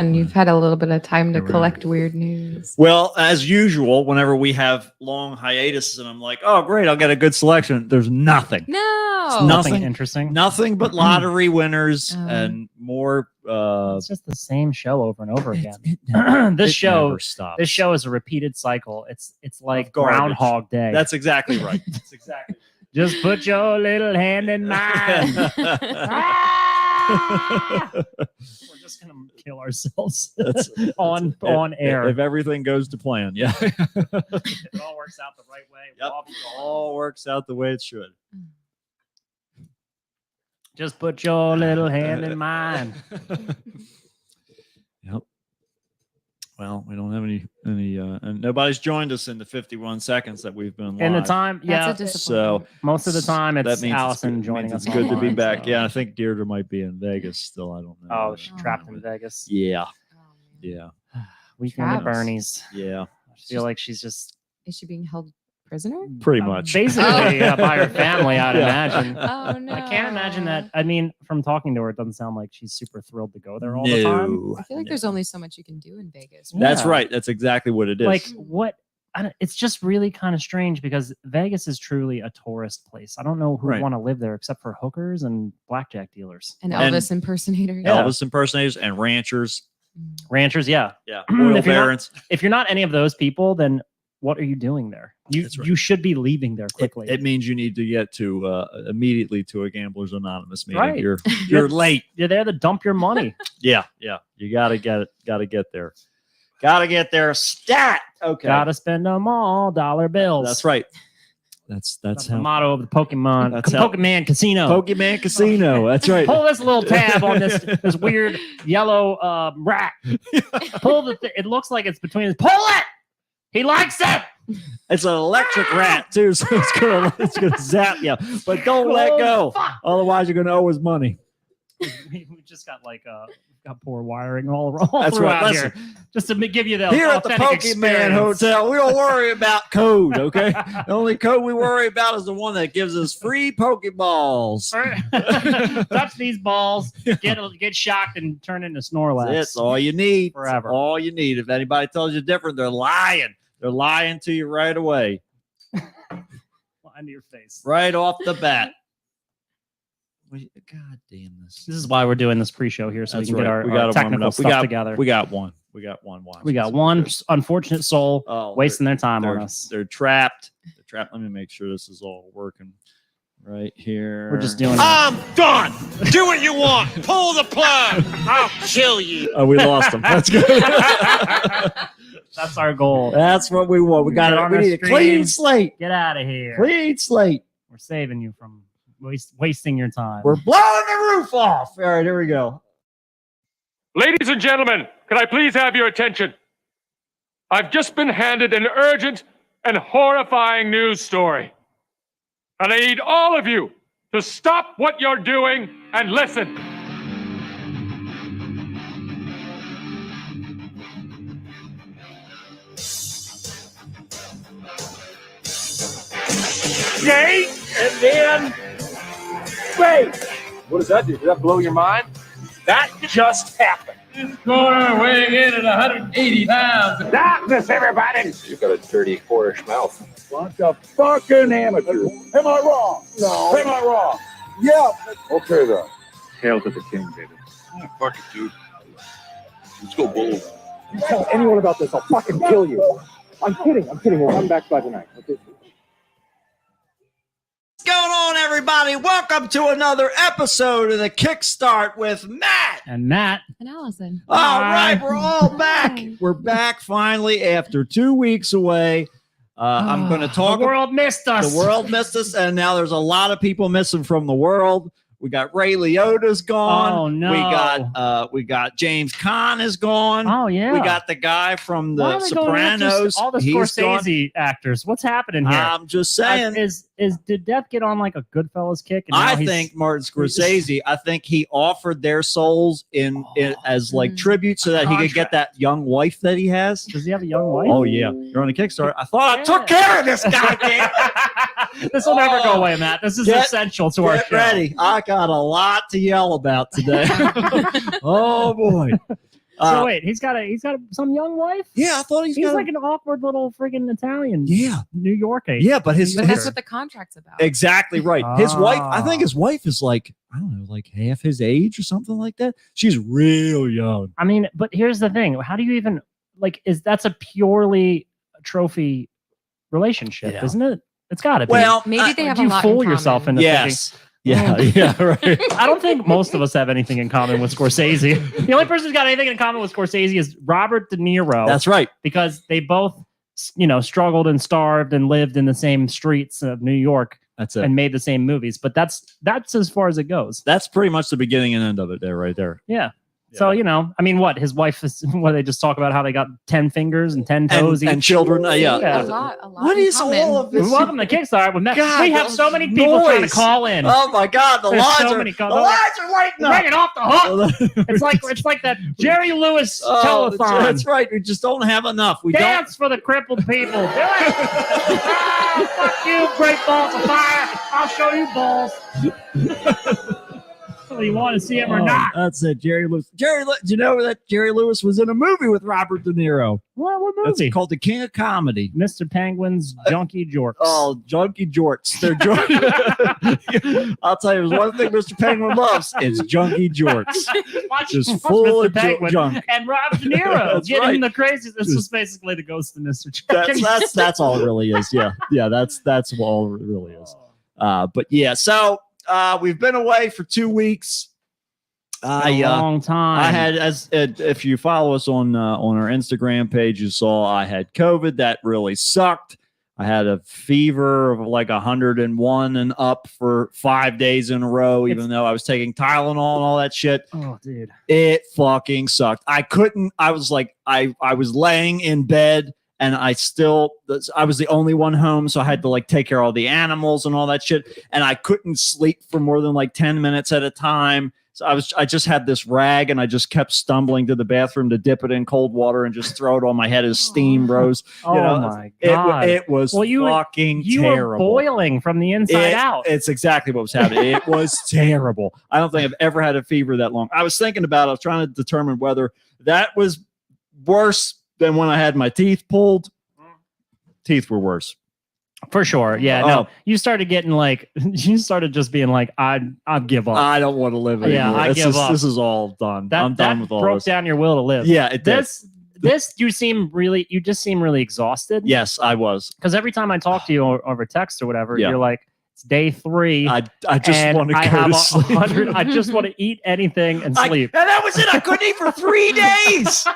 And you've had a little bit of time to collect weird news. Well, as usual, whenever we have long hiatuses and I'm like, oh, great, I'll get a good selection. There's nothing. No. Nothing interesting. Nothing but lottery winners and more. It's just the same show over and over again. This never show is a repeated cycle. It's like garbage. Groundhog Day. That's exactly right. That's exactly. Just put your little hand in mine. We're just gonna kill ourselves on air if everything goes to plan. Yeah, it all works out the right way. Yep. All works out the way it should. Just put your little hand in mine. Yep. Well, we don't have any, and nobody's joined us in the 51 seconds that we've been live. In the time, yeah. So most of the time, it's Allison joining us. It's good to be online, back. so. Yeah, I think Deirdre might be in Vegas still. I don't know. Oh, she's trapped in Vegas. Yeah. Yeah. Weekend at Bernie's. Yeah. I feel like she's just. Is she being held prisoner? Pretty much. Basically, by her family, I'd imagine. Oh, no. I can't imagine that. I mean, from talking to her, it doesn't sound like she's super thrilled to go there all the time. I feel like there's only so much you can do in Vegas. Right? That's right. That's exactly what it is. Like, what? It's just really kind of strange because Vegas is truly a tourist place. I don't know who would want to live there except for hookers and blackjack dealers. And Elvis impersonators. Elvis impersonators and ranchers. Ranchers, yeah. Yeah. Oil barons. If you're not any of those people, then what are you doing there? You should be leaving there quickly. It means you need to get to immediately to a Gamblers Anonymous meeting. Right. You're late. You're there to dump your money. Yeah. You gotta get there. Gotta get there. Stat. Okay. Gotta spend them all dollar bills. That's right. That's the motto of the Pokemon. Pokemon Casino. Pokemon Casino. That's right. Pull this little tab on this weird yellow rat. Pull it looks like it's between. Pull it. He likes it. It's an electric rat too, so it's gonna zap you. But don't let go, otherwise you're gonna owe us money. We just got got poor wiring all That's throughout right. here, just to give you the here at the Pokemon experience. Hotel. We don't worry about code, okay? The only code we worry about is the one that gives us free Pokeballs. Touch these balls, get shocked, and turn into Snorlax. That's all you need. Forever. That's all you need. If anybody tells you different, they're lying. They're lying to you right away. Into your face. Right off the bat. God damn this. This is why we're doing this pre-show here, so we can get our technical stuff together. We got one. We got one unfortunate soul wasting their time on us. They're trapped. Let me make sure this is all working right here. We're just doing I'm done. Do what you want. Pull the plug. I'll kill you. Oh, we lost them. That's good. That's our goal. That's what we want. We got it. We need a clean slate. Get out of here. Clean slate. We're saving you from wasting your time. We're blowing the roof off. All right, here we go. Ladies and gentlemen, can I please have your attention? I've just been handed an urgent and horrifying news story. And I need all of you to stop what you're doing and listen. Yay! And then... Wait! What does that do? Does that blow your mind? That just happened. This corner weighing in at 180 pounds. Darkness, everybody! You've got a dirty, whorish mouth. Bunch of fucking amateurs. Am I wrong? No. Am I wrong? Yeah. Okay, then. Hail to the king, baby. Oh, fuck it, dude. Let's go Bulls. You tell anyone about this, I'll fucking kill you. I'm kidding. We'll come back by tonight. Okay. What's going on, everybody? Welcome to another episode of the Kickstart with Matt and Matt and Allison. All right, we're all back. We're back finally after 2 weeks away. I'm going to talk. The world missed us. The world missed us, and now there's a lot of people missing from the world. We got Ray Liotta's gone. Oh no. We got James Caan is gone. Oh yeah. We got the guy from The Sopranos. All the Scorsese actors. What's happening here? I'm just saying. Did Death get on like a Goodfellas kick? And I think Martin Scorsese. I think he offered their souls in as like tribute so that he could get that young wife that he has. Does he have a young wife? Oh yeah. You're on a Kickstarter. I thought I took care of this guy. This will never go away, Matt. This is essential to our show. Get ready. I got a lot to yell about today. Oh boy. So wait, he's got some young wife. Yeah, I thought He's got like an awkward little friggin' Italian. yeah, New Yorker. yeah, but his But that's what the contract's about. exactly right. His wife, I Ah. think his wife is like, I don't know, like half his age or something like that. She's real young. I mean, but here's the thing: how do you even that's a purely trophy relationship, Yeah. isn't it? It's got to be. Well, Maybe they have you a lot fool in yourself common. into yes, yeah, yeah, right. I don't think most of us have anything in common with Scorsese. The only person who's got anything in common with Scorsese is Robert De Niro. That's right. because they both, struggled and starved and lived in the same streets of New York That's it. and made the same movies. But that's as far as it goes. That's pretty much the beginning and end of it there, right there. Yeah. So, I mean, what his wife is, what they just talk about how they got 10 fingers and 10 toes And each. children, yeah. Yeah. A lot. What in is common. all of this? Welcome to Kickstarter. We God, have those so many people trying to noise. call in. Oh my God, the There's lines so are many the calls. lines are lighting Bring it off the hook. up. It's like that Jerry Lewis Oh, telethon. that's right. We just don't have enough. We Dance for the crippled people. Do it. Fuck you, great balls of fire. I'll show you balls. Whether you want to see him or not. That's it, Jerry Lewis. Do you know that Jerry Lewis was in a movie with Robert De Niro? What It's movie? called The King of Comedy. Mr. Penguin's Junkie Jorks. Oh, junkie jorts. They're I'll tell you, there's one thing Mr. Penguin loves. It's junkie jorts. Watch Just watch full Mr. of Penguin junk. and Rob De Niro That's getting right. the craziest. This Just- was basically the ghost of Mr. Chicken. That's all it really is. Yeah. Yeah, that's all it really is. But yeah, so we've been away for 2 weeks. A long time. I had, if you follow us on our Instagram page, you saw I had COVID. That really sucked. I had a fever of like 101 and up for 5 days in a row, even though I was taking Tylenol and all that shit. Oh, dude. It fucking sucked. I couldn't. I was like, I was laying in bed. And I was the only one home, so I had to like take care of all the animals and all that shit. And I couldn't sleep for more than like 10 minutes at a time. So I just had this rag, and I just kept stumbling to the bathroom to dip it in cold water and just throw it on my head as steam rose. Oh, my It, God. it was fucking you terrible. were boiling from the inside out. It's exactly what was happening. It was terrible. I don't think I've ever had a fever that long. I was thinking about it. I was trying to determine whether that was worse than when I had my teeth pulled. Teeth were worse. For sure. Yeah. Oh. No, you started getting you started just being like, I give up. I don't want to live anymore. Yeah, I It's give just- up. This is all done. that I'm done that with all broke this. down your will to live. Yeah, it did. This you just seem really exhausted. Yes, I was. Because every time I talk to you over text or whatever, Yeah. you're like, it's day 3. I just and want to I go have to sleep. 100. I just want to eat anything and sleep. And that was it. I couldn't eat for 3 days.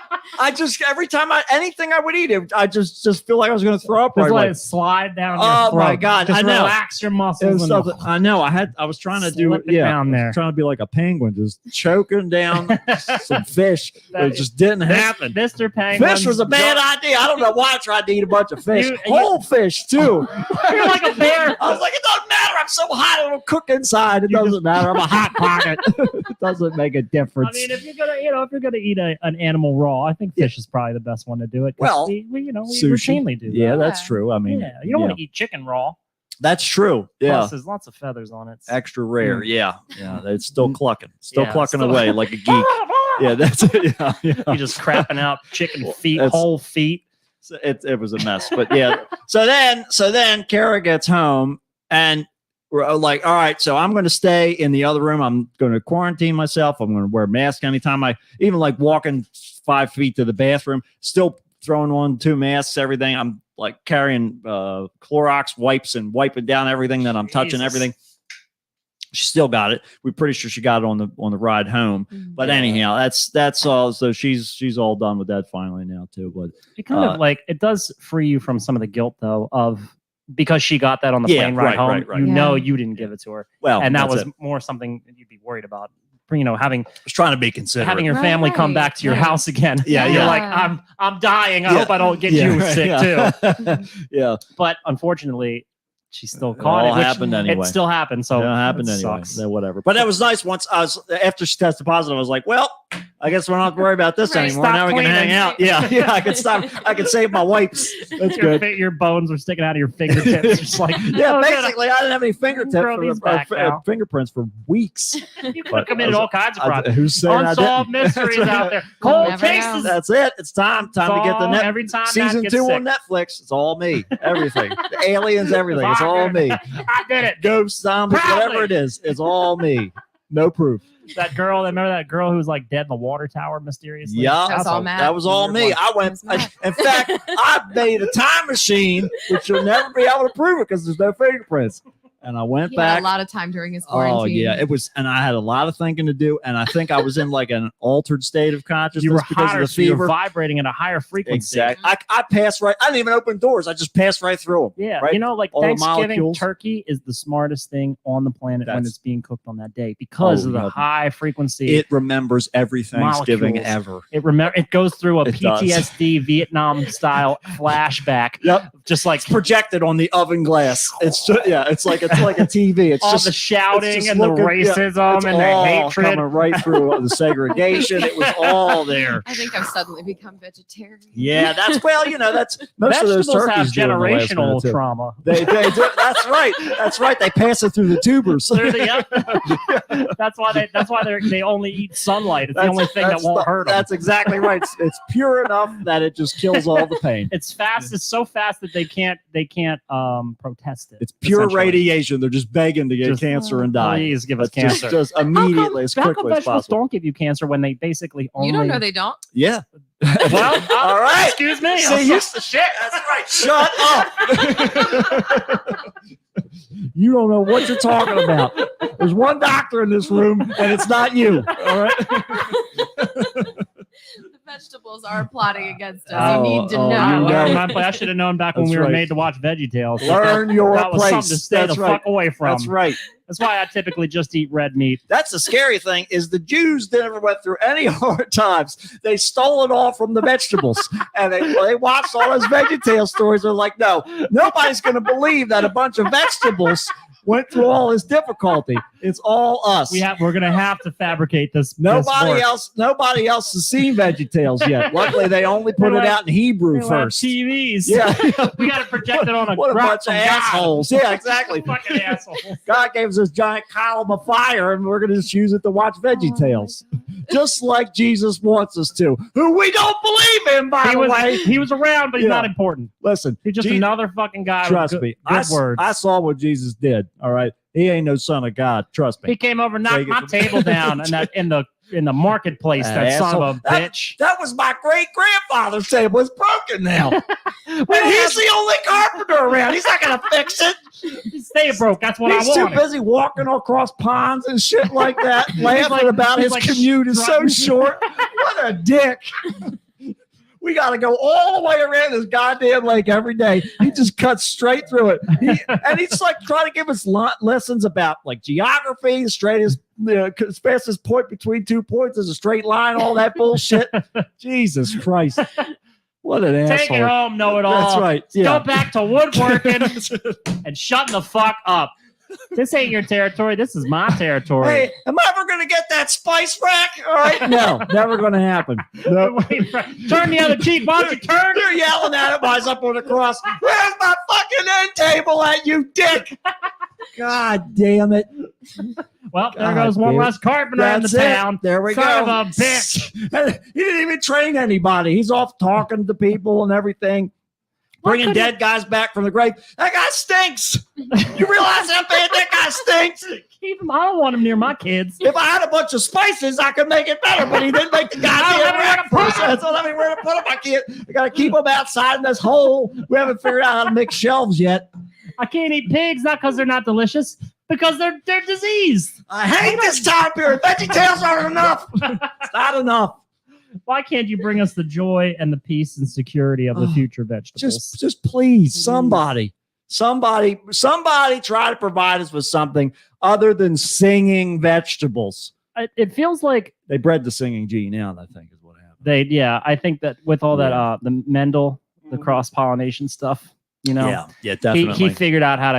I just every time anything I would eat, I just feel like I was going to throw up. Just Right let away. it slide down. Oh, your throat. my God, Just I know. relax your It muscles. was And something- I know. I was trying to do slip it down there. trying to be like a penguin, just choking down some fish. That- It just didn't happen. Mr. Penguin. Fish was a bad idea. I don't know why I tried to eat a bunch of fish. You- Whole fish too. You're like a bear. I was like, it doesn't matter. I'm so hot, it'll cook inside. It doesn't matter. I'm a hot pocket. It doesn't make a I difference. mean, if you're gonna eat an animal raw, I think fish is probably the best one to do it. 'cause Well, we sushi. routinely do. Yeah, that. that's true. I mean, Yeah, you don't want to eat chicken raw. That's true. Yeah. Plus, there's lots of feathers on it. Extra rare. Yeah. Yeah. It's still clucking. Still Yeah, clucking still- away like a geek. Yeah, that's it. Yeah. You're just crapping out chicken feet, That's- whole feet. So it was a mess. But yeah. So then Kara gets home, and we're like, all right, so I'm going to stay in the other room. I'm going to quarantine myself. I'm going to wear a mask anytime I even like walking 5 feet to the bathroom, still throwing on 2 masks, everything. I'm like carrying Clorox wipes and wiping down everything that I'm touching, Jesus. everything. She still got it. We're pretty sure she got it on the ride home. But anyhow, that's all. So she's all done with that finally now too. But It kind of it does free you from some of the guilt though of because she got that on the Yeah, plane ride right, home. right, right. You Yeah. know you didn't give it to her, well, and that that's was it. more something that you'd be worried about. Having I was trying to be considerate. having your Right, family come right. back to your Yeah. house again. Yeah, You're yeah. like, I'm dying. I Yeah. hope I don't get Yeah, you right, sick yeah. too. Yeah, But unfortunately, she still it caught all it. which happened anyway. It still happened. So it happened it anyway. sucks. Yeah, whatever. But that was nice. Once after she tested positive, I was like, well, I guess we don't have to worry about this Right. anymore. Stop Now we can hang cleaning. out. Yeah, I can stop. I can save my wipes. That's good. Your bones are sticking out of your fingertips. Just like, Yeah, oh, good, basically, I didn't have any fingertips Grow these back now. fingerprints for weeks. You could But have committed all kinds of crimes. Who's saying I Unsolved didn't? mysteries That's out right. there. We'll Cold never know. cases. That's it. It's time to get the net. Every time Season Matt 2 gets on Netflix. It's all me. Everything. The aliens, everything. It's all me. I did it. Ghosts, zombies, Proudly. whatever it is. It's all me. No proof. That girl, remember that girl who was like dead in the water tower mysteriously? Yeah. That was all a- Matt. That was all me. I It went. was Matt. In fact, I made a time machine, which you'll never be able to prove it because there's no fingerprints. And I went He had back. a lot of time during his Oh quarantine. yeah, it was, and I had a lot of thinking to do, and I think I was in like an altered state of consciousness You were because hotter, of the so you were fever. vibrating at a higher frequency. Exactly. I passed right. I didn't even open doors. I just passed right through them. Yeah, Right? you know, like All the Thanksgiving molecules. turkey is the smartest thing on the planet when That's- it's being cooked on that day because Oh, of the yeah. high frequency. It remembers every Thanksgiving Molecules. ever. It goes through a It does. PTSD Vietnam style flashback. Yep. Just like It's projected on the oven glass. It's just, yeah. It's like a TV. It's all just the shouting just and the looking- yeah, racism it's and the all hatred. coming right through the segregation. It was all there. I think I've suddenly become vegetarian. Yeah, that's that's most of those Vegetables have turkeys do in the last generational minute, too. trauma. They do. That's right. That's right. They pass it through the tubers. They're the- that's why they only eat sunlight. It's the only thing that won't hurt them. That's exactly right. It's pure enough that it just kills all the pain. It's fast. It's so fast that they can't protest it. It's pure essentially. radiation. They're just begging to get Just, cancer and die. Please give us But just- cancer. Just immediately, as How come quickly as vegetables possible. don't give you cancer when they basically only? You don't know they don't. Yeah. Well, All right. Excuse me. See, you shit. That's right. Shut up. You don't know what you're talking about. There's one doctor in this room, and it's not you. All right. The vegetables are plotting against us. Oh, you need to oh, know. you know. I should have known back when That's we were right. made to watch VeggieTales. Learn your that was place. something to stay That's the right. fuck away from. That's right. That's why I typically just eat red meat. That's the scary thing is the Jews never went through any hard times. They stole it all from the vegetables. And they watched all those VeggieTales stories. They're like, no, nobody's going to believe that a bunch of vegetables went through all this difficulty. It's all us. We're gonna have to fabricate this. Nobody else has seen VeggieTales yet. Luckily, they only put They're it like- out in Hebrew First first. TVs. Yeah. we got to project it on a What a graph bunch of from God. assholes. Yeah, exactly. Fucking assholes. God gave us this giant column of fire, and we're going to just use it to watch VeggieTales. Just like Jesus wants us to, who we don't believe in, by the way. He was around, but he's Yeah. not important. Listen, He's just Je- another fucking guy. trust with good, me. good words. I saw what Jesus did. All right. He ain't no son of God. Trust He me. came over, knocked Take it my from- table down, and that in the marketplace. That That son of a asshole. bitch. That was my great grandfather's table. It's broken now. And he's the only carpenter around. He's not going to fix it. Stay broke. That's what He's I too wanted. busy walking across ponds and shit like that, laughing like- about he's his like commute is so strutting. short. What a dick. We got to go all the way around this goddamn lake every day. He just cuts straight through it. And he's like trying to give us lessons about like geography, straightest, as fastest point between 2 points is a straight line, all that bullshit. Jesus Christ. What an Take it asshole. home, know it all. That's right. Yeah. Go back to woodworking and shut the fuck up. This ain't your territory. This is my territory. Hey, am I ever going to get that spice rack? All right. No, never going to happen. No. Turn the other cheek. Why don't you turn? You're yelling at him while he's up on the cross. Where's my fucking end table at, you dick? God damn it. Well, there God goes one damn it. less carpenter in the That's it. town. There we Son go. of a bitch. He didn't even train anybody. He's off talking to people and everything. Bringing couldn't- dead guys back from the grave. That guy stinks. You realize how bad that guy stinks? Keep him. I don't want him near my kids. If I had a bunch of spices, I could make it better, but he didn't make the I don't goddamn know where to rack for us. put 'em. So let me where to put them. I got to keep them outside in this hole. We haven't figured out how to make shelves yet. I can't eat pigs, not because they're not delicious, because they're diseased. I hate this time period. VeggieTales aren't enough. It's not enough. Why can't you bring us the joy and the peace and security of the Oh, future vegetables? Just please, somebody try to provide us with something other than singing vegetables. It feels like They bred the singing gene out, I think, is what happened. I think that with all that the Mendel, the cross pollination stuff, You know, yeah, he definitely. figured out how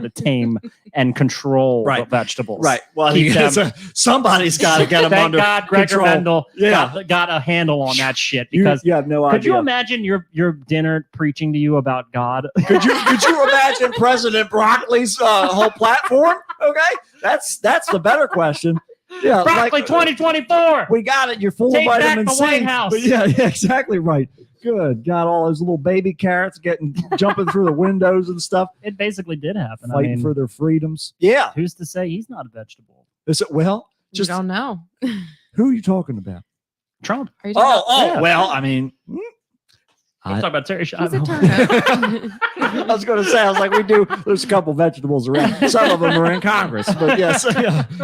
to tame and control the Right. vegetables. Right. Well, Keep somebody's got to get them Thank under God Gregor control. Mendel Yeah. got a handle on that shit You, because you have no could idea. you imagine your dinner preaching to you about God? Could you imagine President Broccoli's whole platform? Okay, that's the better question. Yeah, Broccoli 2024. we got it. You're full Take of back vitamin the C. White House. But yeah, exactly right. Good. Got all those little baby carrots jumping through the windows and stuff, It basically did happen. I fighting mean, for their freedoms. Yeah. who's to say he's not a vegetable? Is it well? You Just don't know. who are you talking about? Trump. Are you talking Yeah. Well, I mean, Let's talk about Terry about- He's a Schiavo. turnip. I was going to say, I was like, there's a couple vegetables around. Some of them are in Congress, but yes,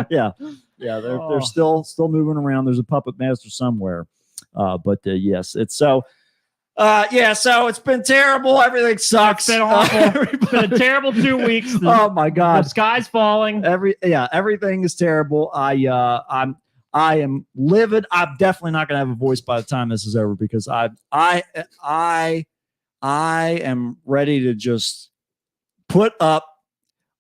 yeah. They're still moving around. There's a puppet master somewhere. But yes, it's so. So it's been terrible. Everything sucks. It's been awful. It's been a terrible 2 weeks. Oh my The God. sky's falling. Everything is terrible. I am livid. I'm definitely not going to have a voice by the time this is over because I am ready to just put up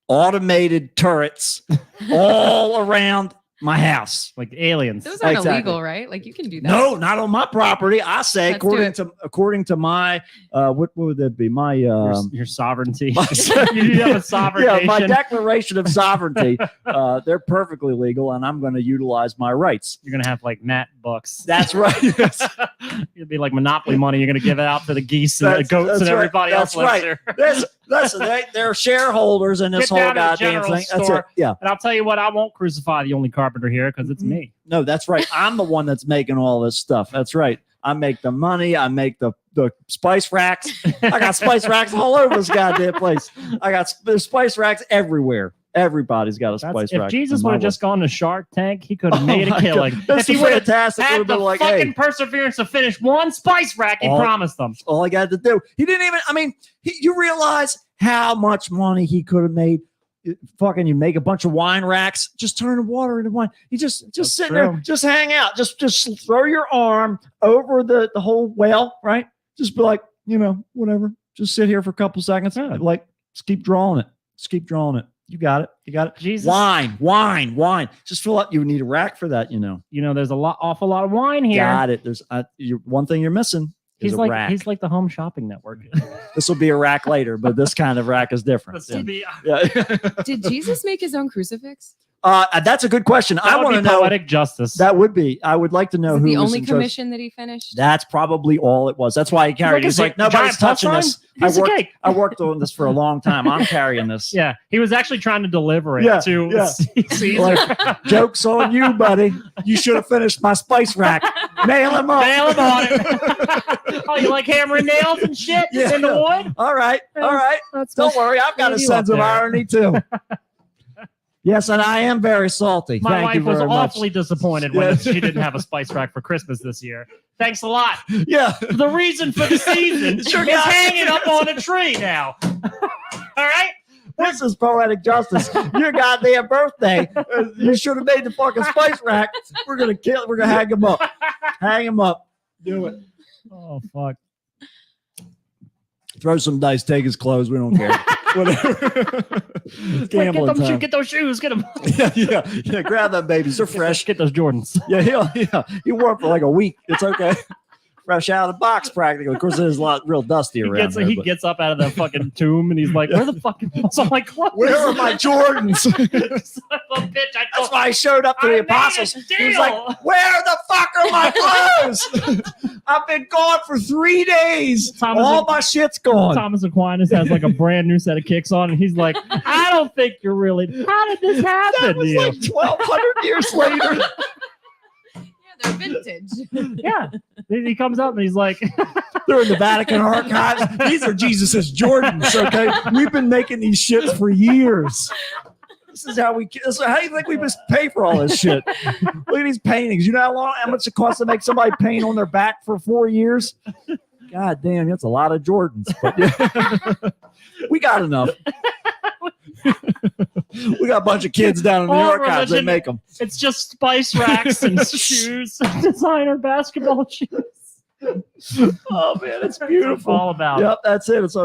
automated turrets all around my house. Like aliens. Those aren't Exactly. illegal, right? Like you can do that. No, not on my property. I say Let's do according to my what would that be? My Your sovereignty. my- You have a sovereign yeah, my nation. declaration of sovereignty. They're perfectly legal, and I'm going to utilize my rights. You're gonna have like Matt bucks. That's right. Yes. It'd be like monopoly money. You're gonna give it out to the geese and the That's- goats that's and right. everybody else That's lives right. there. Listen, they're shareholders in this Get whole down to the goddamn general thing. That's store. it. Yeah. And I'll tell you what, I won't crucify the only carpenter here because it's me. No, that's right. I'm the one that's making all this stuff. That's right. I make the money. I make the spice racks. I got spice racks all over this goddamn place. There's spice racks everywhere. Everybody's got a spice If rack. Jesus in would my have just gone to Shark Tank, he could have Oh made my a killing. God. That's If he would have fantastic. Would had have the been like, fucking hey, perseverance to finish one spice rack he All- promised them. all I got to do. He didn't even. I mean, you realize how much money he could have made. Fucking, you make a bunch of wine racks, just turn the water into wine. You just That's sit true. there, just hang out, just throw your arm over the whole well, right? Just be like, whatever. Just sit here for a couple seconds, like just keep drawing it. Just keep drawing it. You got it. You got it. Jesus. Wine. Just fill up. You need a rack for that, There's awful lot of wine here. Got it. There's one thing you're missing. Is a rack. He's like the Home Shopping Network. This will be a rack later, but this kind of rack is different. This would be- Yeah. Did Jesus make his own crucifix? That's a good question. I that would want to be know. poetic justice. That would be. I would like to know Is it who the was only in charge. commission that he finished? That's probably all it was. That's why he carried. He's like, nobody's touching this. Piece of cake. I worked on this for a long time. I'm carrying this. Yeah, he was actually trying to deliver it Yeah, to yeah. Caesar. Like, joke's on you, buddy. You should have finished my spice rack. Nail him up. Nail him on it. Oh, you like hammering nails and shit Yeah. in the wood? All right. That's Don't worry. I've got a you sense up of there. irony too. Yes, and I am very salty. My Thank you wife was very much. awfully disappointed when Yeah. she didn't have a spice rack for Christmas this year. Thanks a lot. Yeah. The reason for the season Sure is got- hanging up on a tree now. All right? This is poetic justice. Your goddamn birthday. You should have made the fucking spice rack. We're gonna hang him up. Hang him up. Do it. Oh, fuck. Throw some dice. Take his clothes. We don't care. Whatever. Like, Gambling time. get those shoes. Get them. yeah. Grab them babies. They're fresh. Get those Jordans. Yeah. He wore it for like a week. It's okay. Fresh out of the box, practically. Of course, there's a lot real dusty around. He gets up out of the fucking tomb and he's like, "Where the fuck are my clothes? Where are my Jordans? Son of a bitch! I That's why I showed up to I the made apostles. a He was deal. like, "Where the fuck are my clothes? I've been gone for 3 days. Thomas All and- my shit's gone." Thomas Aquinas has like a brand new set of kicks on, and he's like, "I don't think you're really. How did this happen That to was you?" like 1,200 years later. Yeah, they're vintage. Yeah, he comes up and he's like, They're in the Vatican archives. These are Jesus's Jordans. Okay, we've been making these shits for years. This is how do you think we must pay for all this shit? Look at these paintings. You know how much it costs to make somebody paint on their back for 4 years? God damn, that's a lot of Jordans. But yeah. We got enough. We got a bunch of kids down in the All archives. They religion- make them. "It's just spice racks and shoes, designer basketball shoes." Oh man, it's That's what it's beautiful. all about. Yep, that's it. It's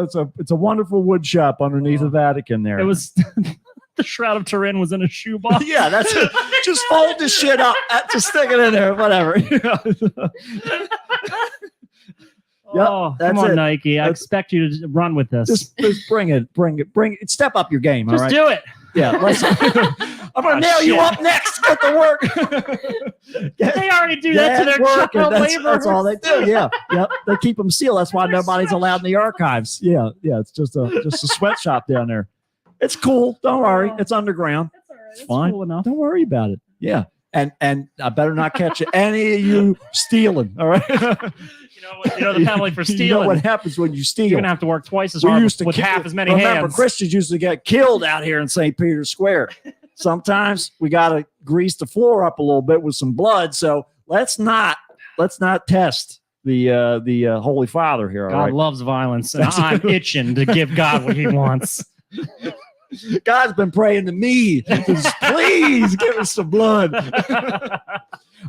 a wonderful wood shop underneath the Vatican there. It was the Shroud of Turin was in a shoebox. yeah, that's it. Just fold the shit up, just stick it in there, whatever. Oh, that's come on, it. Nike. I That's- expect you to run with this. just bring it. Step up your game, all Just right? do it. Yeah, let's. I'm gonna Oh, nail you shit. up next. Get to work. They already do that to Get their working. child That's, labor. that's all they do. Yeah, yep. They keep them sealed. That's why nobody's allowed in the archives. Yeah. It's just a sweatshop down there. It's cool. Don't worry. It's underground. That's all right. It's It's fine. cool enough. Don't worry about it. Yeah. And I better not catch any of you stealing. All right. You know the penalty for You know stealing. what happens when you steal? You're gonna have to work twice as We hard used to with kill- half as many Remember, hands. Christians used to get killed out here in St. Peter's Square. Sometimes we got to grease the floor up a little bit with some blood. So let's not test the Holy Father here. All God right. loves violence, and I'm itching to give God what He wants. God's been praying to me. Just, please give us some blood. I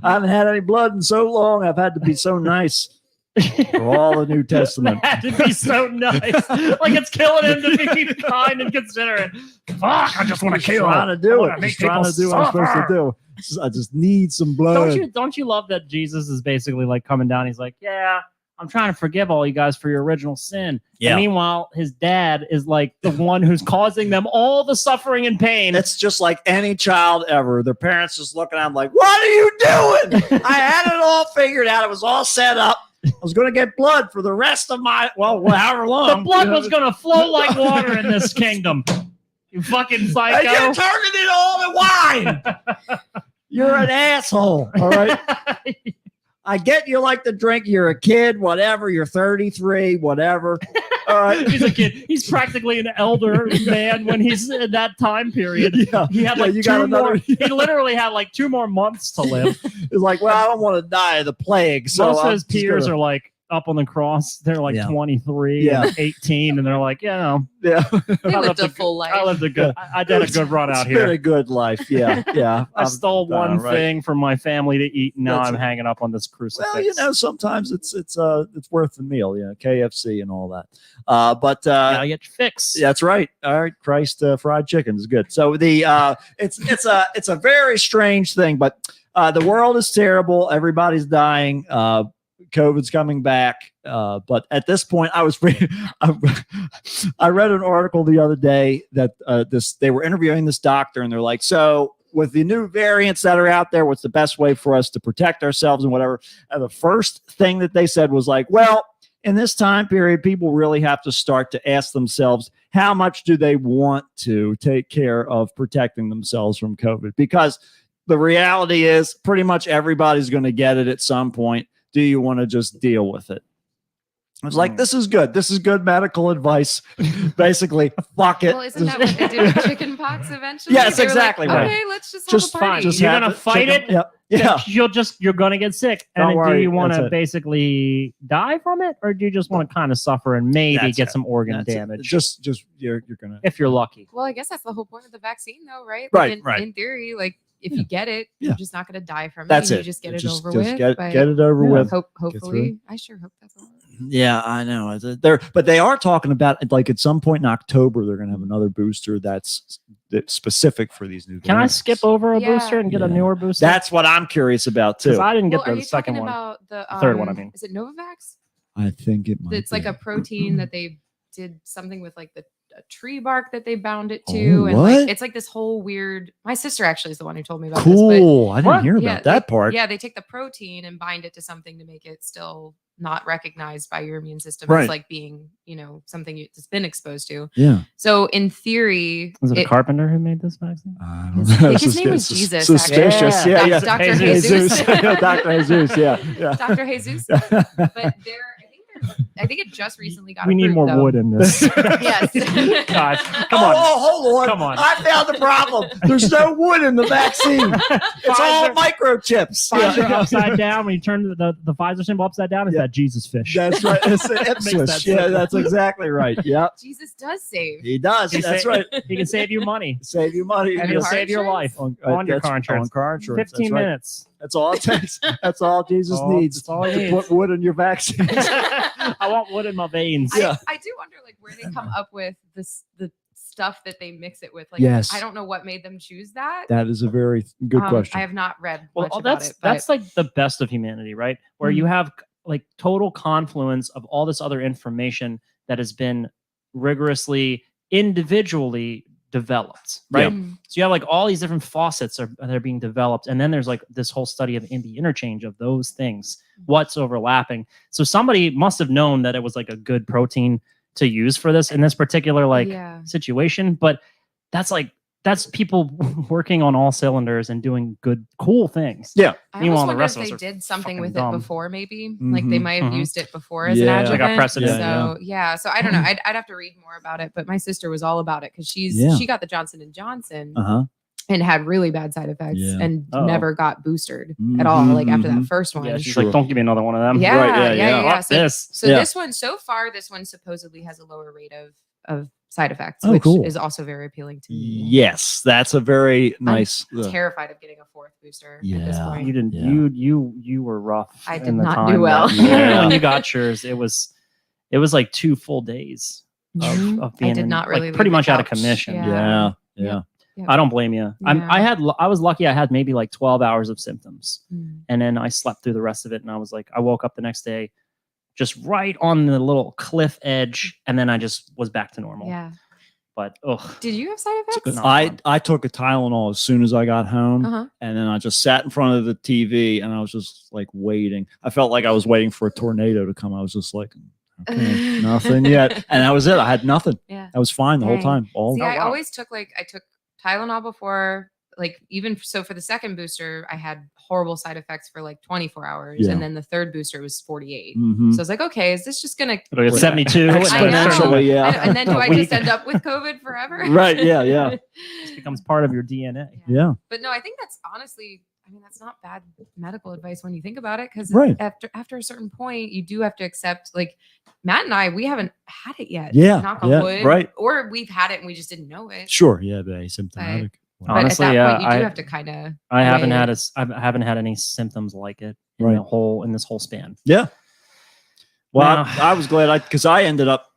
haven't had any blood in so long. I've had to be so nice for all the New Testament. Had to be so nice, like it's killing him to be kind and considerate. Fuck! I just want to Just kill. trying to I do wanna it. make Just trying to people do what I'm supposed to suffer. do. I just need some blood. Don't you love that Jesus is basically like coming down? He's like, yeah, I'm trying to forgive all you guys for your original sin. Yeah. And meanwhile, his dad is like the one who's causing them all the suffering and pain. It's just like any child ever. Their parents just looking at them like, what are you doing? I had it all figured out. It was all set up. I was going to get blood for the rest of my, however long. The blood you know. was going to flow like water in this kingdom. You fucking And psycho. you're turning it all to wine. You're an asshole. All right. I get you like to drink. You're a kid, whatever. You're 33, whatever. All right. He's a kid. He's practically an elder man when he's in that time period. Yeah. He had Yeah, like you got two more. another- He literally had like 2 more months to live. It's like, well, I don't want to die of the plague. So Most of I'm his just peers gonna- are like up on the cross. They're like Yeah. 23, Yeah. and 18, and they're like, yeah. They I lived lived a a full life. I lived a good. I did a good run out It's been a here. good life. Yeah. Yeah. I stole one right. thing from my family to eat, and now That's I'm it. hanging up on this crucifix. Well, you know, sometimes it's worth the meal, KFC and all that. But gotta get your fix. that's right. All right, Christ fried chicken is good. So the it's a very strange thing, but the world is terrible. Everybody's dying. COVID's coming back. But at this point, I read an article the other day that they were interviewing this doctor, and they're like, so with the new variants that are out there, what's the best way for us to protect ourselves and whatever? And the first thing that they said was like, well, in this time period, people really have to start to ask themselves, how much do they want to take care of protecting themselves from COVID? Because the reality is pretty much everybody's going to get it at some point. Do you want to just deal with it? I was like, this is good. This is good medical advice. Basically, fuck it. Well, isn't that what they did with chicken pox eventually? Yes, They were exactly like, right. okay, let's just Just have a party. Just You're have gonna the fight chicken- it? Yeah. You're gonna get sick. Don't And do worry, you want that's to it. basically die from it, or do you just want to kind of suffer and maybe That's get it. some organ That's it. damage? Just you're gonna. If you're lucky. Well, I guess that's the whole point of the vaccine, though, right? Right, Like in theory, like if Yeah. you get it, Yeah. you're just not going to die from That's it. it. You just get it Just over with. Get but it over Yeah. with. hopefully, I sure hope that's all. Yeah, I know. But they are talking about like at some point in October they're going to have another booster that's specific for these new. Can I variants. skip over a Yeah. booster and get a Yeah. newer booster? That's what I'm curious about because too. I didn't Well, get are the you second talking one. about the third one, I mean. Is it Novavax? I think it might. It's like be. a protein that they did something with, like a tree bark that they bound it Oh, to, and what? like it's like this whole weird. My sister actually is the one who told me about this. Cool. I didn't What? hear But about that part. Yeah, they take the protein and bind it to something to make it still not recognized by your immune system Right. as like being, something it's been exposed to. Yeah. So in theory, Was it a carpenter who made this vaccine? I don't I know. think his name was Jesus, Suspicious. actually. Yeah, yeah. Dr. Jesus. Jesus. Yeah, Dr. Jesus. Yeah. Yeah. Dr. Jesus. But I think it just recently got We need approved, more though. wood in this. Yes. God, come on. Oh, hold on. Come on. I found the problem. There's no wood in the vaccine. It's all Pfizer- microchips. Pfizer Yeah. upside down. When you turn the Pfizer symbol upside down, is Yeah. that Jesus fish? That's right. It's Makes that Ipswich. Yeah, sense. that's exactly right. Yeah, Jesus does save. he does. He That's sa- right. He can save you money. Save you money. And And he'll car save your insurance? life on your that's car insurance. On car insurance. 15 that's right. minutes. That's all it takes. That's all Jesus needs. That's all he to needs. put wood in your vaccines. I want wood in my veins. Yeah. I do wonder like where they come up with the stuff that they mix it with. Like, Yes. I don't know what made them choose that. That is a very good question. I have not read Well, much about that's it. But that's like the best of humanity, right? Where you have like total confluence of all this other information that has been rigorously individually developed, right? Mm. So you have like all these different faucets that are being developed, and then there's like this whole study of the interchange of those things, what's overlapping. So somebody must have known that it was like a good protein to use for this in this particular like Yeah. situation, but that's people working on all cylinders and doing good, cool things. Yeah. I Meanwhile, almost the wonder rest if of us they are did something fucking with dumb. it before, maybe. Like they Mhm. might have Mhm. used it before as Yeah. an Like a adjuvant. precedent. So yeah. So I don't know. I'd have to read more about it. But my sister was all about it because Yeah. she got the Johnson and Johnson Uh-huh. and had really bad side effects Yeah. and Uh-oh. never got boosted at all. Mhm, Like after mhm. that first one. Yeah, she's Sure. like, don't give me another one of them. Yeah, Right, yeah. Fuck So, this. so Yeah. this one, so far, this one supposedly has a lower rate of side effects, Oh, which cool. is also very appealing to me. Yes, that's a very nice. Terrified of getting a fourth booster at this Yeah. point. You didn't. Yeah. You were rough. I in did the not time do well. that- Yeah. when you got yours, it was like 2 full days Mhm. of I being did in, not really like, pretty leave the much out of couch. commission. Yeah. Yeah. I don't blame you. Yeah. I was lucky. I had maybe like 12 hours of symptoms, Mm. and then I slept through the rest of it. And I was like, I woke up the next day, just right on the little cliff edge, and then I just was back to normal. Yeah. But ugh, Did you have side effects? good. Not I fun. I took a Tylenol as soon as I got home, Uh-huh. and then I just sat in front of the TV and I was just like waiting. I felt like I was waiting for a tornado to come. I was just like, okay, nothing yet, and that was it. I had nothing. Yeah. I was fine the whole Dang. time. All See, I wow. always took I took Tylenol before, like even so for the second booster, I had horrible side effects for like 24 hours. Yeah. And then the third booster was 48. Mhm. So I was like, okay, is this just gonna It'll get Right. 72 and then Exponentially, I yeah. know, and then do A I week. just end up with COVID forever? Right, yeah, yeah. it becomes part of your DNA. Yeah. But no, I think that's honestly, I mean, that's not bad medical advice when you think about it. Because Right. after a certain point, you do have to accept. Like Matt and I, we haven't had it yet. Yeah, knock on yeah, wood. right. Or we've had it and we just didn't know it. Sure. Yeah, but asymptomatic. But Honestly, at that yeah, point, you do I- have to kind of. I haven't had I haven't had any symptoms like it in Right. this whole span. Yeah. Well, Now- I was glad because I ended up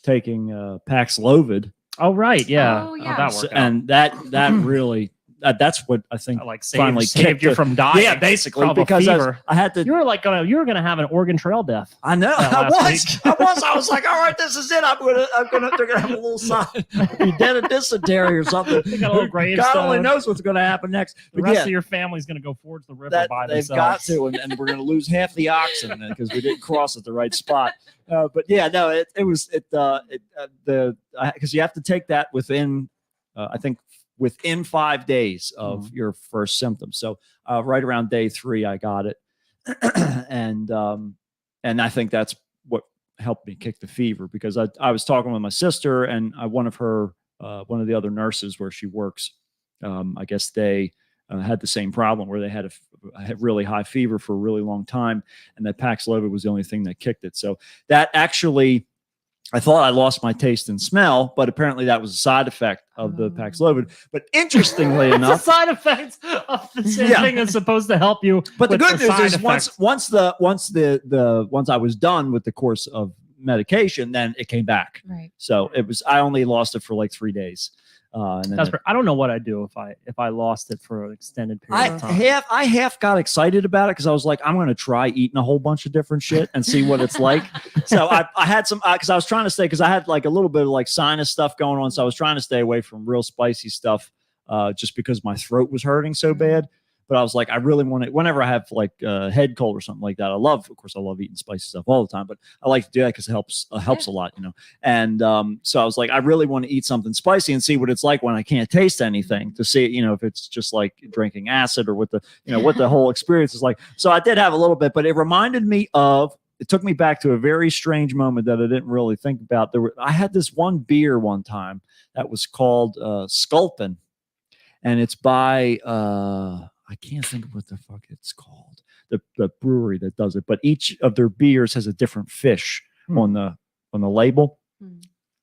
taking Paxlovid, Oh right, yeah. Oh, yeah. that so- worked out. and that really that's what I think I, like finally saved kicked you the- from dying. Yeah, basically of a because fever. I had to. You were gonna have an Oregon Trail death. I know. that I last was. I was like, all right, this is it. They're gonna have a little sign, be dead of dysentery or something. They got a little God only gravestone. knows what's going to happen next. The But rest yeah, of your family's gonna go forge the river that by they've themselves. got to, and we're going to lose half the oxen because we didn't cross at the right spot. But yeah, no, because you have to take that within, I think within 5 days of your first symptoms. So right around day 3, I got it, and I think that's what helped me kick the fever because I was talking with my sister and one of the other nurses where she works. I guess they had the same problem where they had a really high fever for a really long time, and that Paxlovid was the only thing that kicked it. So that actually, I thought I lost my taste and smell, but apparently that was a side effect of the Paxlovid. But interestingly It's a enough, side effect of the same Yeah. thing that's supposed to help you. but the with good news side is effects. once I was done with the course of medication, then it came back. Right. So I only lost it for like 3 days. And then That's I don't know what I'd do if I lost it for an extended period of time. I half got excited about it because I was like, I'm going to try eating a whole bunch of different shit and see what it's like. So I had some because I was trying to stay because I had like a little bit of like sinus stuff going on, so I was trying to stay away from real spicy stuff just because my throat was hurting so bad. But I was like, I really want it whenever I have like head cold or something like that. Of course, I love eating spicy stuff all the time, but I like to do that because it helps a lot, you know. And so I was like, I really want to eat something spicy and see what it's like when I can't taste anything to see, you know, if it's just like drinking acid or what the whole experience is like. So I did have a little bit, but it reminded me of. It took me back to a very strange moment that I didn't really think about. I had this one beer one time that was called Sculpin, and it's by I can't think of what the fuck it's called. The brewery that does it, but each of their beers has a different fish on the label. Hmm.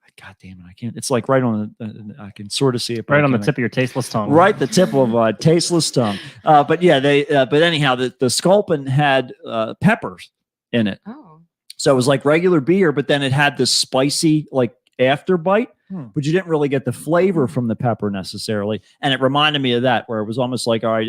I God damn it, I can't. It's like right on I can sort of see it. but Right I on the can't- tip of your tasteless tongue. Right, the tip of a tasteless tongue. But yeah, but anyhow, the Sculpin had peppers in it. Oh. So it was like regular beer, but then it had this spicy like after bite, but you didn't really get the flavor from the pepper necessarily. And it reminded me of that, where it was almost like, all right,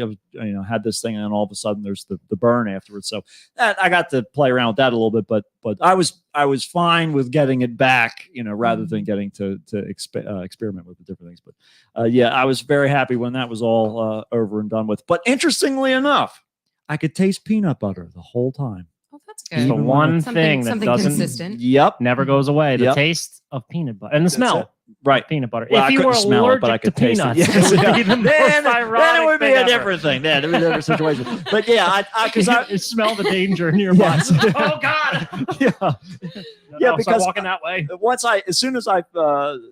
had this thing, and then all of a sudden there's the burn afterwards. So that I got to play around with that a little bit, but I was fine with getting it back, rather than getting to experiment with the different things. But yeah, I was very happy when that was all over and done with. But interestingly enough, I could taste peanut butter the whole time. Oh, that's The good. Even one Something- thing that something doesn't consistent. Yep. never goes away. The Yep. taste of peanut butter and the That's smell. it. Right. of peanut butter. Well, if I you were couldn't smell it, allergic but I to could taste it. peanuts, Yes, it would yeah. be the most then ironic it would be thing a ever. different thing. Then it would be a different situation. But yeah, because I You smell the danger nearby. Yes. Oh God! yeah. No, Yeah, stop because walking that way. As soon as I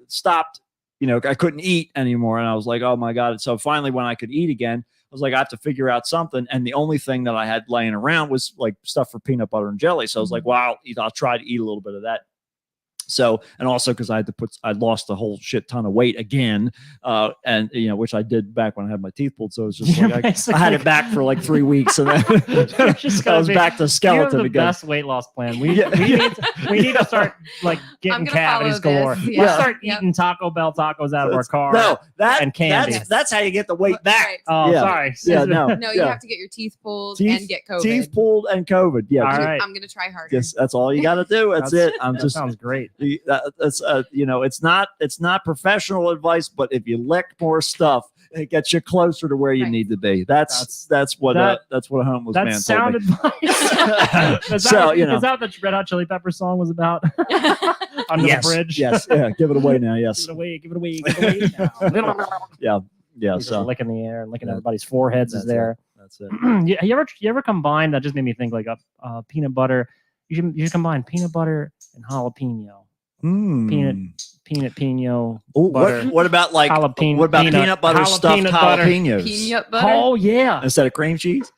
stopped, I couldn't eat anymore, and I was like, oh my God. And so finally, when I could eat again, I was like, I have to figure out something. And the only thing that I had laying around was like stuff for peanut butter and jelly. So I was like, well, I'll try to eat a little bit of that. So, and also because I lost a whole shit ton of weight again, and which I did back when I had my teeth pulled. So it was just You're like I had it back for like 3 weeks, and then Just I was gotta be- back to You have skeleton the again. best weight loss plan. We, Yeah. we need to start like I'm getting gonna cavities follow galore. this. Let's Yeah. start Yep. eating Taco Bell tacos out of our car. No, and candy. that's how you get the weight back. Right. Oh, Yeah. sorry. Yeah, no, No, you yeah. have to get your teeth pulled Teeth- and get COVID. Teeth pulled and COVID. Yeah, All right. I'm gonna try harder. yes, that's all you got to do. That's it. I'm That just sounds great. that's it's not professional advice, but if you lick more stuff, it gets you closer to where you Right. need to be. That's what a homeless man That's told sound me. advice. Is So, that what the Red Hot Chili Pepper song was about? Under Yes, the bridge. yes, yeah. Give it away now. Yes, Give it away. Give it away. Give it away. yeah. Just So licking the air and licking Yeah. everybody's foreheads is That's there. that's it. You ever combine? That just made me think like a peanut butter. You should combine peanut butter and jalapeno. Peanut pino. Ooh, butter. what about like Jalapeno- what about peanut- peanut butter stuffed jalapeno butter. jalapenos Peanut butter. Oh yeah, instead of cream cheese?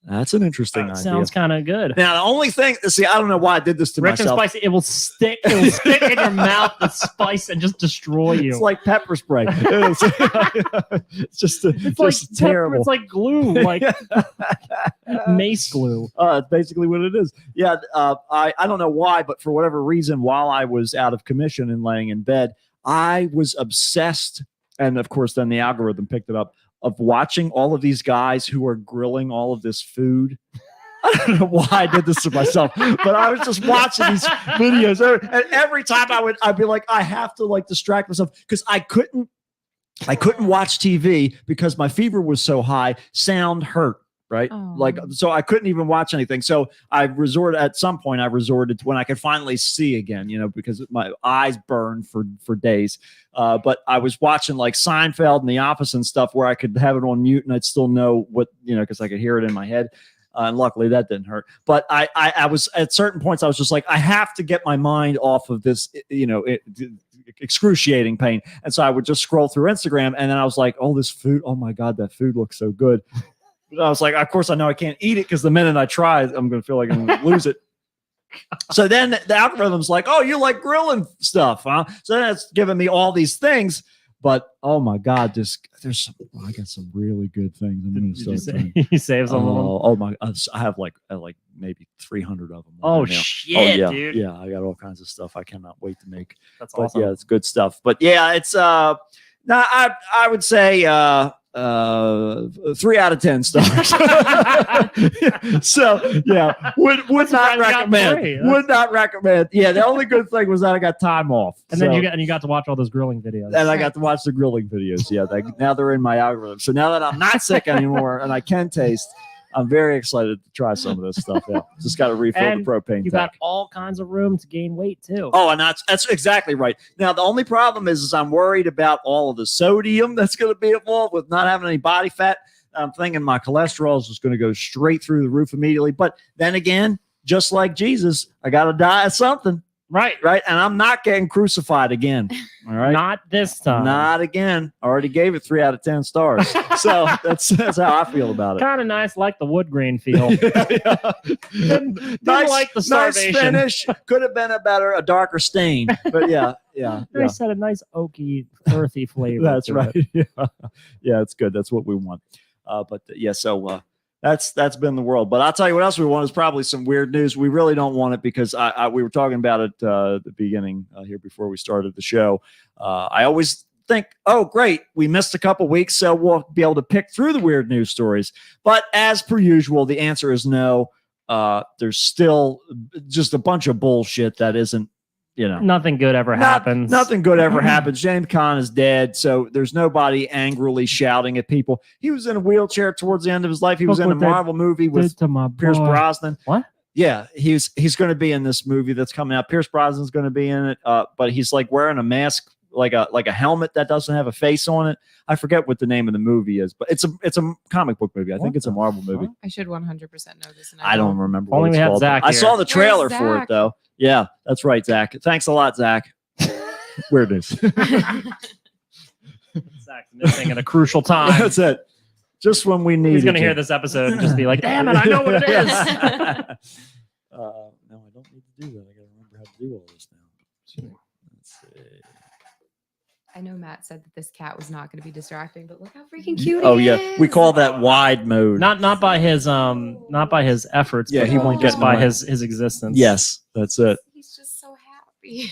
That's an interesting idea. sounds kind of good. Now the only thing, see, I don't know why I did this to Rich and myself. spicy. It will stick. It will stick in your mouth with spice and just destroy you. It's like pepper spray. It's just It's like just terrible. It's like glue, like mace glue. It's basically what it is. Yeah, I don't know why, but for whatever reason, while I was out of commission and laying in bed, I was obsessed, and of course, then the algorithm picked it up, of watching all of these guys who are grilling all of this food. I don't know why I did this to myself, but I was just watching these videos, and every time I'd be like, I have to like distract myself because I couldn't watch TV because my fever was so high. Sound hurt. Right. Oh. Like, so I couldn't even watch anything. So I resorted to when I could finally see again, because my eyes burned for days. But I was watching like Seinfeld and The Office and stuff where I could have it on mute and I'd still know what, because I could hear it in my head. And luckily that didn't hurt. But I was at certain points, I was just like, I have to get my mind off of this, excruciating pain. And so I would just scroll through Instagram and then I was like, oh, this food. Oh my God, that food looks so good. I was like, of course, I know I can't eat it because the minute I try, I'm going to feel like I'm going to lose it. So then the algorithm's like, oh, you like grilling stuff, huh? So then it's giving me all these things. But oh my God, I got some really good things. I'm going to Did you start say trying. you saved some of them? Oh my! I have like maybe 300 of them. Oh right now. shit, yeah, dude! yeah. I got all kinds of stuff. I cannot wait to make. That's But awesome. yeah, it's good stuff. But yeah, it's no, I would say 3 out of 10 stars. So yeah, would not surprised you got recommend. 3. Would not recommend. Yeah, the only good thing was that I got time off, And then So- you got to watch all those grilling videos. and I got to watch the grilling videos. Yeah, now they're in my algorithm. So now that I'm not sick anymore and I can taste, I'm very excited to try some of this stuff. Yeah, just got to refill And the propane You tank. got all kinds of room to gain weight too. Oh, and that's exactly right. Now, the only problem is I'm worried about all of the sodium that's going to be involved with not having any body fat. I'm thinking my cholesterol is just going to go straight through the roof immediately. But then again, just like Jesus, I got to die of something. Right. right? And I'm not getting crucified again. All right. Not this time. Not again. I already gave it 3 out of 10 stars. So that's how I feel about it. Kind of nice, like the wood grain feel. Didn't like the nice starvation. finish. Could have been a darker stain. But yeah. Nice had a nice oaky, earthy flavor. That's to right. it. Yeah, it's good. That's what we want. So that's been the world. But I'll tell you what else we want is probably some weird news. We really don't want it because we were talking about it at the beginning here before we started the show. I always think, oh, great, we missed a couple weeks, so we'll be able to pick through the weird news stories. But as per usual, the answer is no. There's still just a bunch of bullshit that isn't, Nothing good ever happens. Nothing good ever happens. James Caan is dead, so there's nobody angrily shouting at people. He was in a wheelchair towards the end of his life. He was in a Marvel movie with Pierce Brosnan. What? Yeah, he's going to be in this movie that's coming out. Pierce Brosnan's going to be in it, but he's like wearing a mask, like a helmet that doesn't have a face on it. I forget what the name of the movie is, but it's a comic book movie. I think it's a Marvel movie. I should 100% know this. And I don't remember. Only what it's we have called. Zach I here. saw the trailer Where's for it Zach? though. Yeah, that's right, Zach. Thanks a lot, Zach. Weird news. Zach's missing at a crucial time. That's it. Just when we need. He's going to hear this episode and just be like, damn it, I know what it is. No, I don't need to do that. I got to remember how to do all this now. Let's see. I know Matt said that this cat was not going to be distracting, but look how freaking cute Oh he yeah, is. we call that wide mode. Not by his efforts, Yeah, but he won't just get by annoyed. his existence. Yes, that's it. He's just so happy.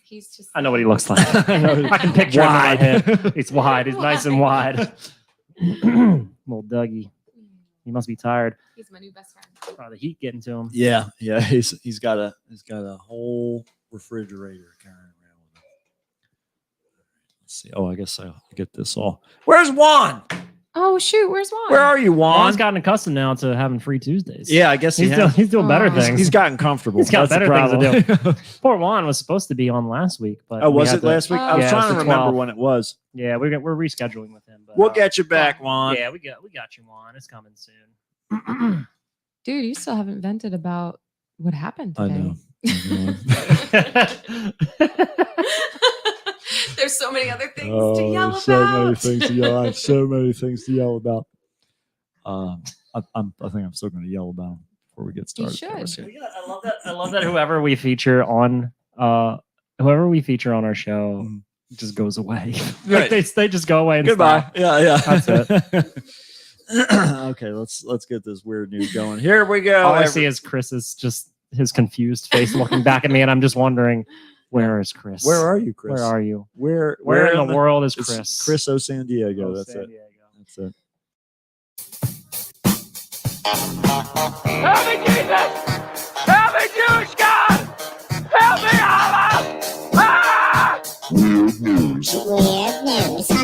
He's just. I know what he looks like. know. I can picture him in my Wide. head. He's wide. He's nice and wide. Little Dougie. He must be tired. He's my new best friend. Probably the heat getting to him. Yeah, he's got a whole refrigerator carrying around with him. Let's see. Oh, I guess I'll get this all. Where's Juan? Oh shoot, where's Juan? Where are you, Juan? Juan's gotten accustomed now to having free Tuesdays. Yeah, I guess he's doing better Oh. things. He's gotten comfortable. He's got That's the better things to problem. Poor Juan was supposed to be on last week, but Oh, we was had it to- last week? I was Yeah, trying it's to the remember 12th. when it was. Yeah, we're rescheduling with him. But We'll get you back, Juan. Yeah, we got you, Juan. It's coming soon. Dude, you still haven't vented about what happened I today. know. There's so many other things to Oh, yell so about. many things to yell. I have so many things to yell about. I think I'm still going to yell about them before we get You started. should. I love that whoever we feature on our show just goes away. Like Right. they just go away and Goodbye. stop. Yeah. That's it. Okay, let's get this weird news going. Here we go. All I see is Chris's just his confused face looking back at me, and I'm just wondering, where is Chris? Where are you, Chris? Where are you? Where Where in the world is It's Chris? Chris O. San Diego. Oh, That's San it. Diego. That's it. Help me, Jesus! Help me, Jewish God! Help me, Allah! Ah! Weird news on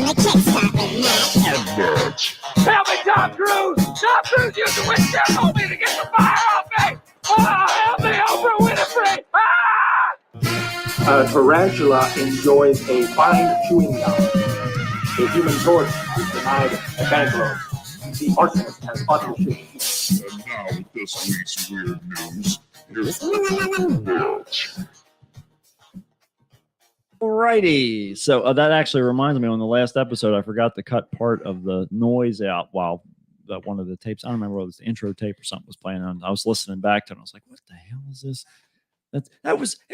the Kickstarter Matt. Help me, Tom Cruise! Tom Cruise used a witch to hold me to get the fire off me! Ah, help me, Oprah Winfrey! Ah! A tarantula enjoys a fine chewing gum. A human torch is denied a bank loan. The arsonist has authorship. And now with this week's weird news, here's Alrighty. So that actually reminds me, on the last episode, I forgot to cut part of the noise out while one of the tapes, I don't remember whether it was the intro tape or something was playing on. I was listening back to it and I was like, what the hell is this? It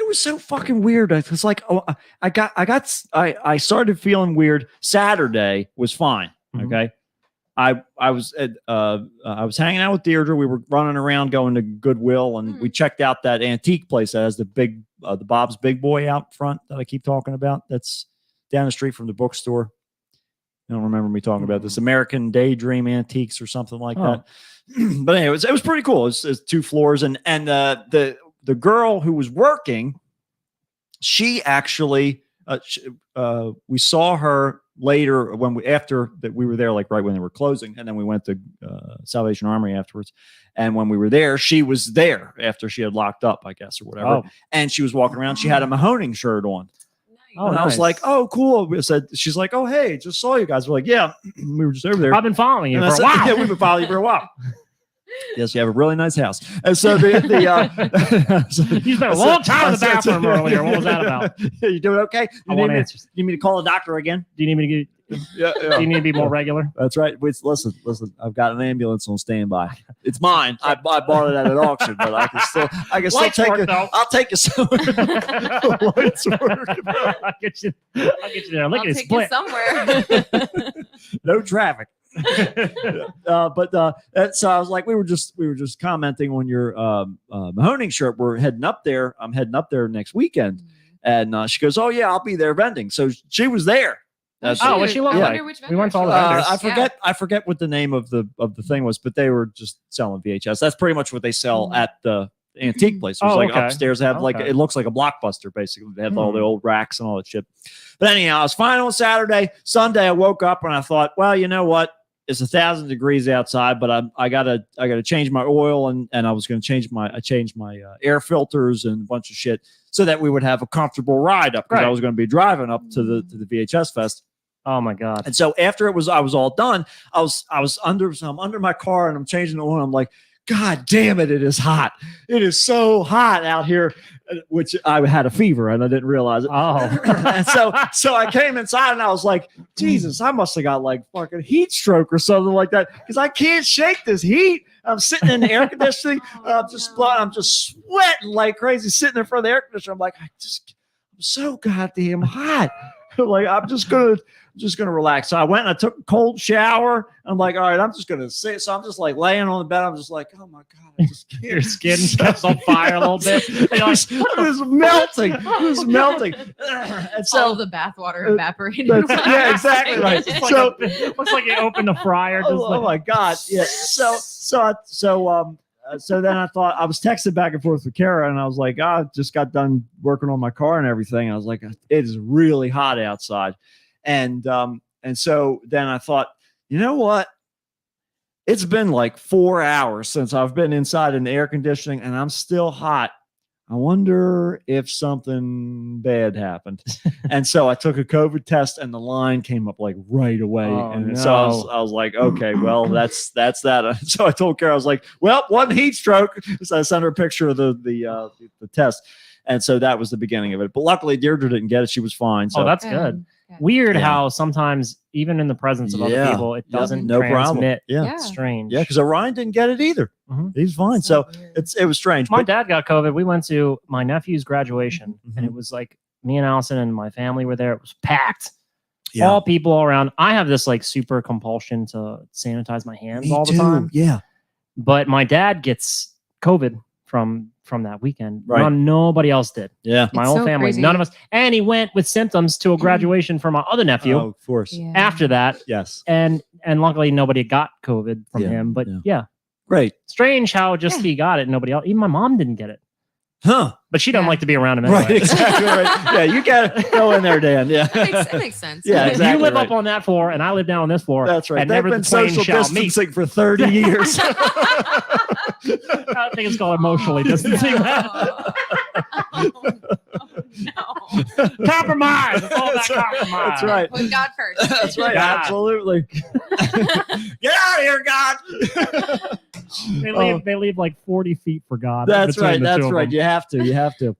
was so fucking weird. I was like, I started feeling weird. Saturday was fine. Mhm. Okay. I was hanging out with Deirdre. We were running around going to Goodwill, and we checked out that antique place that has the Bob's Big Boy out front that I keep talking about. That's down the street from the bookstore. You don't remember me talking about this American Daydream Antiques or something like that. But anyway, it was pretty cool. It was 2 floors, and the girl who was working, she actually we saw her later after that we were there, like right when they were closing, and then we went to Salvation Armory afterwards. And when we were there, she was there after she had locked up, I guess, or whatever. Oh. And she was walking around. She had a Mahoning shirt on. Oh, And I was nice. like, oh, cool. She's like, oh, hey, just saw you guys. We're like, yeah, we were just over there. I've been following you And I for a said, while. yeah, we've been following you for a while. Yes, you have a really nice house. And so the You spent a long time in the bathroom earlier. What was that about? You doing okay? I want answers. You need me to call a doctor again? Do you need me to Yeah, do you need to be more regular? That's right. Wait, listen. I've got an ambulance on standby. It's mine. I bought it at an auction, but I can still Lights take work, it. though. I'll take you somewhere. Lights work. I'll get you there. Look I'll at it take you split. somewhere. No traffic. So I was like, we were just commenting on your Mahoning shirt. We're heading up there. I'm heading up there next weekend, and she goes, "Oh yeah, I'll be there vending." So she was there. Oh, what she look I like? wonder which We went to all the vendor vendors. she was. I forget what the name of the thing was, but they were just selling VHS. That's pretty much what they sell Mhm. at the antique place. It was Oh, like okay. upstairs. They have like Okay. it looks like a Blockbuster basically. They have all the old racks and all that shit. But anyhow, I was fine on Saturday. Sunday, I woke up and I thought, well, you know what? It's 1,000 degrees outside, but I gotta change my oil and I was going to change my air filters and a bunch of shit so that we would have a comfortable ride up because I Right. was going to be driving up to the VHS Fest. Oh my god. And so after I was all done, I'm under my car and I'm changing the oil. I'm like, God damn it, it is hot. It is so hot out here, which I had a fever and I didn't realize it. Oh. And so I came inside and I was like, Jesus, I must have got like fucking heat stroke or something like that because I can't shake this heat. I'm sitting in the air conditioning. I'm just sweating like crazy, sitting in front of the air conditioner. I'm like, I'm so goddamn hot. Like I'm just gonna relax. So I went and I took a cold shower. I'm like, all right, I'm just gonna sit. So I'm just like laying on the bed. I'm just like, oh my god, I just can't. Your skin gets on fire a little bit. And you're like, It's melting. It's melting. And All so of the bathwater evaporated. yeah, exactly right. It's like So- looks like you opened the fryer. Just oh my god, yeah. So then I thought I was texting back and forth with Kara, and I was like, I just got done working on my car and everything. I was like, it is really hot outside, and so then I thought, you know what? It's been like 4 hours since I've been inside in the air conditioning, and I'm still hot. I wonder if something bad happened. And so I took a COVID test and the line came up like right away. Oh, and so I was like, okay, well, that's that. So I told Kara, I was like, well, one heat stroke. So I sent her a picture of the test. And so that was the beginning of it. But luckily Deirdre didn't get it. She was fine. So Oh, that's good. Weird how sometimes even in the presence of other people, it doesn't no problem. transmit. Yeah. Yeah. Strange. Yeah, because Orion didn't get it either. Mhm. He's fine. So it was strange. My But dad got COVID. We went to my nephew's graduation, Mhm. and it was like me and Allison and my family were there. It was packed. Yeah. All people all around. I have this like super compulsion to sanitize my hands all the time. Yeah. But my dad gets COVID from that weekend. Right. Nobody else did. Yeah. My It's whole so family, crazy. none of us. And he went with symptoms to a graduation for my other nephew Oh, of course. Yeah. after that. Yes. And luckily nobody got COVID from Yeah, him. But yeah. yeah, Great. strange how just he got it and nobody else. Even my mom didn't get it. Huh. But she doesn't Yeah. like to be around him anyway. Right. Exactly right. Yeah. You got to go in there, Dan. Yeah. It makes sense. Yeah, exactly. You live right. up on that floor, and I live down on this floor. That's right. And They've never been the twain social shall meet. distancing for 30 years. I think it's called emotionally distancing. No. Compromise. It's all about That's right. compromise. That's right. Put God first. That's right. God. Absolutely. Get out of here, God. They leave like 40 feet for God. That's between right. the two That's of right. them. You have to. You have to.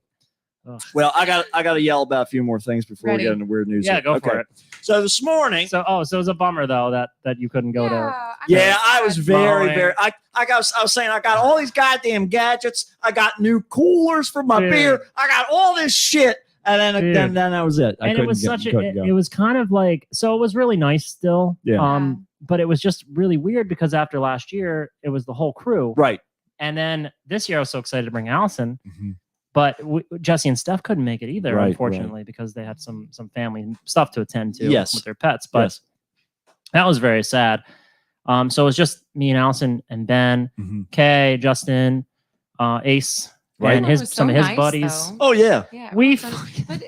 Ugh. Well, I got to yell about a few more things before Ready. we get into weird news. Yeah, here. go Okay. for it. So this morning, So it was a bummer though that you couldn't go to. I'm yeah, so I was sad. very, Mowing. very. I was saying I got all these goddamn gadgets. I got new coolers for my Dude. beer. I got all this shit, and Dude. then that was it. I And it couldn't was get- such a couldn't go. it was kind of like, so it was really nice still. Yeah. But it was just really weird because after last year it was the whole crew. Right. And then this year I was so excited to bring Allison, Mhm. but Jesse and Steph couldn't make it either, Right, unfortunately, because they had some family stuff to attend to Yes. with their pets. But Yes. that was very sad. So it was just me and Allison and Ben, Mhm. Kay, Justin, Ace, Right. and It was some of so his nice, buddies. though. Oh yeah. Yeah, it We was so- but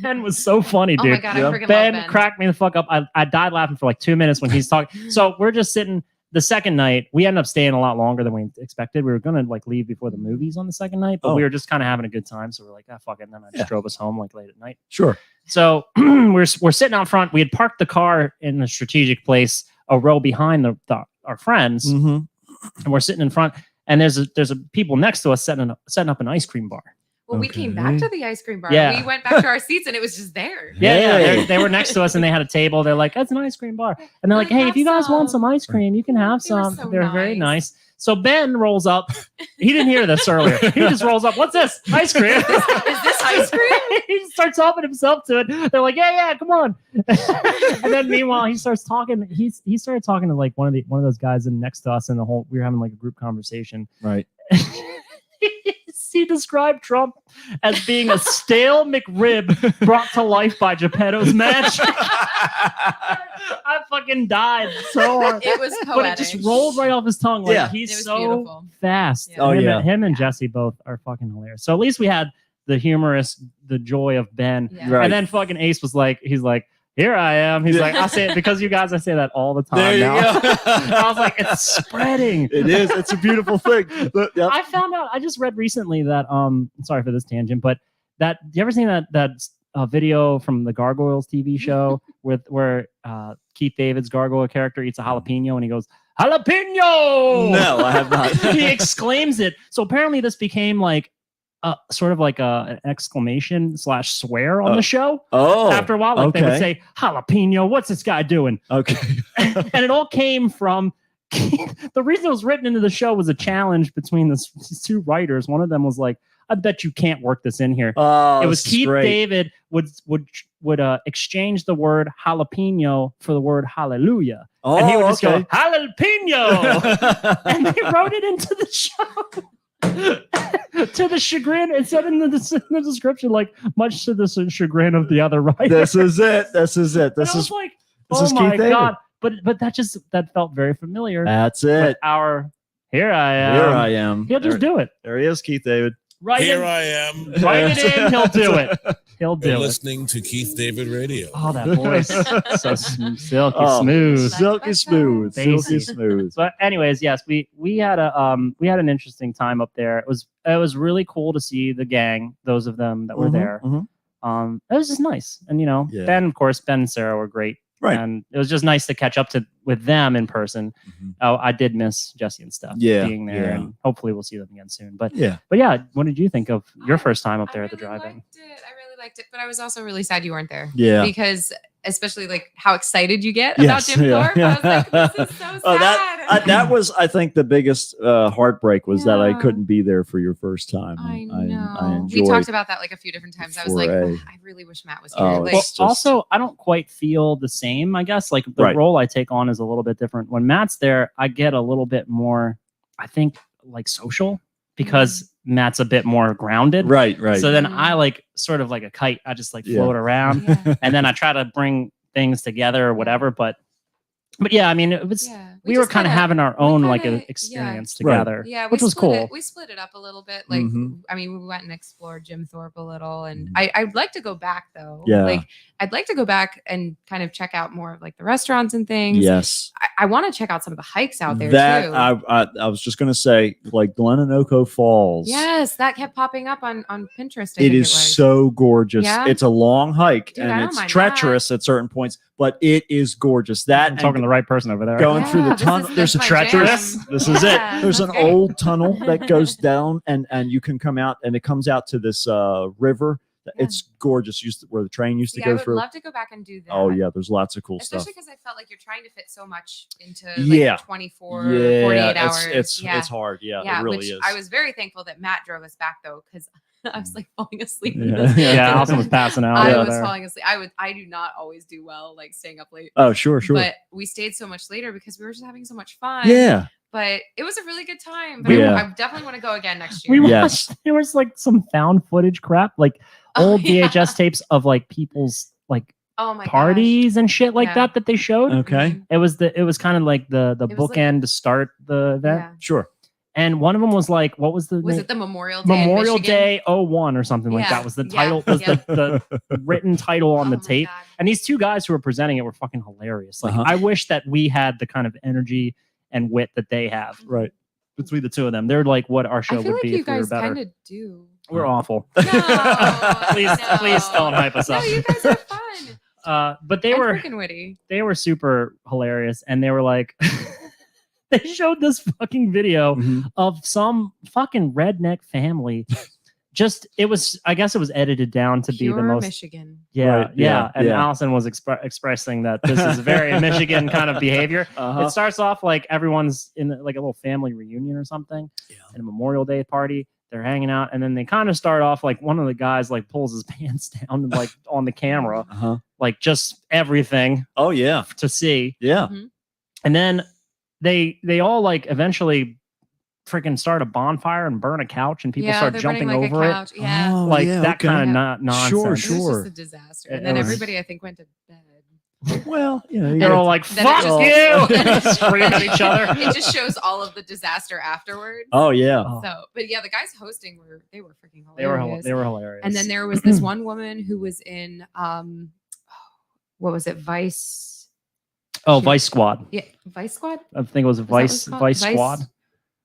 Ben was so funny, oh dude. my god, Yeah. I freaking Ben love Ben. cracked me the fuck up. I died laughing for like 2 minutes when he's talking. So we're just sitting. The second night, we ended up staying a lot longer than we expected. We were gonna like leave before the movies on the second night, but Oh. we were just kind of having a good time. So we're like, ah, fuck it. And then I just Yeah. drove us home like late at night. Sure. So we're sitting out front. We had parked the car in a strategic place, a row behind our friends. Mm-hmm. and we're sitting in front, and there's a people next to us setting up an ice cream bar. Well, we came back Okay. to the ice cream bar. Yeah. We went back to our seats and it was just there. Yeah, Hey. they were next to us and they had a table. They're like, "That's an ice cream bar," and they're like, Wanna "Hey, if you have guys want some?" some ice cream, you can have They were some." so They're very nice. nice. So Ben rolls up. He didn't hear this earlier. He just rolls up. What's this? Ice cream. Is this ice cream? He starts helping himself to it. They're like, yeah, come on. And then meanwhile, he starts talking. He started talking to like one of those guys in next to us, and we were having like a group conversation. Right. He described Trump as being a stale McRib brought to life by Geppetto's match. I fucking died so hard. It was poetic. But it just rolled right off his tongue. Like Yeah. he's It was so beautiful. fast. Yeah. Oh, yeah. Him and Jesse both are fucking hilarious. So at least we had the joy of Ben. Yeah. Right. And then fucking Ace was like, he's like, here I am. He's like, I say it because you guys, I say that all the time There you now. go. I was like, it's spreading. It is. It's a beautiful thing. But, yep. I found out. I just read recently that sorry for this tangent, but that you ever seen that video from the Gargoyles TV show where Keith David's gargoyle character eats a jalapeno and he goes jalapeno? No, I have not. He exclaims it. So apparently this became like sort of like an exclamation / swear on the show. Oh, After a while, like they would okay. say jalapeno. What's this guy doing? Okay. And it all came from the reason it was written into the show was a challenge between these two writers. One of them was like, I bet you can't work this in here. Oh, It was this is Keith great. David would exchange the word jalapeno for the word hallelujah. Oh, And he would just okay. go, jalapeno. And they wrote it into the show. To the chagrin, it said in the description, like much to the chagrin of the other writer. This is it. This is it. And This I was is like, this oh is my Keith David. god! But that felt very familiar. that's With it. our here I am. Here I am. He'll just do it. There he is, Keith David. Right Here in, I am. write it in. He'll do it. He'll You're do it. listening to Keith David Radio. Oh, that voice, so silky Oh. smooth. Silky smooth. Bassy. Silky smooth. But anyways, yes, we had an interesting time up there. It was really cool to see the gang, those of them that were there. Mhm. It was just nice, and Yeah. Ben, of course, Ben and Sarah were great. Right. And it was just nice to catch up with them in person. Mhm. Oh, I did miss Jesse and stuff being there, Yeah. and hopefully we'll see them again soon. But Yeah. yeah, what did you think of your first time up there I at the really drive-in? liked it, but I was also really sad you weren't there. Yeah. Because especially like how excited you get Yes, about Jim yeah. Thorpe. I was like, this is so sad. Oh, that was, I think, the biggest heartbreak was that I Yeah. couldn't be there for your first time. I I know. We enjoyed talked about that like a few different times. I was like, foray. I really wish Matt was here. Oh, Like, Well, It's just- also, I don't quite feel the same. I guess like the Right. role I take on is a little bit different. When Matt's there, I get a little bit more, I think, like social because Matt's a bit more grounded. Right, right. So then Mhm. I like sort of like a kite. I just like Yeah. float around, yeah. and then I try to bring things together or whatever. But yeah, I mean, it was Yeah. we were just kind of kinda- having our we own kinda- like yeah. an experience Right. together, Yeah, which was cool. We split it up a little bit. Like, Mhm. I mean, we went and explored Jim Thorpe a little, and Mhm. I'd like to go back though. Yeah. Like, I'd like to go back and kind of check out more of like the restaurants and things. Yes. I want to check out some of the hikes out there That too. I was just going to say, like Glenanoco Falls. Yes, that kept popping up on Pinterest. I It think is was. so gorgeous. Yeah? It's a long hike Dude, I and don't it's mind treacherous at certain points, but it is gorgeous. That I'm talking to and the right person over there. going through the Yeah, this tunnel. is- There's a that's my treacherous. jam. This is Yeah, it. There's an that's great. old tunnel that goes down and you can come out and it comes out to this river. Yeah. It's gorgeous. Where the train used to See, go I would through. love to go back and do that. Oh yeah, there's lots of cool stuff. Especially because I felt like you're trying to fit so much into like Yeah. 24, 48 hours. It's yeah. it's hard. Yeah, Yeah, it really which is. I was very thankful that Matt drove us back though, because I was like falling asleep. Yeah. Yeah, Allison was passing out. I over was there. falling asleep. I do not always do well like staying up late. Oh sure, sure. But we stayed so much later because we were just having so much fun. Yeah. But it was a really good time. But Yeah. I definitely want to go again next year. We Yes. watched. There was like some found footage crap, like Oh, old yeah. VHS tapes of like people's like Oh my gosh. parties and shit like Yeah. that they showed. Okay. Mhm. It was kind of like the It was like- bookend to start the event. Yeah. Sure. And one of them was like, what was the Was name? it the Memorial Day? in Memorial Michigan? Day 01 or something like Yeah. that was the Yeah. title, was Yeah. the written title on the Oh my tape. God. And these two guys who were presenting it were fucking hilarious. Like Uh-huh. I wish that we had the kind of energy and wit that they have Right. between the two of them. They're like what our I show feel would like be you if we were guys better. kind of do. We're awful. No, Please don't hype us No, up. you guys are fun. But they And were freaking witty. super hilarious, and they were like They showed this fucking video Mhm. of some fucking redneck family. I guess it was edited down to be the Pure most. Michigan. Yeah, Right, yeah, And yeah. Allison was expressing that this is very Michigan kind of behavior. Uh-huh. It starts off like everyone's in like a little family reunion or something, in a Memorial Day party. They're hanging out, and then they kind of start off like one of the guys like pulls his pants down and like on the camera, Uh-huh. like just everything Oh yeah. to see. Yeah. And then they all like eventually freaking start a bonfire and burn a couch, and people start they're jumping burning, like, over a it. couch. Yeah. Oh, Like yeah, that okay. kind of Yeah. nonsense. Sure, It was sure. just a disaster. It And then was- everybody, I think, went to bed. Well, you know, you They're gotta- all like, Then it "Fuck just- you!" Scream at each other. It just shows all of the disaster afterwards. oh yeah. Oh, So, but yeah, the guys hosting were freaking they were hilarious. they were hilarious. And then there was this one woman who was in what was it, Vice? Vice Squad. Yeah, Vice Squad. I think it was Is that what Vice it's called? Vice Squad.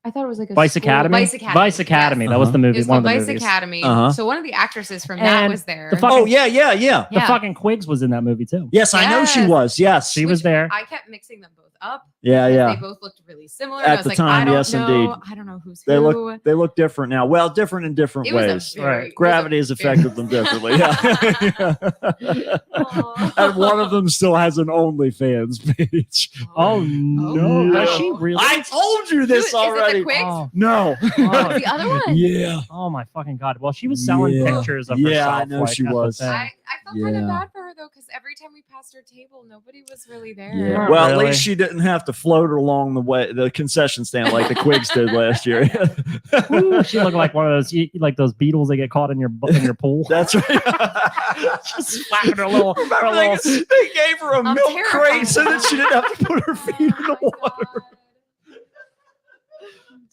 I thought it was like a Vice school- Academy. Vice Academy. Vice Academy. Yes. That was the It movie. was One of called the Vice movies. Academy. Uh-huh. So one of the actresses from that And was there. the fucking- Oh yeah, yeah, yeah. The fucking Quigs was in that movie too. Yes, I know she Yes. was. Yes. She was Which there. I kept mixing them both up. Yeah, because yeah. They both looked really similar. At and I was the like, time, I don't yes, know. indeed. I don't know who's They who. look different now. Well, different in different It was ways. a very, Right. it was Gravity a has very- affected them differently. Yeah. Aw. And one of them still has an OnlyFans page. Oh no! no. Does she really? I told you Who- this is it already. the Quigs? Oh, No. oh, What's the other one? Yeah. oh my fucking god! Well, she was selling Yeah. pictures of Yeah, I herself. know like, she at the was. thing. I felt kind of Yeah. bad for her though, because every time we passed her table, nobody was really there. Yeah. Not Well, at really. least she didn't have to float her along the concession stand like the Quigs did last year. Ooh, she looked like one of those like those beetles that get caught in your pool. That's right. Just slapping her little. her Remember little they gave her a I'm milk terrified. crate so that she didn't have to put her feet in the Oh my water. God.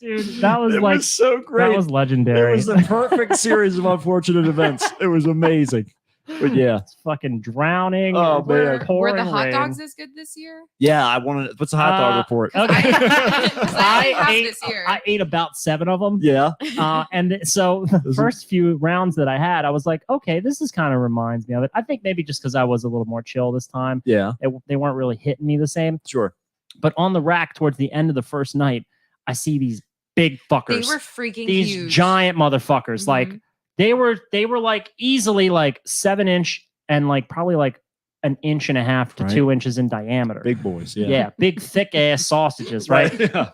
dude, that was It like was so great. that was It legendary. was the perfect series of unfortunate events. It was amazing. But yeah, Fucking drowning. Oh, Were, man. were the pouring hot rain. dogs as good this year? yeah. I wanted. What's the hot dog report? Okay. I have ate. this year. I ate about 7 of them. Yeah. And so the Those are- first few rounds that I had, I was like, okay, this is kind of reminds me of it. I think maybe just because I was a little more chill this time, Yeah. they weren't really hitting me the same. Sure. But on the rack towards the end of the first night, I see these big They fuckers, were freaking these huge. giant motherfuckers. Like Mhm. they were like easily like 7-inch and like probably like an inch and a half to Right. 2 inches in diameter. Big boys. Yeah. Yeah, big thick ass sausages, right? Yeah.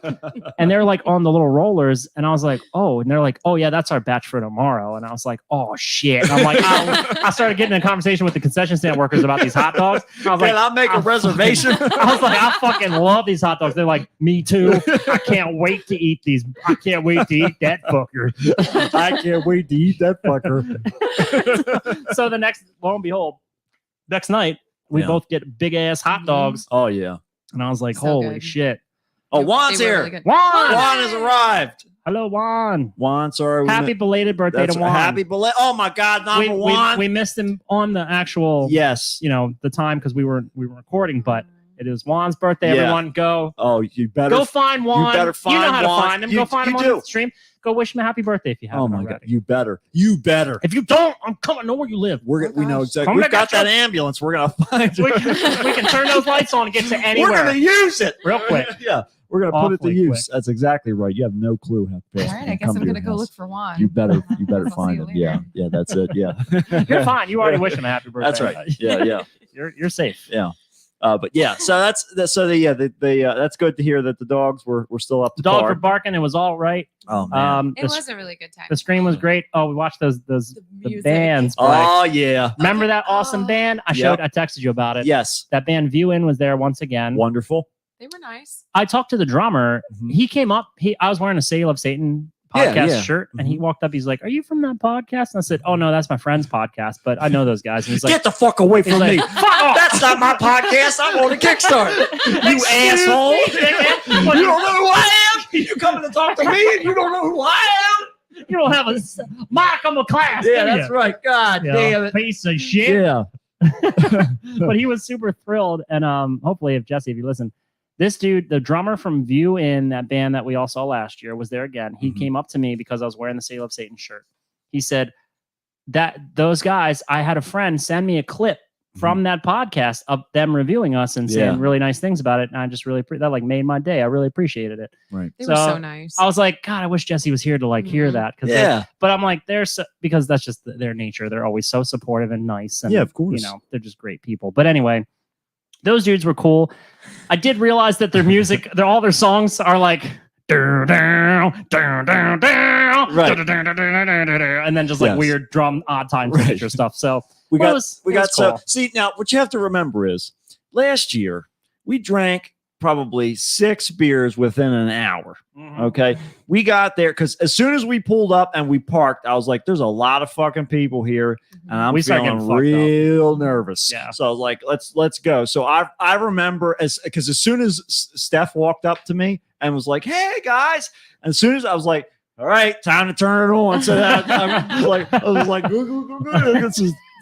And they're like on the little rollers, and I was like, oh, and they're like, oh yeah, that's our batch for tomorrow. And I was like, oh shit. And I'm like, I started getting in a conversation with the concession stand workers about these hot dogs. And I was Can like, I make a I'll- reservation? I was like, I fucking love these hot dogs. They're like, me too. I can't wait to eat these. I can't wait to eat that fucker. I can't wait to eat that fucker. So the next, lo and behold, next night we Yeah. both get big ass hot dogs, Oh yeah. and I was like, So holy good. shit, Oh, They Juan's were here. really good. Juan! Juan has arrived. Hello, Juan. Juan, sorry. we Happy mi- belated birthday that's to Juan. Happy belated. Oh my God, we, number one. we missed him on the actual, Yes. the time because we were recording, but it is Juan's birthday. Yeah. Everyone, go Oh, you better. go find Juan. better You know find how to Juan. find him. You- Go find you him do. on the stream. Go wish him a happy birthday if you haven't Oh my already. God, you better. You better. If you don't, I'm coming. Know where you live. We know gosh. exactly. Come We've back got at that ambulance. We're gonna find. we can turn those lights on and get to We're anywhere gonna use it real quick. Yeah, we're gonna put it to Awfully use. That's exactly right. You have no clue how All fast. right, we I can guess come I'm to gonna your go house. look for Juan. You better I'll see find you him. Yeah, later. yeah, that's it. Yeah, You're fine. You already wish him a happy birthday. That's right. Yeah, yeah. You're safe. But yeah, so that's good to hear that the dogs were still up to The dogs par. were barking. It was all right. Oh man. It The, was a really good time. the stream was great. Oh, we watched the music. bands. play. Oh yeah. Remember that awesome Oh. band? I texted you about it. Yes. That band View In was there once again. Wonderful. They were nice. I talked to the drummer. Mhm. He came up. I was wearing a Sale of Satan Yeah, podcast yeah. shirt, and he walked up. He's like, "Are you from that podcast?" And I said, "Oh no, that's my friend's podcast, but I know those guys." And he's like, Get the fuck away he's from like, me. "Fuck off!" That's not my podcast. I'm on a Kickstarter. You Excuse asshole. me, dickhead. You don't know who I am. You coming to talk to me and you don't know who I am. You don't have a mark on the class. Yeah, do that's you? right. God You damn it. piece of shit. Yeah. But he was super thrilled, and hopefully, if Jesse, if you listen, this dude, the drummer from View In, that band that we all saw last year, was there again. He Mhm. came up to me because I was wearing the Sale of Satan shirt. He said that those guys, I had a friend send me a clip from that podcast of them reviewing us and saying Yeah. really nice things about it. And I just really, that like made my day. I really appreciated it. Right. They were so nice. I was like, God, I wish Jesse was here to like hear Mhm. that. Yeah. But I'm like, because that's just their nature. They're always so supportive and nice. And, Yeah, of course. You know, they're just great people. But anyway, those dudes were cool. I did realize that their music, all their songs are like, and then just like Yes. weird drum odd time Right. signature stuff. So We well, got it was so cool. see now what you have to remember is last year we drank probably 6 beers within an hour. Mhm. Okay. We got there because as soon as we pulled up and we parked, I was like, there's a lot of fucking people here. And I'm We started feeling getting fucked up. real nervous. Yeah. So I was like, let's go. So I remember because as soon as Steph walked up to me and was like, hey guys, and as soon as I was like, all right, time to turn it on. So that I was like,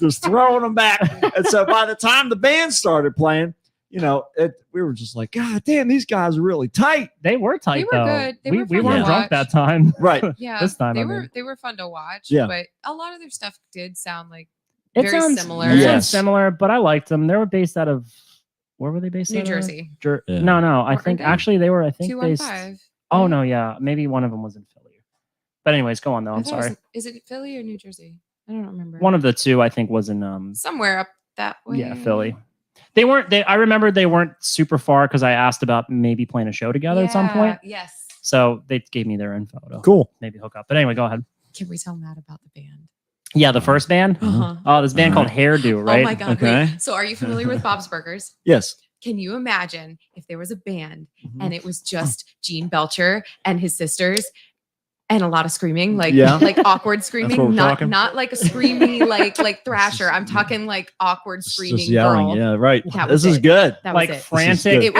just throwing them back. And so by the time the band started playing, you know, we were just like, God damn, these guys are really tight. They were tight were though. good. They we were we fun to weren't drunk watch. that time. Right. Yeah, This time, they I were mean. they were fun to watch. Yeah. But a lot of their stuff did sound like It very sounds similar. It sounds Yes. similar, but I liked them. They were based out of where were they based New out Jersey. of? Yeah. No. I Weren't think they? actually they were. I think based. 215. Oh no, yeah, maybe one of them was in Philly. But anyways, go on though. I I'm thought it was- sorry. Is it Philly or New Jersey? I don't remember. One of the two, I think, was in somewhere up that way. yeah, Philly. They weren't. I remember they weren't super far because I asked about maybe playing a show together at some point. Yes. So they gave me their info to Cool. maybe hook up. But anyway, go ahead. Can we tell Matt about the band? Yeah, the first band. Uh-huh. Oh, this band called Hairdo, right? Oh my god! Okay. Wait. So are you familiar with Bob's Burgers? Yes. Can you imagine if there was a band Mhm. and it was just Gene Belcher and his sisters and a lot of screaming, like Yeah. like awkward what screaming, we're not talking? not like a screamy like Thrasher. I'm talking like awkward It's screaming just yelling. girl. Yeah, right. That This was is it. good. That Like was it. frantic. good.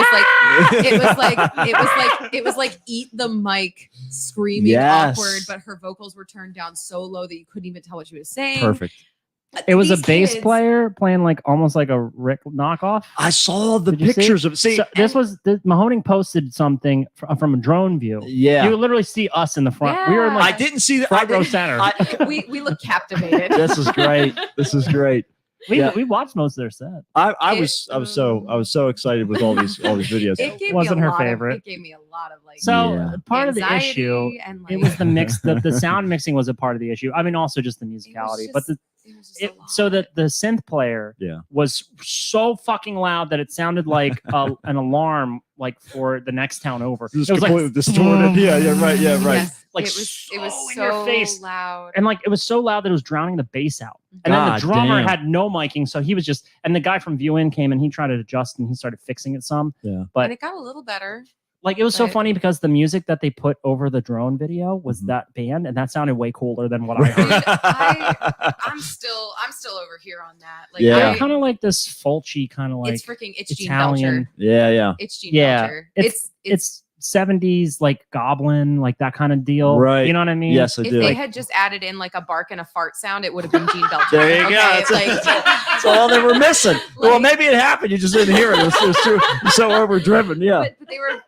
It was like eat the mic screaming Yes. awkward, but her vocals were turned down so low that you couldn't even tell what she was saying. Perfect. It was a These bass kids- player playing like almost like a Rick knockoff. I saw the Did you see? pictures of see. So this was Mahoning posted something from a drone view. Yeah. You would literally see us in the front. We were in Yeah. I like didn't see that. I front row didn't- center. we look captivated. This is great. This is great. yeah. we watched most of their set. I was so excited with all these videos. It gave Wasn't me a her lot favorite. It gave me a lot of like So Yeah. part of the anxiety issue, and, it like, was the mix. The sound mixing was a part of the issue. I mean, also just the musicality. But it was just a lot. so that the synth player Yeah. was so fucking loud that it sounded like an alarm, like for the next town over. Just It was completely like distorted. Yeah, right. Yeah, right. Yes, Like, it was so in so your face. loud. and like it was so loud that it was drowning the bass out. And then God the drummer damn. had no miking, so he was just. And the guy from View In came and he tried to adjust and he started fixing it some. And it got a little better. Like it was so Right. funny because the music that they put over the drone video was Mhm. that band, and that sounded way cooler than what I heard. Dude, I'm still over here on that. Like Yeah. Kind of like this folchy kind of like it's Gene Italian. Belcher. Yeah. It's Gene Yeah, Belcher. it's 70s like goblin like that kind of deal. Right. You know what I mean? Yes, I If do. they had just added in like a bark and a fart sound, it would have been Gene Belcher. There you go. Okay? That's, Like, that's all they were missing. Well, Like- maybe it happened. You just didn't hear it. It was so overdriven. Yeah. but they were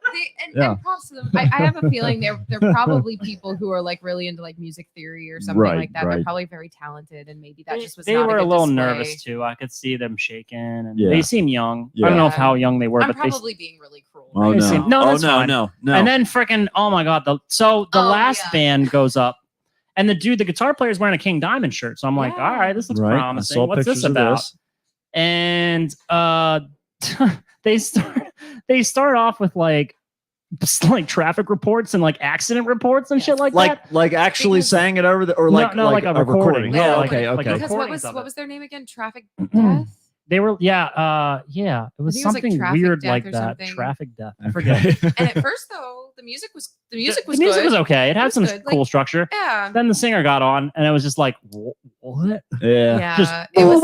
Yeah. and props to them. I have a feeling they're probably people who are like really into like music theory or something Right, like that. right. They're probably very talented, and maybe that just was. They not were a, a good little display. nervous too. I could see them shaking, and Yeah. they seem young. I Yeah. don't know if Yeah. how young they were, I'm but they. probably being really cruel. Oh They no. seem- no, oh that's no, fine. no. And then freaking, oh my god! The Oh, last yeah. band goes up, and the guitar player is wearing a King Diamond shirt. So I'm like, Yeah. all right, this looks right. I promising. saw What's pictures this about? of this. And they start off with like traffic reports and like accident reports and shit like that. Like actually Because- saying it over the or No, like no, like a recording. Oh, Yeah, okay, like okay. a Because what recordings was of what it. was their name again? Traffic Death. They were, yeah, it was think it was, like, something Traffic weird Death like or that. something. Traffic death. I forget. Okay. And at first, though, the music was The good. music was okay. It had was some good. cool Like, structure. Yeah. Then the singer got on, and it was just like, what? Yeah. Yeah. Just- it was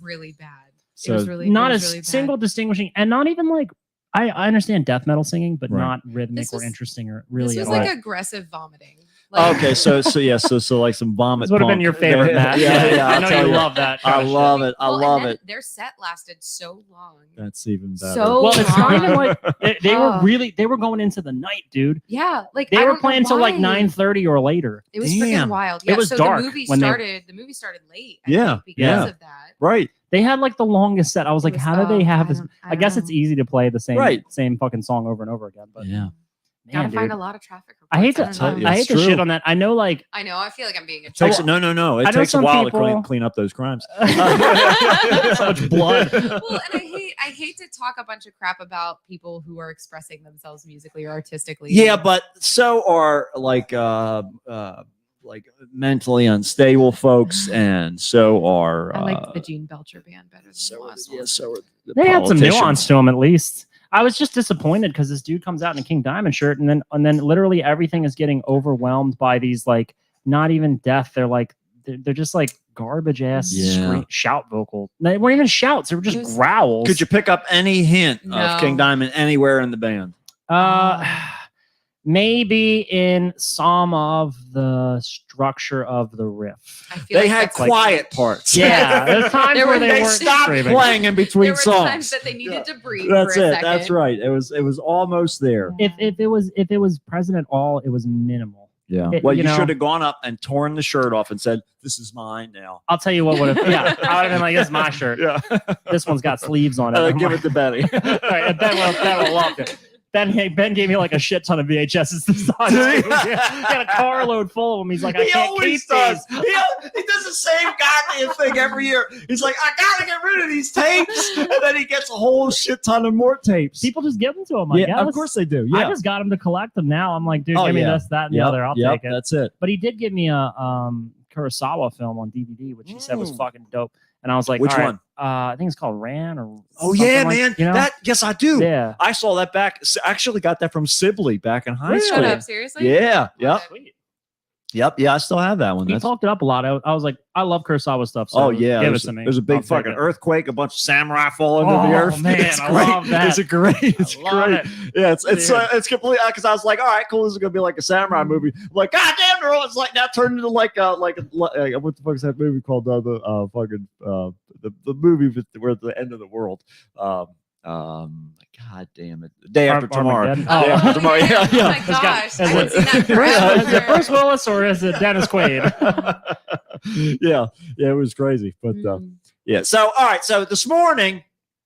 really bad. So it was really Not it a was really bad. single distinguishing, and not even like I understand death metal singing, but Right. not rhythmic This or was- interesting or really. This was at all. like aggressive vomiting. Like, Okay, so like some vomit. This would have been punk. your favorite match. Yeah, I I'll know tell you you. love that. I kind of love shit. it. I well, and love then it. Their set lasted so long. That's even better. So Well, it's kind of long. like they were Oh. really they were going into the night, dude. Yeah, like They I were don't know playing till like why. 9:30 or later. It was Damn. freaking wild. It Yeah, was so dark the movie when they- started. The movie started late. I Yeah, think, because yeah. of that. Right. They had like the longest set. I was like, was- how do they oh, have I this? don't- I guess don't it's know. easy to play the Right. same fucking song over and over again. But Yeah. Gotta man, find dude. a lot of traffic. I hate to reports. don't know. Yeah, I hate it's to shit true. on that. I know, like I know. I feel like I'm being a Takes troll. no. It I know takes a some while people- to clean up those crimes. so much blood. Well, and I hate to talk a bunch of crap about people who are expressing themselves musically or artistically. Yeah, but so are like mentally unstable folks, and so are I liked the Gene Belcher band better than the last one. so are the They had some politicians. nuance to them at least. I was just disappointed because this dude comes out in a King Diamond shirt, and then literally everything is getting overwhelmed by these like not even death. They're like they're just like garbage ass Yeah. shout vocal. They weren't even shouts. They were just It was- growls. Could you pick up any hint No. of King Diamond anywhere in the band? Maybe in some of the structure of the riff. I feel They like had that's like- quiet parts. Yeah, there's times There where were- they They weren't stopped screaming. playing in There between were songs. times that they needed to breathe. That's for a it. second. That's right. It was almost there. If it was President All, it was minimal. Yeah. It- Well, you you know- should have gone up and torn the shirt off and said, "This is mine now." I'll tell you what would have. Yeah, I would have been like, "This is my shirt. Yeah. This one's got sleeves on it." Give it to Betty. All right, and Ben will love it. Ben gave me like a shit ton of VHSs this time. Did he? He had a carload full of them. He's like, I He can't always keep does. these. He does the same goddamn thing every year. He's like, I gotta get rid of these tapes, and then he gets a whole shit ton of more tapes. People just give them to him. I yeah, guess. of course they do. I Yeah. just got him to collect them now. I'm like, dude, Oh, give me yeah. this, that, and the other. I'll take it. That's it. But he did give me a Kurosawa film on DVD, which he said was fucking dope. And I was like, Which all right, one? I think it's called Ran or. Oh something yeah, like- man. You know? That yes, I do. Yeah. I saw that back. Actually, got that from Sibley back in high Really? school. Shut up, seriously? Yeah. Yep. Sweet. Yep. Yeah, I still have that one. He That's, talked it up a lot. I was like, I love Kurosawa stuff. So oh yeah. give There's, it to me. there's a big I'll take fucking it. earthquake, a bunch of samurai falling to Oh, the earth. man, It's I great. love that. It's a great. It's I love great. it. Yeah, it's Dude. complete because I was like, all right, cool. This is gonna be like a samurai movie. I'm like, God damn, girl, it's like now turned into like what the fuck is that movie called? The movie where the end of the world. God damn it, Day After Tomorrow. Armageddon. Day Oh. After Tomorrow. Yeah, Oh yeah. my gosh. Is I haven't it- seen that Is forever. it Bruce Willis or is it Dennis Quaid? yeah, it was crazy, but Mm. yeah. So all right, so this morning,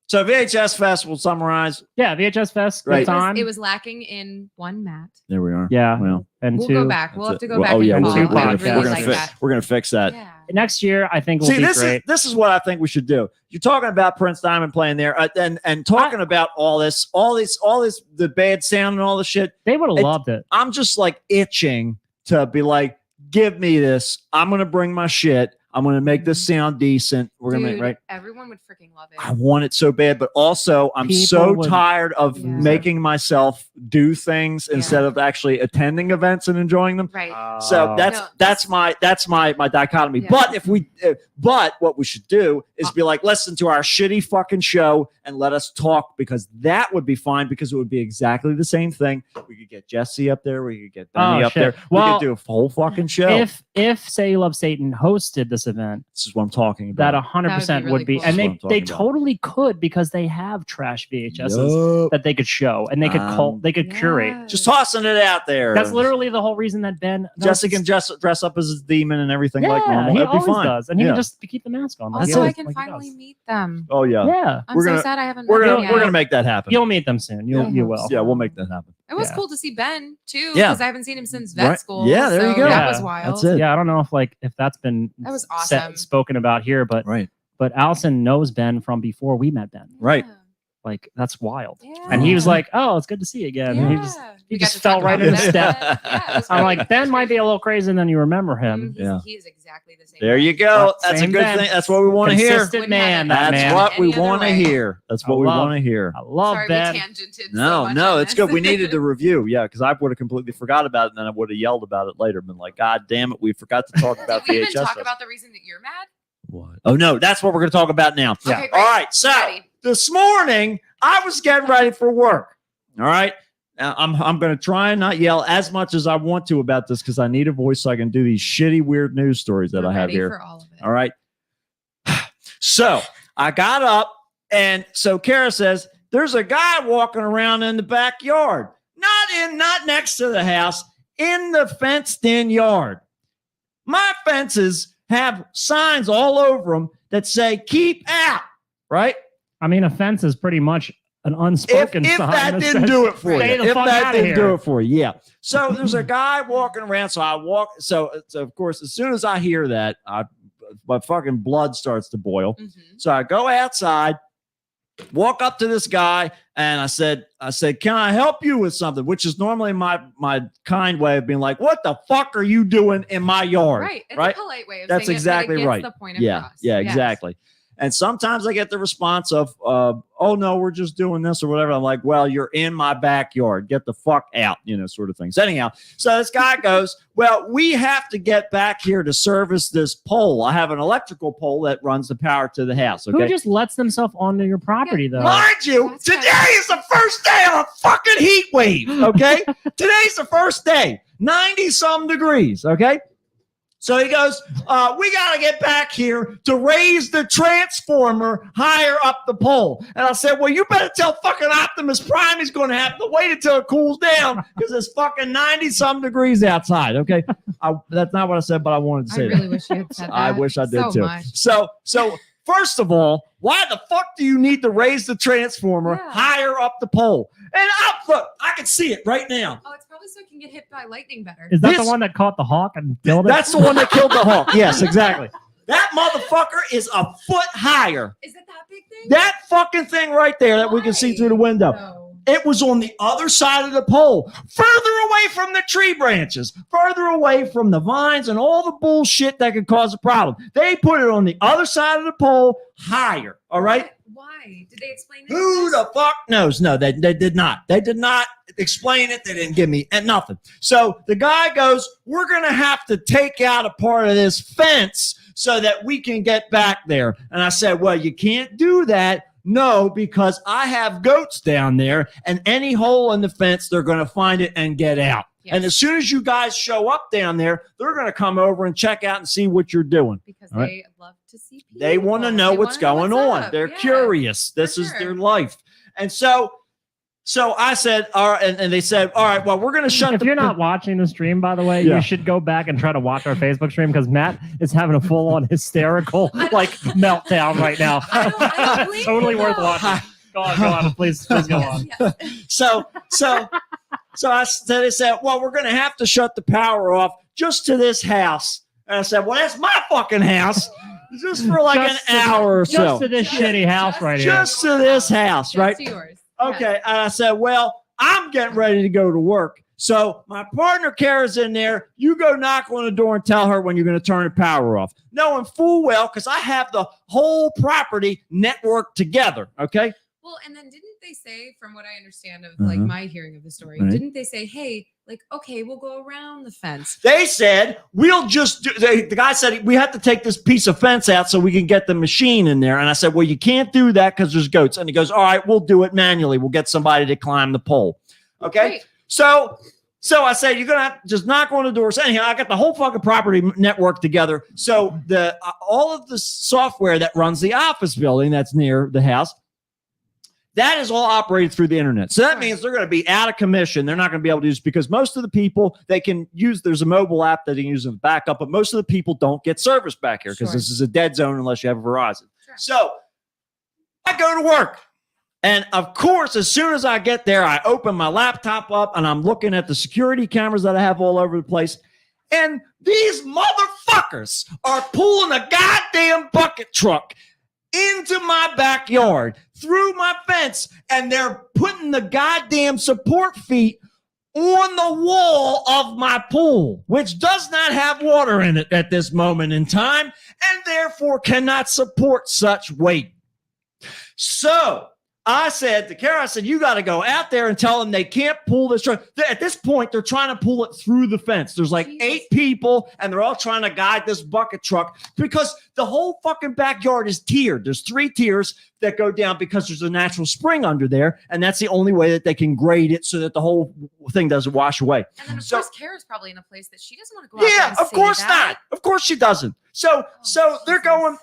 so VHS Festival summarize. Yeah, VHS Fest. Right. Good time. It was lacking in one mat. There we are. Yeah. Well, and We'll two. go back. We'll have that's to it. go back Oh and yeah, and we're, follow. two we're I gonna, would really we're gonna like fix. that. We're gonna fix that. Yeah. Next year, I think will See, be this great. is what I think we should do. You're talking about Prince Diamond playing there, and talking about all this, the bad sound and all the shit. They would have it- loved it. I'm just like itching to be like, give me this. I'm gonna bring my shit. I'm gonna make this sound decent. We're gonna make Dude, right. everyone would freaking love it. I want it so bad, but also I'm People so would- tired of Yeah. making myself do things instead of actually attending events and enjoying them. Right. So Oh. that's my dichotomy. Yeah. But if we but what we should do is be like, listen to our shitty fucking show and let us talk, because that would be fine, because it would be exactly the same thing. We could get Jesse up there, we could get Benny Oh, up shit. there. We Well, could do a whole fucking show. If Say You Love Satan hosted this event, This is what I'm talking that about. 100% That would would be be, really cool. and That's what I'm they talking about. totally could, because they have trash VHSs Yup. that they could show and they could curate. Just tossing it out there. That's literally the whole reason that Ben Jesse can dress up as a demon and everything like Yeah, normal. he That'd be always fine. does, and he Yeah. can just keep the mask on. like Also, he I does, can like he finally does. meet them. Oh yeah. Yeah, I'm We're so gonna- sad I haven't. We're met gonna them we're yet. gonna make that happen. you'll meet them soon. You Yeah. will. Yeah, we'll make that happen. It was Yeah. cool to see Ben too, Yeah. because I haven't seen him since vet Right. school. Yeah, there you so go. That Yeah. was wild. That's it. Yeah, I don't know if that's been That was awesome. spoken about here, but Right. Allison knows Ben from before we met Ben. Right. Like, that's wild. Yeah. And he was like, "Oh, it's good to see you again." And he just We just got to fell talk right about in the that. step. Yeah, it was I'm great. like, Ben might be a little crazy, and then you remember him. Yeah. He is exactly the same. There you guy. go. That That's a same good Ben. thing. That's what we want to hear. Consistent Wouldn't man. have it. That That's man. what we Any other want to way. hear. That's what I we love- want to hear. I love Sorry, Ben. we tangented so No, much no, on it's this. good. We needed to review. Yeah, because I would have completely forgot about it, and then I would have yelled about it later. Been like, God damn it, we forgot to talk about Did we even VHS. talk about the reason that you're mad? What? Oh no, that's what we're going to talk about now. Okay, great. All right. So Ready. this morning I was getting ready for work. All right. I'm going to try and not yell as much as I want to about this because I need a voice so I can do these shitty, weird news stories that We're I have ready here. for all of it. All right. So I got up, and so Kara says, there's a guy walking around in the backyard, not next to the house, in the fenced-in yard. My fences have signs all over them that say "keep out." Right? I mean, a fence is pretty much an unspoken If sign. that didn't do it for you, Stay the if fuck that outta didn't do here. it for you, yeah. So there's a guy walking around. So I walk. So of course, as soon as I hear that, my fucking blood starts to boil. Mhm. So I go outside, walk up to this guy, and I said, "Can I help you with something?" Which is normally my kind way of being like, "What the fuck are you doing in my yard?" Right. It's right? a polite way of That's saying exactly it, but it right. gets the point Yeah, across. yeah, Yes. exactly. And sometimes I get the response of, "Oh no, we're just doing this or whatever." I'm like, "Well, you're in my backyard. Get the fuck out," sort of things. Anyhow, so this guy goes, "Well, we have to get back here to service this pole. I have an electrical pole that runs the power to the house." Okay. Who just lets themselves onto your property, though? Mind you, That's today right. is the first day of a fucking heat wave. Okay. Today's the first day, 90 some degrees. Okay. So he goes, "We got to get back here to raise the transformer higher up the pole." And I said, "Well, you better tell fucking Optimus Prime he's going to have to wait until it cools down because it's fucking 90 some degrees outside." Okay. That's not what I said, but I wanted to I say really that. wish you had said that. I wish I did so too. Much. So first of all, why the fuck do you need to raise the transformer Yeah. higher up the pole? And look, I can see it right now. Oh, it's probably so it can get hit by lightning better. Is that This- the one that caught the hawk and killed it? That's the one that killed the Hulk. Yes, exactly. That motherfucker is a foot higher. Is it that big thing? That fucking thing right there that we can see through the window. No. It was on the other side of the pole, further away from the tree branches, further away from the vines and all the bullshit that could cause a problem. They put it on the other side of the pole, higher. All right. Why? Did they explain it? Who the fuck knows? No, they did not. They did not explain it. They didn't give me nothing. So the guy goes, "We're going to have to take out a part of this fence so that we can get back there." And I said, "Well, you can't do that." "No, because I have goats down there, and any hole in the fence, they're going to find it and get out. Yes. And as soon as you guys show up down there, they're going to come over and check out and see what you're doing. Because All right. they love to see people. They want to know They what's wanna know going what's on. up. They're Yeah. curious. This For is sure. their life." And so I said, "All right," and they said, "All right, well, we're going to shut If the you're not watching the stream, by the way, Yeah. you should go back and try to watch our Facebook stream because Matt is having a full-on hysterical meltdown right now. I don't blame Totally you, worth though. watching. Go on, please go on. Yes. So I said, they said, "Well, we're going to have to shut the power off just to this house." And I said, "Well, that's my fucking house, just for like Just an to- hour or so, Just to this shitty house right here. just to this house, Just right?" yours. Okay. And I said, "Well, I'm getting ready to go to work. So my partner Kara's in there. You go knock on the door and tell her when you're going to turn the power off." Knowing full well, because I have the whole property networked together. Okay. Well, and then didn't they say, from what I understand of like Uh-huh. my hearing of the story, Right. didn't they say, "Hey, like, okay, we'll go around the fence"? They said, "We'll just do," the guy said, "We have to take this piece of fence out so we can get the machine in there." And I said, "Well, you can't do that because there's goats." And he goes, "All right, we'll do it manually. We'll get somebody to climb the pole." Okay. Great. So I said, "You're going to have to just knock on the doors." Anyhow, I got the whole fucking property network together. So all of the software that runs the office building that's near the house, that is all operated through the internet. So that Right. means they're going to be out of commission. They're not going to be able to use, because most of the people they can use, there's a mobile app that they can use as a backup, but most of the people don't get service back here because Sure. this is a dead zone unless you have Verizon. Sure. So I go to work. And of course, as soon as I get there, I open my laptop up and I'm looking at the security cameras that I have all over the place. And these motherfuckers are pulling a goddamn bucket truck into my backyard through my fence, and they're putting the goddamn support feet on the wall of my pool, which does not have water in it at this moment in time, and therefore cannot support such weight. So I said to Kara, I said, you got to go out there and tell them they can't pull this truck. At this point, they're trying to pull it through the fence. There's like 8 people, and they're all trying to guide this bucket truck because the whole fucking backyard is tiered. There's 3 tiers that go down because there's a natural spring under there, and that's the only way that they can grade it so that the whole thing doesn't wash away. And then, of So- course, Kara's probably in a place that she doesn't want to go out there Yeah, and of say course that. not. Of course she doesn't. So they're going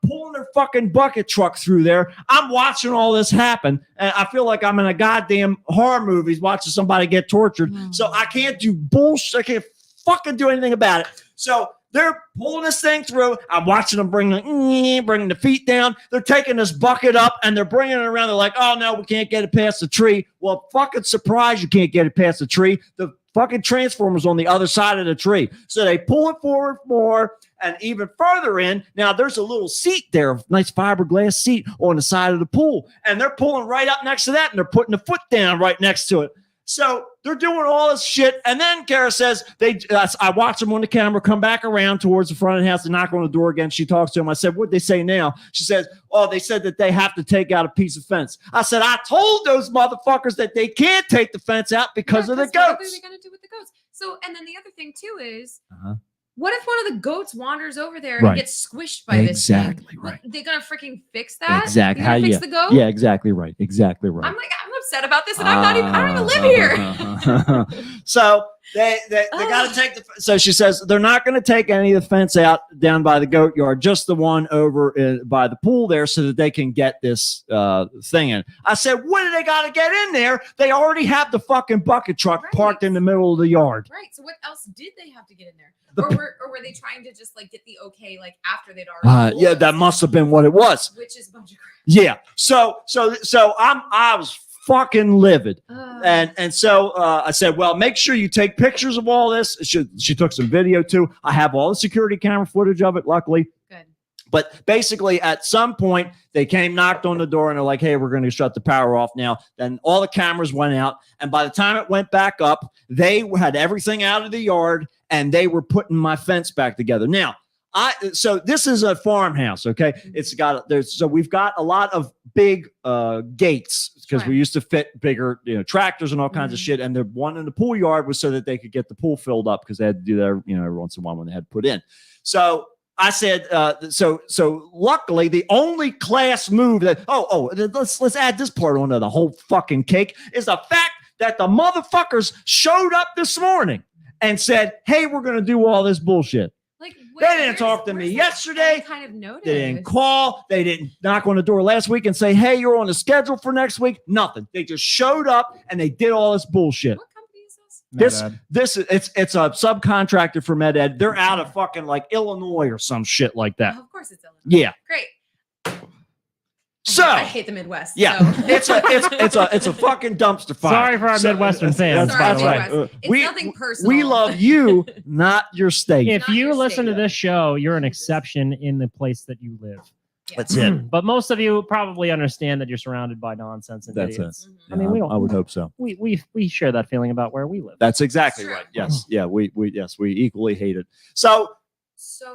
pulling their fucking bucket truck through there. I'm watching all this happen, and I feel like I'm in a goddamn horror movie watching somebody get tortured. So I can't do bullshit. I can't fucking do anything about it. So they're pulling this thing through. I'm watching them bring the feet down. They're taking this bucket up and they're bringing it around. They're like, oh no, we can't get it past the tree. Well, fucking surprise, you can't get it past the tree. The fucking transformer's on the other side of the tree. So they pull it forward more and even further in. Now there's a little seat there, a nice fiberglass seat on the side of the pool. And they're pulling right up next to that and they're putting the foot down right next to it. So they're doing all this shit. And then Kara says, I watch them on the camera come back around towards the front of the house and knock on the door again. She talks to him. I said, what'd they say now? She says, oh, they said that they have to take out a piece of fence. I said, I told those motherfuckers that they can't take the fence out because of the What are goats. they going to do with the goats? So, and then the other thing too is, Uh-huh. what if one of the goats wanders over there Right. and gets squished by this thing? Exactly right. What, they gonna freaking fix that? Exactly. You gonna How fix you- the goat? Yeah, exactly right. Exactly right. I'm upset about this, and I don't even live here. So they got to take the. So she says they're not going to take any of the fence out down by the goat yard, just the one over by the pool there, so that they can get this thing in. I said, what do they got to get in there? They already have the fucking bucket truck parked in the middle of the yard. Right. So what else did they have to get in there? The- Or were they trying to just like get the okay like after they'd already? Yeah, that must have been what it was. Which is a bunch of crap. Yeah. So I was fucking livid. And so I said, well, make sure you take pictures of all this. She took some video too. I have all the security camera footage of it, luckily. Good. But basically, at some point, they came, knocked on the door, and they're like, hey, we're going to shut the power off now. Then all the cameras went out. And by the time it went back up, they had everything out of the yard, and they were putting my fence back together. Now, so this is a farmhouse, okay? So we've got a lot of big gates because we used to fit bigger, tractors and all kinds of shit. And the one in the pool yard was so that they could get the pool filled up because they had to do that, every once in a while when they had put in. So I said, so luckily the only class move that let's add this part onto the whole fucking cake is the fact that the motherfuckers showed up this morning and said, hey, we're going to do all this bullshit. Like They didn't talk to me yesterday. Kind of notice. They didn't call. They didn't knock on the door last week and say, hey, you're on the schedule for next week. Nothing. They just showed up and they did all this bullshit. What company is this? It's a subcontractor for MedEd. They're out of fucking like Illinois or some shit like that. Oh, of course it's Illinois. Yeah. Great. So I hate the Midwest. yeah, so. it's a fucking dumpster fire. Sorry for our Midwestern fans, Sorry, by the way. Midwest. It's nothing personal. We love you, not your state. If Not you your listen to state. this show, you're an exception in the place that you live. Yeah. That's it. But most of you probably understand that you're surrounded by nonsense and That's idiots. Mhm. I mean, we don't. I would hope so. We share that feeling about where we live. That's exactly Sure. right. Yes. Yeah. We equally hate it. So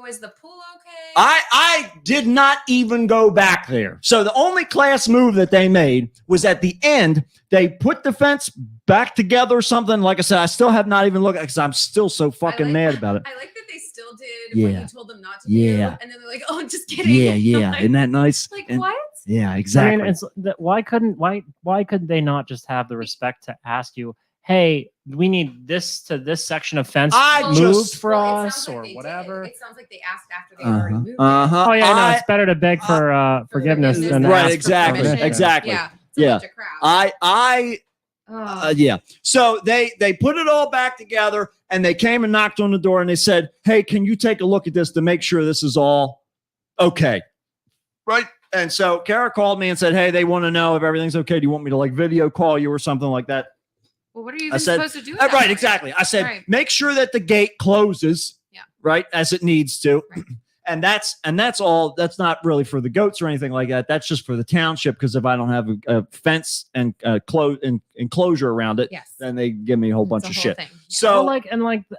is the pool okay? I did not even go back there. So the only class move that they made was at the end, they put the fence back together or something. Like I said, I still have not even looked at it because I'm still so fucking mad about it. I like that they still did what Yeah. you told them not to Yeah. do, and then they're like, "Oh, just kidding." Yeah. Like, Isn't that nice? like And- what? Yeah, exactly. I mean, it's why couldn't they not just have the respect to ask you, hey, we need this to this section of fence I moved just- for Well, it us sounds like or they did. whatever. It sounds like they asked after they already moved. Oh yeah, no, I- it's better to beg for forgiveness than Right, ask for exactly, permission. exactly. Yeah. It's a Yeah. bunch of crap. Yeah. So they put it all back together and they came and knocked on the door and they said, hey, can you take a look at this to make sure this is all okay? Right. And so Kara called me and said, hey, they want to know if everything's okay. Do you want me to like video call you or something like that? Well, what are you I even said, supposed to do? With that? right, exactly. I said, Right. make sure that the gate closes, Yeah. right, as it needs to. Right. And that's all. That's not really for the goats or anything like that. That's just for the township because if I don't have a fence and enclosure around it, Yes. then they give me a whole It's bunch a of whole shit. thing. Yeah. So Well,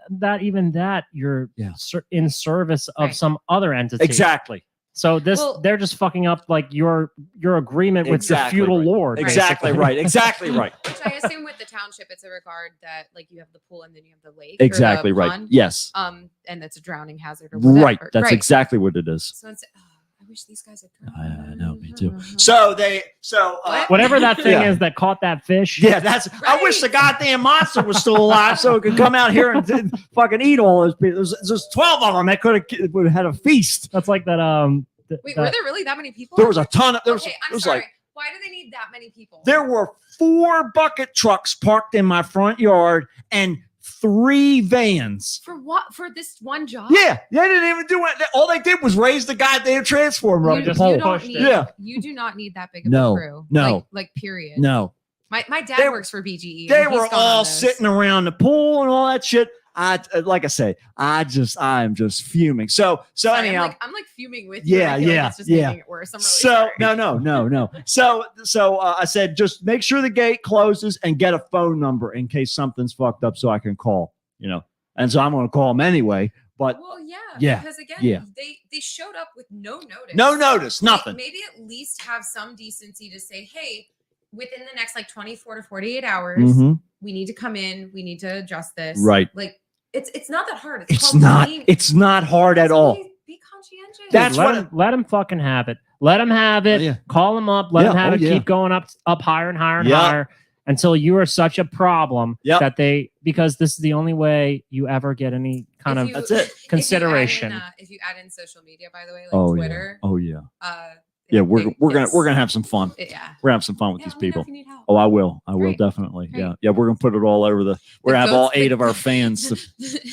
that you're Yeah. in service of Right. some other entity. exactly. So Well- they're just fucking up like your agreement with the Exactly feudal right. lord. Exactly basically. right. Exactly right. Which I assume with the township, it's a regard that like you have the pool and then you have the lake. Exactly or the right. pond, Yes. and that's a drowning hazard or whatever. Right. That's exactly what it is. So it's, I wish these guys had. I know, me too. So What? Whatever that thing Yeah. is that caught that fish. yeah, that's. I wish the goddamn monster was still alive so it could come out here and fucking eat all those people. There's 12 of them that could have had a feast. That's like that. Wait, that- were there really that many people? There was a ton of. There was, Okay, there I'm was sorry. like Why do they need that many people? there were 4 bucket trucks parked in my front yard and 3 vans. For what? For this one job? Yeah, they didn't even do it. All they did was raise the goddamn transformer You, up the you pole. don't pushed need. it. Yeah. You do not need that big of No, a crew. no. Like period. No, My dad They- works for BGE. they and he's were gone all on this. sitting around the pool and all that shit. Like I say, I am just fuming. So Sorry, anyhow, I'm like fuming with you. Yeah, and I feel yeah, like it's just yeah. making it worse. I'm really so sorry. no. So I said, just make sure the gate closes and get a phone number in case something's fucked up, so I can call. And so I'm going to call them anyway. But Well, yeah, Yeah, because again, yeah. they showed up with no notice. no notice, nothing. Maybe at least have some decency to say, hey, within the next like 24 to 48 hours, Mhm. we need to come in. We need to adjust this. Right. Like it's not that hard. It's called not. being- It's not hard at all. Be conscientious. That's let what- him, let him fucking have it. Let him have it. Oh, yeah. Call him up. Let him Yeah, have oh, it. yeah. Keep going up higher and higher and Yeah. higher until you are such a problem Yep. that because this is the only way you ever get any kind If of you- That's it. consideration. If you add in social media, by the way, like Oh Twitter, yeah. Oh yeah. uh, Yeah, it- we're it's- gonna have some fun. yeah. We're gonna have some fun with Yeah, these let me know people. if you need help. Oh, I will. Great. Definitely. Great. Yeah. Yeah. We're gonna put it all over we're gonna have all 8 of our fans.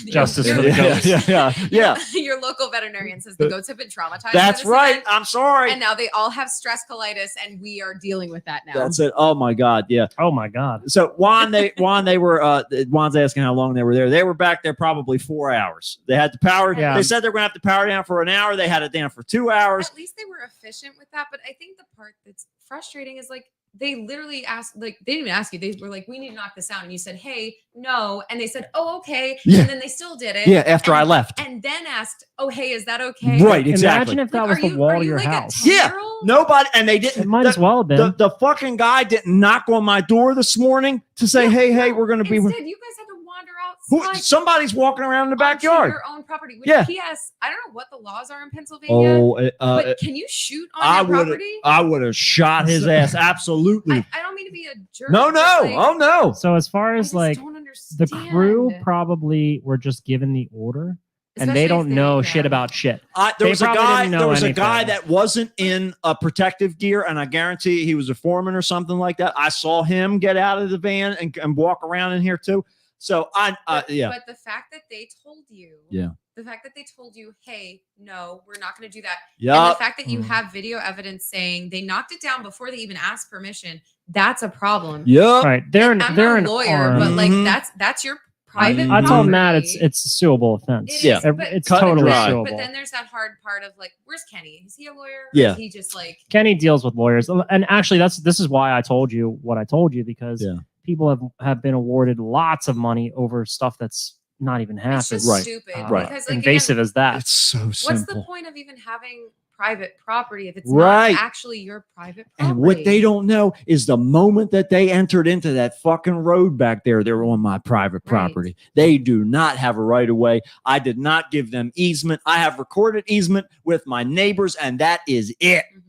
Justice your, for the yeah, goats. yeah. Your local veterinarian says the goats have been traumatized. by That's this right. event, I'm sorry. and now they all have stress colitis, and we are dealing with that now. That's it. Oh my God. Yeah. Oh my God. So Juan, they were Juan's asking how long they were there. They were back there probably 4 hours. They had the power. Yeah. They said they're gonna have the power down for an hour. They had it down for 2 hours. At least they were efficient with that. But I think the part that's frustrating is like they literally asked, like they didn't even ask you. They were like, "We need to knock this out," and you said, "Hey, no," and they said, "Oh, okay," Yeah. and then they still did it. Yeah. After I and- left. and then asked, "Oh, hey, is that okay?" Right. Exactly. Imagine if that Like, was are the you- wall are of you your like a house. 10-year-old? Nobody, and they didn't. It might as well have been. The fucking guy didn't knock on my door this morning to say, hey, we're going to be. Instead, you guys had to wander Who, outside. somebody's walking around in the onto backyard. your own property. Which, Yeah. P.S. I don't know what the laws are in Pennsylvania, Oh, but can you shoot on I your would property? I would have shot his ass. Absolutely. I don't mean to be a jerk. No, but, no. like, Oh no. So as far I as just like don't the crew understand. probably were just given the order and Especially they if don't know yeah. shit about shit. There They was a probably guy. didn't know There was a guy anything. that wasn't in protective gear, and I guarantee he was a foreman or something like that. I saw him get out of the van and walk around in here too. So yeah. But the fact that they told you, Yeah. the fact that they told you, hey, no, we're not going to do that. And the Yeah. fact that you have video evidence saying they knocked it down before they even asked permission, that's a problem. Yep. Right. They're I'm they're not an a lawyer, arm. but like Mhm. that's your private. I told Matt property. it's a suable offense. It Yeah. is, but- It's Cut and totally dry. suable. But then there's that hard part of like, where's Kenny? Is he a lawyer? Or Yeah. Is he just like Kenny deals with lawyers, and actually, this is why I told you what I told you, because Yeah. people have been awarded lots of money over stuff that's not even it's happened. just Right. stupid? Right. Because like Invasive again, as that. It's so what's simple. the point of even having private property if it's Right. not actually your private property? And what they don't know is the moment that they entered into that fucking road back there, they're on my private Right. property. They do not have a right of way. I did not give them easement. I have recorded easement with my neighbors, and that is it. Mhm.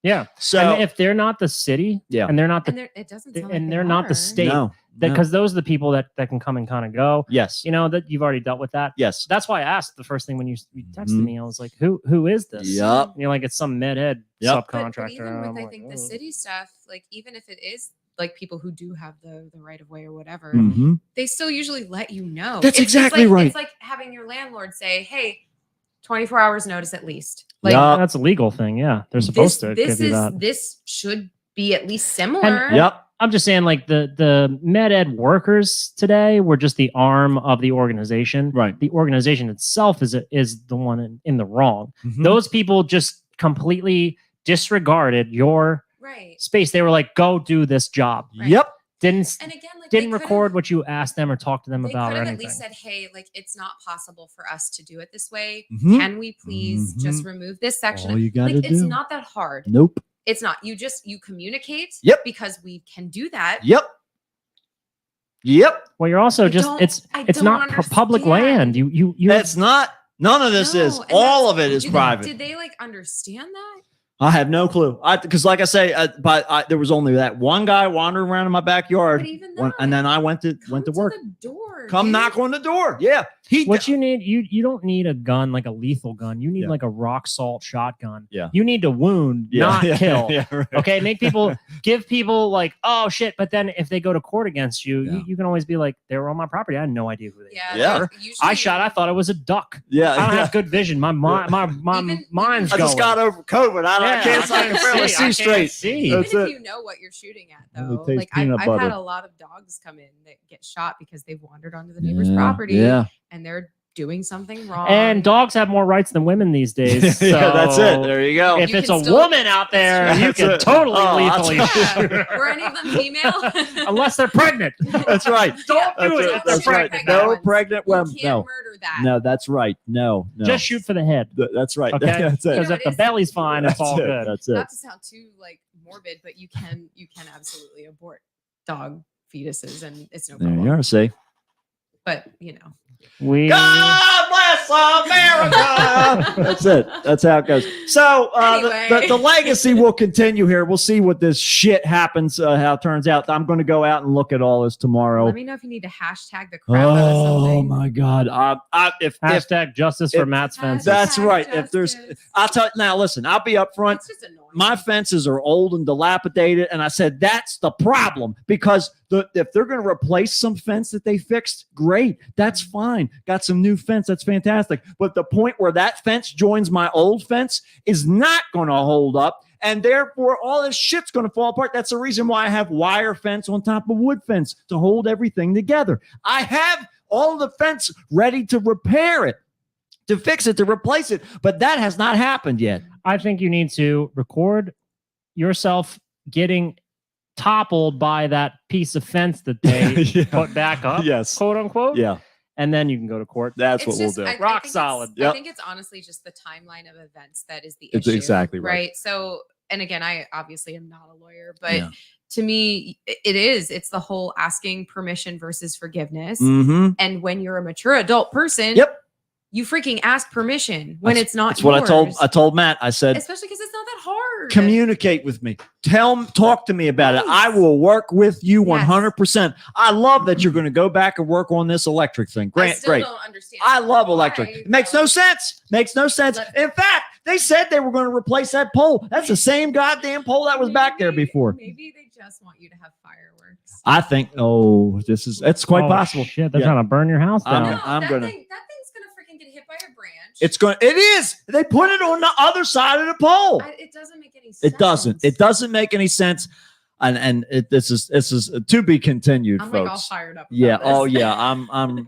Yeah. So And if they're not the city, Yeah. and they're not And the it doesn't. and Sound like they're they not the are. state, no, because those are the people that can come and kind of go. yes, You know that you've already dealt with that. yes, That's why I asked the first thing when you texted Mhm. me. I was like, "Who is this?" Yup. And you're like, "It's some medhead Yep. But subcontractor." even And with I'm I like, think the "Oh." city stuff, like even if it is like people who do have the right of way or whatever, Mhm. they still usually let you know. That's exactly like, right. It's like having your landlord say, "Hey, 24 hours notice at least." Like Yup. That's a legal thing. Yeah, they're this, supposed to this give you is that. this should be at least similar. Yep. I'm just saying, like the med ed workers today were just the arm of the organization. Right. The organization itself is the one in the wrong. Mhm. Those people just completely disregarded your Right. space. They were like, "Go do this job." Right. Yep. didn't And again, like they didn't could've- record what you asked them or talked to them They about could or have anything. at least said, "Hey, like it's not possible for us to do it this way. Mhm. Can we please just remove this section?" All you gotta like it's do. not that hard. Nope. It's not. You communicate. Yep. Because we can do that. Yep. Yep. Well, you're also I just don't- it's I it's don't not public land. understand. You That's not. None of this is. No, and All that's- of it is did private. Did they like understand that? I have no clue. Because, like I say, there was only that one guy wandering around in my backyard, But even and then I went to Come work. the door. Come dude. knock on the door. Yeah, what you need. You don't need a gun like a lethal gun. You need Yeah. like a rock salt shotgun. Yeah. You need to wound, not kill. Yeah, right. Okay, give people like, oh shit. But then if they go to court against you, Yeah. you can always be like, they were on my property. I had no idea who they Yeah. Yeah. like, I usually- thought it was a duck. Yeah, I don't yeah. have good vision. My Even- mind's I going. just got over COVID. I can't barely see straight. See. Even That's if it. you know what you're shooting at, Let me though, taste like I've peanut had butter. a lot of dogs come in that get shot because they've wandered onto the neighbor's Yeah, property Yeah, and they're doing something wrong. And dogs have more rights than women these days. So yeah, that's it. There you go. if You it's can a still- woman out there, you That's can it. totally Oh, I'll lethally tell shoot you. her. were any of them female? Unless they're pregnant. That's right. Don't That's do it. it. if they're That's right. pregnant. No ones. pregnant You women. can't No, murder that. no, that's right. No, no. Just shoot for the head. That's right. Okay? That's it. Because know, if it the is- belly's fine, it's That's all it. good. That's it. Not to sound too like morbid, but you can absolutely abort dog fetuses and it's no There problem. you are. See. But you know. God bless America. That's it. That's how it goes. So Anyway. the legacy will continue here. We'll see what this shit happens, how it turns out. I'm going to go out and look at all this tomorrow. Let me know if you need to hashtag the crap out of Oh something. my God! If Hashtag justice for if- Matt's fences. that's Hashtag right. If there's, justice. I'll tell you now. Listen, I'll be up front. It's just annoying. My fences are old and dilapidated, and I said that's the problem because if they're going to replace some fence that they fixed, great, that's fine. Got some new fence, that's fantastic. But the point where that fence joins my old fence is not going to hold up, and therefore all this shit's going to fall apart. That's the reason why I have wire fence on top of wood fence to hold everything together. I have all the fence ready to repair it, to fix it, to replace it, but that has not happened yet. I think you need to record yourself getting toppled by that piece of fence that they Yeah. put back up, Yes. quote unquote. Yeah, And then you can go to court. that's It's what just- we'll do. I Rock think it's- solid. I Yep. think it's honestly just the timeline of events that is the It's issue. exactly right. So, and again, I obviously am not a lawyer, but Yeah. to me, it is. It's the whole asking permission versus forgiveness. Mm-hmm. And when you're a mature adult person, Yep. you freaking ask permission when it's not. That's what yours. I told Matt. I said, Especially because it's not that hard. communicate with me. Talk to me about it. I Yes. will work with you Yes. 100%. I love that you're going to go back and work on this electric thing. I Great, still great. don't understand. I love electric. why, It makes no but- sense. Makes no sense. Let- In fact, they said they were going to replace that pole. That's the same goddamn pole that was back there Maybe- before. Maybe they just want you to have fireworks. I think. Oh, it's quite Oh, possible. Shit, they're Yeah. trying to burn your house I'm- down. I'm that gonna- thing's gonna freaking get hit by a branch. It is. They put it on the other side of the pole. It doesn't make any sense. It doesn't. It doesn't make any sense. And this is to be continued, I'm like all folks. fired up. Yeah. about this. Oh yeah. I'm And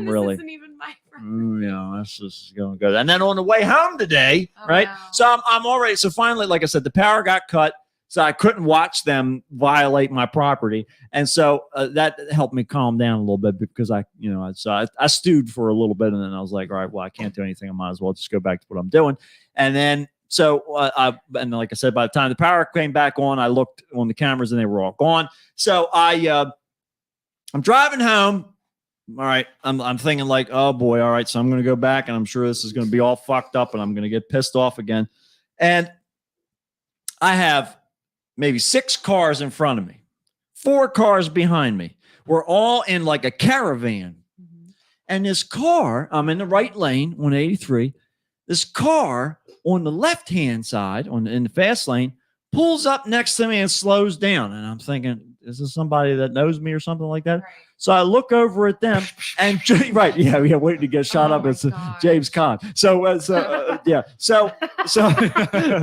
this really. isn't even my friend. Yeah, this is going good. And then on the way home today, Oh, right? no. So I'm already. So finally, like I said, the power got cut, so I couldn't watch them violate my property, and so that helped me calm down a little bit because I stewed for a little bit, and then I was like, all right, well, I can't do anything. I might as well just go back to what I'm doing, and then. So, and like I said, by the time the power came back on, I looked on the cameras and they were all gone. So I'm driving home. All right. I'm thinking like, oh boy. All right. So I'm going to go back and I'm sure this is going to be all fucked up and I'm going to get pissed off again. And I have maybe 6 cars in front of me, 4 cars behind me. We're all in like a caravan. Mhm. And this car, I'm in the right lane on 83. This car on the left-hand side, in the fast lane, pulls up next to me and slows down. And I'm thinking, is this somebody that knows me or something like that? Right. So I look over at them and right, yeah, waiting to get shot Oh up my as gosh. James Caan. So yeah, so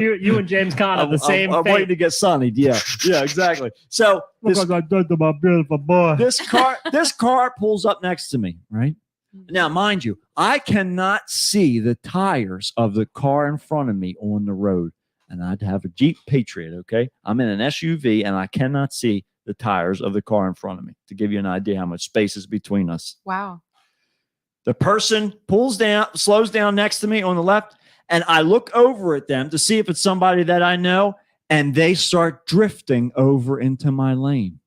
you and James Caan have the same I'm waiting to get sunnied. Yeah, exactly. So this, I did to my beautiful boy. this car pulls up next to me, right? Now, mind you, I cannot see the tires of the car in front of me on the road. And I'd have a Jeep Patriot, okay? I'm in an SUV and I cannot see the tires of the car in front of me to give you an idea how much space is between us. Wow. The person slows down next to me on the left, and I look over at them to see if it's somebody that I know, and they start drifting over into my lane.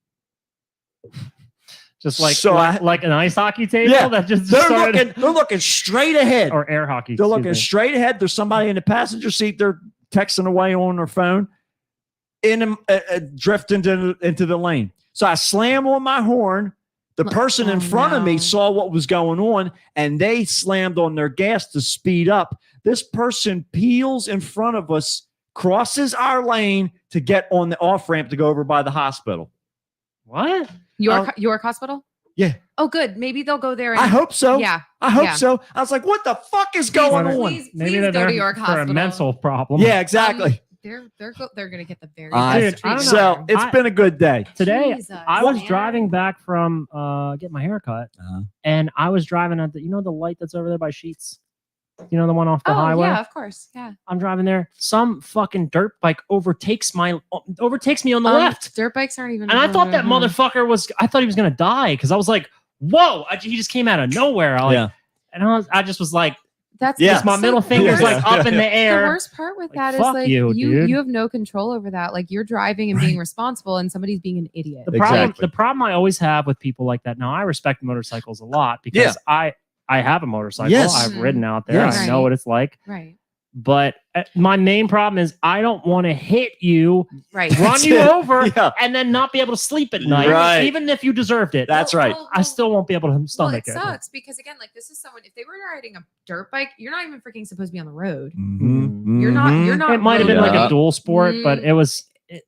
Just like So like an ice hockey table Yeah, that just they're started, looking straight ahead. or air hockey. They're excuse looking me. straight ahead. There's somebody in the passenger seat. They're texting away on their phone, drift into the lane. So I slam on my horn. The person in front of me no. saw what was going on, and they slammed on their gas to speed up. This person peels in front of us, crosses our lane to get on the off ramp to go over by the hospital. What? York Hospital? Yeah. Oh, good. Maybe they'll go there. And, I hope so. Yeah. I hope yeah. so. I was like, what the fuck is going on? Please, Maybe please they're go there to York for Hospital. a mental problem. Yeah, exactly. They're gonna get the very Dude, best I don't treatment. So it's I- been a good day. Today, Jesus, I was man. driving back from getting my hair cut, and I was driving at the the light that's over there by Sheets. You know, the one off the Oh highway. yeah, of course. Yeah. I'm driving there. Some fucking dirt bike overtakes me on the left. Dirt bikes aren't even. And I thought that motherfucker I thought he was going to die because I was like, whoa, he just came out of nowhere. Yeah. And I just was like, That's Yeah. just my so middle the finger's worst- like up in the The air. worst part with Like, that is fuck like you, dude. you have no control over that. Like you're driving and being responsible, and somebody's being an idiot. Exactly. The problem I always have with people like that. Now I respect motorcycles a lot because I have a motorcycle. Yes. I've ridden out there. Yes. I know what it's like. Right. But my main problem is I don't want to hit you, Right. run That's you it. over, Yeah. and then not be able to sleep at night. Right. Even if you deserved it. That's right. I still won't be able to Well, stomach it it. sucks because again, like this is someone. If they were riding a dirt bike, you're not even freaking supposed to be on the road. Mhm. You're not. Mhm. You're not. It might have been like Yeah. a dual sport, but Mm.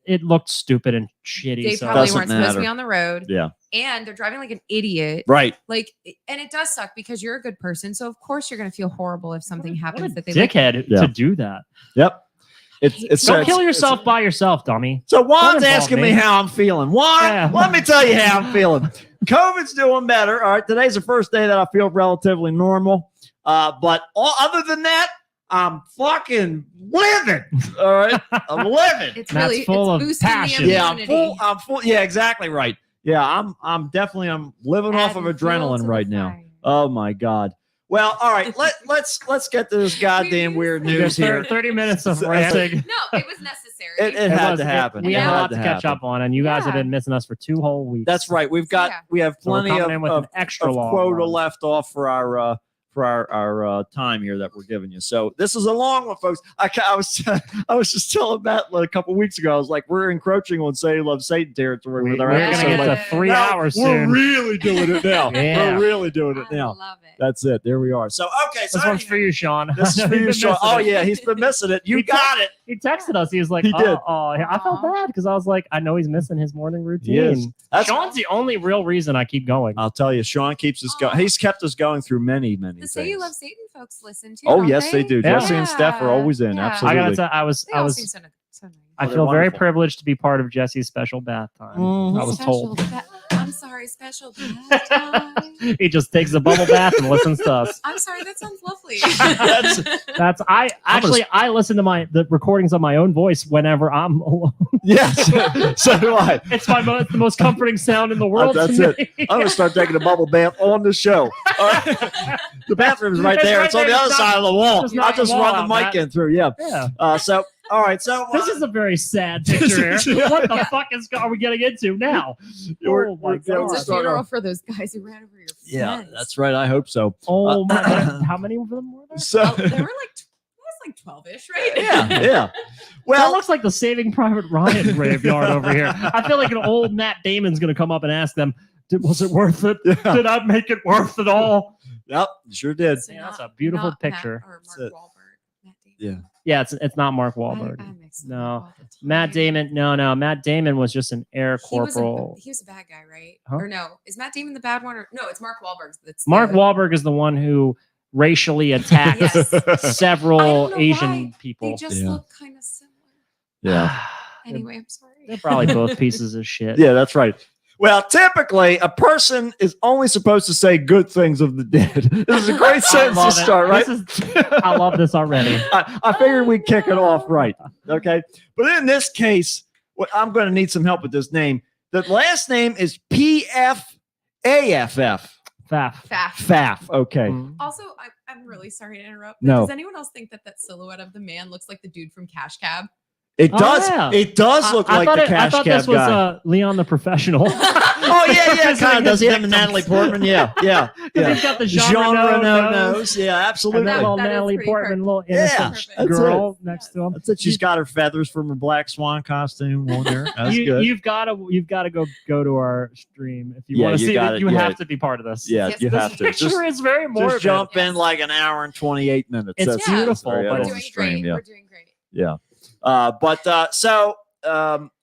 it looked stupid and shitty. They so probably Doesn't weren't supposed to be matter. on the road. Yeah. And they're driving like an idiot. Right. Like, and it does suck because you're a good person. So of course you're gonna feel horrible if something What happens a that they like. dickhead Yeah. to do that. Yep. It's Don't it's- kill it's- yourself by yourself, dummy. So Juan's involve asking me. me how I'm feeling. Juan, Yeah. let me tell you how I'm feeling. COVID's doing better. All right. Today's the first day that I feel relatively normal. But other than that, I'm fucking living. All right. I'm living. It's That's really full it's of boosting passion. the Yeah, immunity. I'm full. Yeah, exactly right. Yeah, I'm living off of Adding fuel adrenaline to right the now. fire. Oh my God. Well, all right. Let's get to this goddamn weird news here. 30 minutes of So- ranting. No, it was necessary. It had to happen. We It have a had lot to catch happen. up on, and you guys have Yeah. been missing us for 2 whole weeks. That's right. We have So we're plenty coming of, in with an extra long quota one. left off for our time here that we're giving you. So this is a long one, folks. I was just telling Matt a couple weeks ago. I was like, we're encroaching on Say You Love Satan territory with our We're going to episode. get Like, to 3 now hours we're soon. really doing it now. Yeah. We're really doing it I now. love it. That's it. There we are. So okay. So This one's for you, Sean. This is for You've you, been Sean. missing Oh it. yeah, he's been missing it. You He got it. He texted us. He was like, He did. Oh, I felt Aw. bad because I was like, I know he's missing his morning routine. He is. That's- Sean's the only real reason I keep going. I'll tell you, Sean keeps us going. Aw. He's kept us going through many The things. Say You Love Satan folks listen too. Oh don't yes, they do. Yeah. Jesse and Steph are always in. Yeah. Absolutely. I gotta tell, I was They all seem so nice. I they're feel very wonderful. privileged to be part of Jesse's special bath time. Mhm. I was told. I'm sorry, special bath time. He just takes a bubble bath and listens to us. I'm sorry, that sounds lovely. That's I listen to the recordings of my own voice whenever I'm alone. Yes, so do I. It's the most comforting sound in the world. That's to it. me. I'm gonna start taking a bubble bath on the show. All right. The bathroom's right It's there. right It's on the there. other It's side of the wall. just I'll knock just the wall run the out, mic Matt. in through. Yeah. Yeah. So all right. So This is a very sad picture here. What the fuck are we getting into now? We're- Oh my we're- yeah, we're God. It's a starting funeral off- for those guys who ran over your yeah, fence. that's right. I hope so. Oh my God. How many of them were there? So Oh, there were like, it was like 12-ish, right? yeah, yeah. That Well, looks like the Saving Private Ryan graveyard over here. I feel like an old Matt Damon's going to come up and ask them, was it worth it? Yeah. Did I make it worth it all? yep, sure did. So Yeah, that's not- a beautiful not picture. Matt or That's Mark it. Wahlberg. Matt Damon. Yeah. Yeah, it's not Mark Wahlberg. I mix them No. up all the time. Matt Damon, no. Matt Damon was just an air He was corporal. he was a bad guy, right? Huh? Or no? Is Matt Damon the bad one? Or no? It's Mark Wahlberg. That's Mark the, Wahlberg is the one who racially attacked Yes. I several don't know Asian why. people. They just Yeah. look kind of similar. Yeah. Anyway, I'm sorry. They're probably both pieces of shit. Yeah, that's right. Well, typically, a person is only supposed to say good things of the dead. This is a great I sentence to love it. start, right? I love this already. I figured we'd kick it off right. Okay. But in this case, I'm going to need some help with this name. The last name is PFAFF. Faf. Faff. Faff. Okay. Mm. Also, I'm really sorry to interrupt. But No. Does anyone else think that that silhouette of the man looks like the dude from Cash Cab? It Oh, does. yeah. It does look like the I Cash thought Cab this was guy. Leon the Professional. Oh yeah, kind of does. He have the Natalie Portman. Yeah. He's got the Jean genre Reno nose. nose. Yeah, And absolutely. that little That is Natalie pretty Portman, little Yeah, innocent that's girl next to him. That's it. She's got her feathers from her black swan costume on there. That's you, good. You've got to go to our stream if you Yeah, want to you see gotta- it. You yeah. have to be part of this. Yeah, Yes, you this have to. Picture is very morbid. Just jump in Yes. like an hour and 28 minutes. It's That's beautiful, right but on We're the doing stream. great. Yeah. We're doing great. Yeah.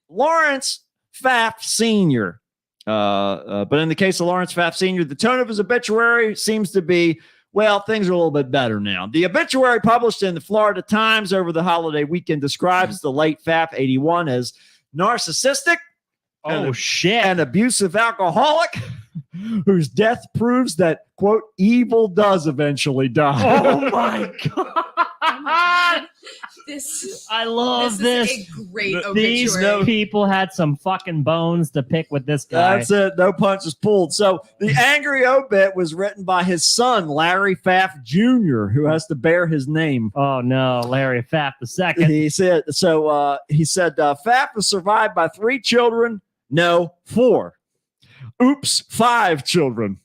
Lawrence Pfaff Sr. But in the case of Lawrence Pfaff Sr., the tone of his obituary seems to be, well, things are a little bit better now. The obituary published in the Florida Times over the holiday weekend describes the late Pfaff, 81, as narcissistic, Oh shit! an abusive alcoholic whose death proves that, quote, evil does eventually die. Oh my god! Oh my God. This I love this. is a great These obituary. people had some fucking bones to pick with this guy. That's it. No punches pulled. So the angry obit was written by his son, Larry Pfaff Jr., who has to bear his name. Oh no, Larry Pfaff the second. He said, Pfaff was survived by 3 children. No, 4. Oops, 5 children.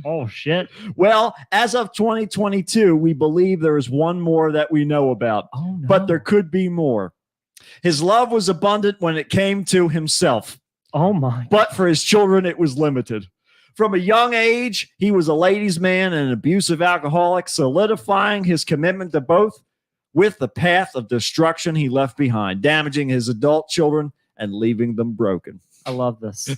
Oh shit! Well, as of 2022, we believe there is one more that we know about, Oh no! but there could be more. His love was abundant when it came to himself, Oh my! but for his children, it was limited. From a young age, he was a ladies' man and an abusive alcoholic, solidifying his commitment to both with the path of destruction he left behind, damaging his adult children and leaving them broken. I love this.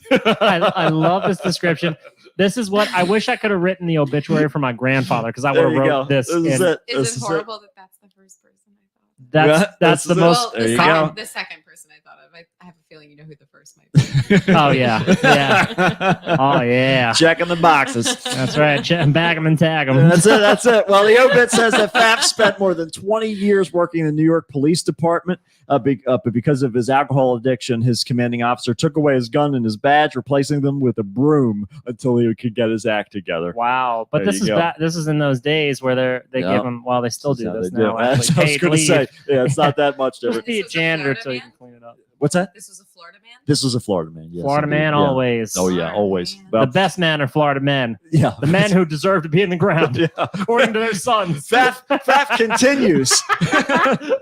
I love this description. This is what I wish I could have written the obituary for my grandfather because I would There have you go. wrote this. This is in- it. Is This it horrible that that's the first person I thought of? That's Yeah, that's this the is it. most. There you Well, go. the second person I thought of. I have a feeling you know who the first might be. Oh yeah, yeah. Oh yeah. Checking the boxes. That's right. Bag them and tag them. That's it. That's it. Well, the obit says that Pfaff spent more than 20 years working in the New York Police Department. But because of his alcohol addiction, his commanding officer took away his gun and his badge, replacing them with a broom until he could get his act together. Wow, but There this you is go. this is in those days where they Yeah. give them. Well, they still do That's this how they do. now. That's Actually, what I was paid going to leave. say. Yeah, it's not that much Just different. be a This was a janitor Florida so you man? can clean it up. What's that? This was a Florida man. This was a Florida man. Yes, Florida indeed. man Yeah. always. Oh, yeah, Florida always. man. Well, The best men are Florida men. yeah. The men who deserve to be in the ground, Yeah. according to their sons. Pfaff continues.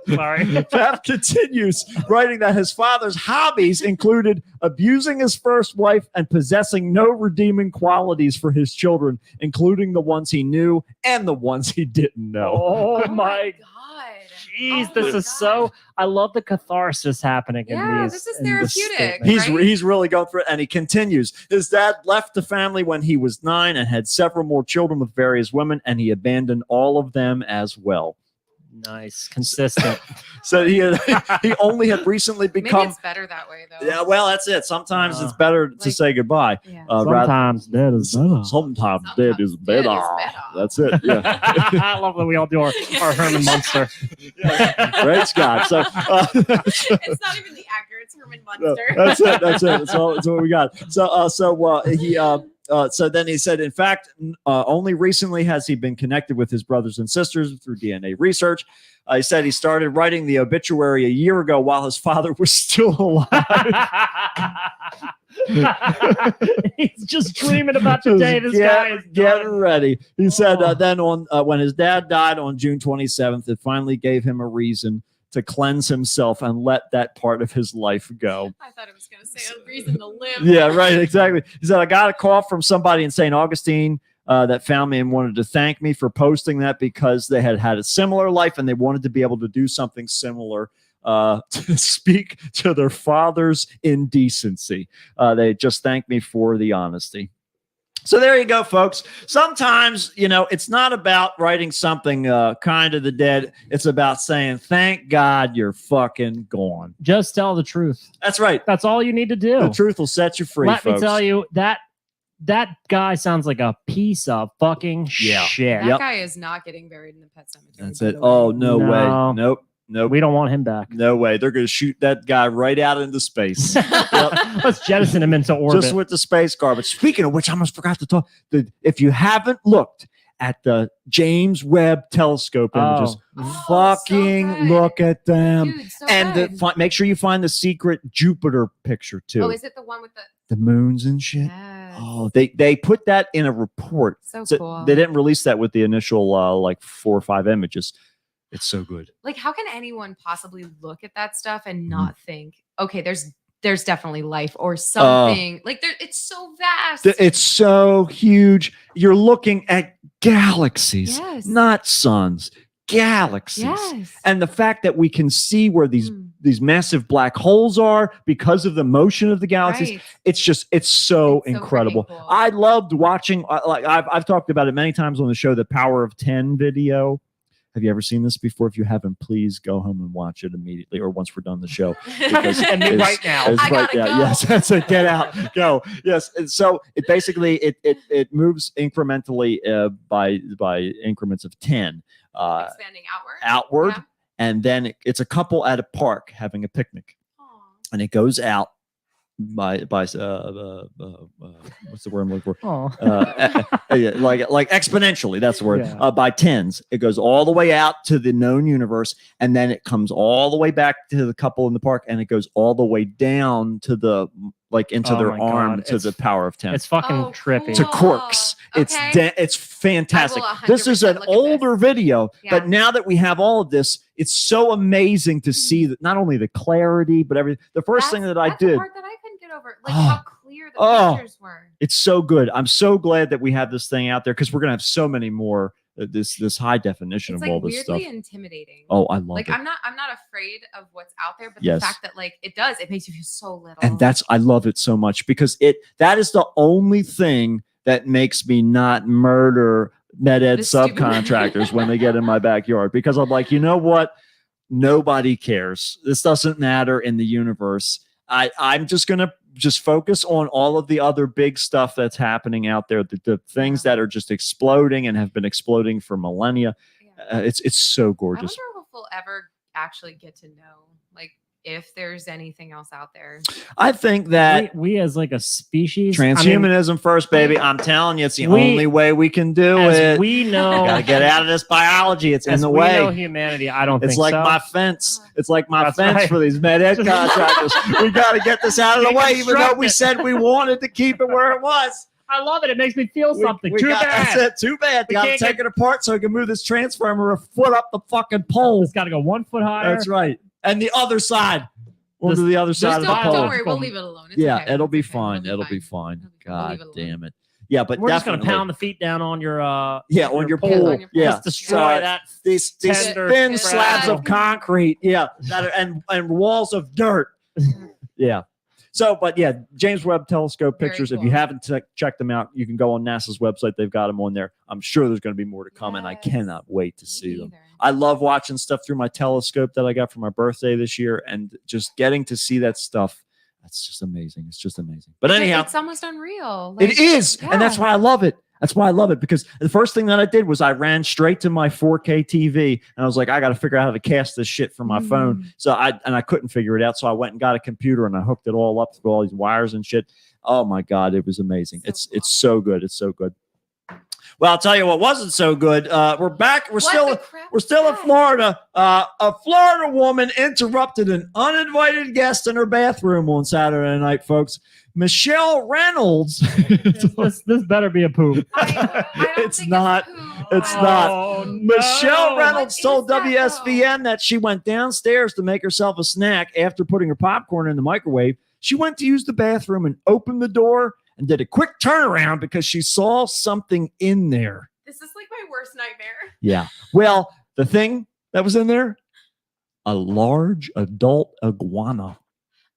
Sorry. Pfaff continues, writing that his father's hobbies included abusing his first wife and possessing no redeeming qualities for his children, including the ones he knew and the ones he didn't know. Oh my God. Jeez, Oh this my is God. so. I love the catharsis happening Yeah, in these. this is in this therapeutic. statement. Right? He's really going for it, and he continues. His dad left the family when he was 9 and had several more children with various women, and he abandoned all of them as well. Nice, consistent. So he only had recently Maybe become. it's better that way, though. Yeah, well, that's it. Sometimes it's Uh, better to like- say goodbye. Yeah. Rather, Sometimes dead is better. sometimes dead is better. better. That's it. Yeah. I love that we all do our Herman Munster. Great Scott. So It's not even the actor; it's Herman Munster. that's it. That's it. That's all. That's what we got. So then he said, in fact, only recently has he been connected with his brothers and sisters through DNA research. He said he started writing the obituary a year ago while his father was still alive. He's just dreaming about the day this guy is getting done. ready. He said Oh. then when his dad died on June 27th, it finally gave him a reason to cleanse himself and let that part of his life go. I thought it was going to say a reason to live. Yeah, right, exactly. He said, I got a call from somebody in St. Augustine that found me and wanted to thank me for posting that because they had had a similar life and they wanted to be able to do something similar to speak to their father's indecency. They just thanked me for the honesty. So there you go, folks. Sometimes, it's not about writing something kind of the dead. It's about saying, thank God you're fucking gone. Just tell the truth. That's right. That's all you need to do. The truth will set you free, Let folks. me tell you that guy sounds like a piece of fucking Yeah. shit. That Yep. guy is not getting buried in the pet cemetery. That's by it. the way. Oh, no No. way. Nope. Nope. We don't want him back. No way. They're going to shoot that guy right out into space. Let's jettison him into orbit. Just with the space garbage. Speaking of which, I almost forgot to talk. If you haven't looked at the James Webb Telescope images, Oh, fucking so good. look at them. Dude, so And good. make sure you find the secret Jupiter picture too. Oh, is it the one with The moons and shit. Yes. Oh, they put that in a report. So So cool. they didn't release that with the initial like 4 or 5 images. It's so good. Like, how can anyone possibly look at that stuff Mm-hmm. and not think, okay, there's definitely life or something? Like, it's so vast. It's so huge. You're looking at galaxies, Yes. not suns, galaxies. Yes. And the fact that we can see where these massive black holes are because of the motion of the galaxies, Right. it's so It's so incredible. freaking cool. I loved watching. Like I've talked about it many times on the show, the Power of 10 video. Have you ever seen this before? If you haven't, please go home and watch it immediately, or once we're done the show. Because And it's- right now. it's I right gotta now. go. Yes, that's it. Get out, go. Yes, and so it basically it moves incrementally by increments of 10 Expanding outward. outward, Yeah. and then it's a couple at a park having a picnic, Aw. and it goes out by what's the word I'm looking for? Oh. Yeah, like exponentially, that's the word. Yeah. By tens, it goes all the way out to the known universe, and then it comes all the way back to the couple in the park, and it goes all the way down to the into Oh their my arm God. to the Power of 10. It's fucking Oh, trippy. To cool. Quarks. Okay. It's fantastic. I will This is 100% an look at this. older video, Yeah. but now that we have all of this, it's so amazing to see that not only the clarity, but everything. The first thing that I that's the did, part that I couldn't get over, like Oh. how clear the Oh. pictures were. it's so good. I'm so glad that we have this thing out there because we're gonna have so many more. This high definition It's of like all this stuff. weirdly intimidating. Oh, I love Like, it. I'm not afraid of what's out there, but Yes. the fact that like it makes you feel so little. And I love it so much because that is the only thing that makes me not murder med ed The stupid- subcontractors when they get in my backyard, because I'm like, you know what? Nobody cares. This doesn't matter in the universe. I'm just gonna focus on all of the other big stuff that's happening out there, the things that are just exploding and have been exploding for millennia. Yeah. It's so I gorgeous. wonder if we'll ever actually get to know, like, if there's anything else out there. I think that we as like a species, I mean, transhumanism first, baby. I'm telling you, it's the we- only way we can do as it. we know, Gotta get out of this biology. It's in as the we know way. humanity, I don't It's think like so. my fence. It's like my That's fence right. for these med ed contractors. We gotta get this out of the way, even though we Deconstruct it. said we wanted to keep it where it was. I love it. It makes me feel something. We Too got, bad. That's it. Too bad. We Gotta can't take it apart so we can move this transformer a foot up the fucking pole. It's got to go 1 foot higher. That's right. And the other side. This- Onto the other side of the Don't pole. worry, we'll leave it alone. It's Yeah, okay. it'll be It's okay. fine. It'll It'll be fine. fine. We'll God leave it alone. damn it. Yeah, but We're just gonna definitely. pound the feet down on your Yeah, on your pole. pool. On your pole. Yeah, Just destroy So, that. these tender thin thread. slabs of concrete. Yeah, that are, and walls of dirt. Yeah. So, but yeah, James Webb Telescope Very pictures. If cool. you haven't checked them out, you can go on NASA's website. They've got them on there. I'm sure there's going to be more to come, and I Yes. cannot wait to see Me them. neither. I love watching stuff through my telescope that I got for my birthday this year, and just getting to see that stuff. That's just amazing. It's just amazing. But anyhow, It's almost unreal. it is, and that's yeah. why I love it. That's why I love it, because the first thing that I did was I ran straight to my 4K TV, and I was like, I got to figure out how to cast this shit from my phone. So I couldn't figure it out, so I went and got a computer and I hooked it all up through all these wires and shit. Oh my god, it was amazing. So It's cool. so good. It's so good. Well, I'll tell you what wasn't so good. We're back. We're What still the crap we're still was in that? Florida. A Florida woman interrupted an uninvited guest in her bathroom on Saturday night, folks. Michelle Reynolds. this better be a poop. I don't It's think not. poop. It's Oh, not. Michelle no. Reynolds What told is that, WSVN that she went downstairs to make herself a snack after putting her popcorn in the microwave. She went to use the bathroom and opened the door and did a quick turnaround because she saw something in there. This is like my worst nightmare. Yeah. Well, the thing that was in there, a large adult iguana.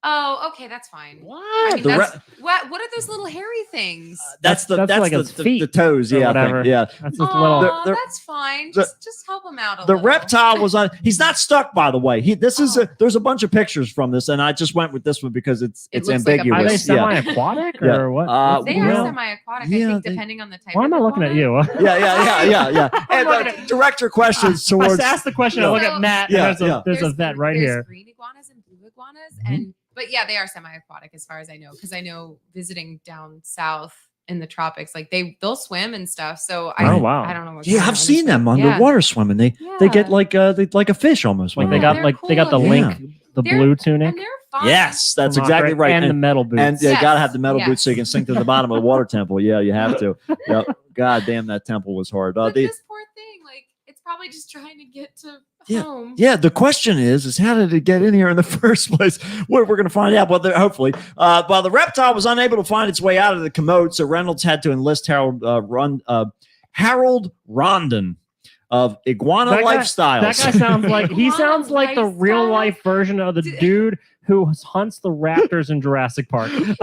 Oh, okay, that's fine. What? I mean, The that's, re- what are those little hairy things? That's like its the feet toes. or Yeah, I whatever. think, yeah. That's just Oh, little. The- that's fine. the- Just help him out a The little. reptile was on. He's not stuck, by the way. There's a bunch of pictures from this, and I just went with this one because it's It looks like a ambiguous. Are they Yeah. semi-aquatic Yeah. or what? They Well, are semi-aquatic, yeah, I think, they- depending on the type. Why of am I looking at iguana. you? yeah. And looking at- director questions I towards. asked the question. I look at Matt. Yeah, and yeah. there's a vet right there's here. green iguanas and blue iguanas, Mhm. but yeah, they are semi-aquatic as far as I know, because I know visiting down south in the tropics, like they'll swim and stuff. So Oh, wow. I don't know. What's Yeah, going on I've seen with them Yeah. underwater swimming. They get Yeah. like a fish almost. Like when they they got they're they got the cool. link, the They're- blue tunic. And they're fun. Yes, that's from exactly Ocarina, right. And the metal boots. And you Yes, gotta have the metal boots so you yes. can sink to the bottom of the water temple. Yeah, you have to. Yep. God damn, that temple was hard. But this poor thing, like, it's probably just trying to get to home. Yeah, the question is how did it get in here in the first place? We're going to find out. Well, hopefully, while the reptile was unable to find its way out of the commode, so Reynolds had to enlist Harold Rondon of Iguana That guy- Lifestyles. That guy sounds like he Iguana sounds like the real lifestyle? life version of the dude who hunts the raptors in Jurassic Park. wait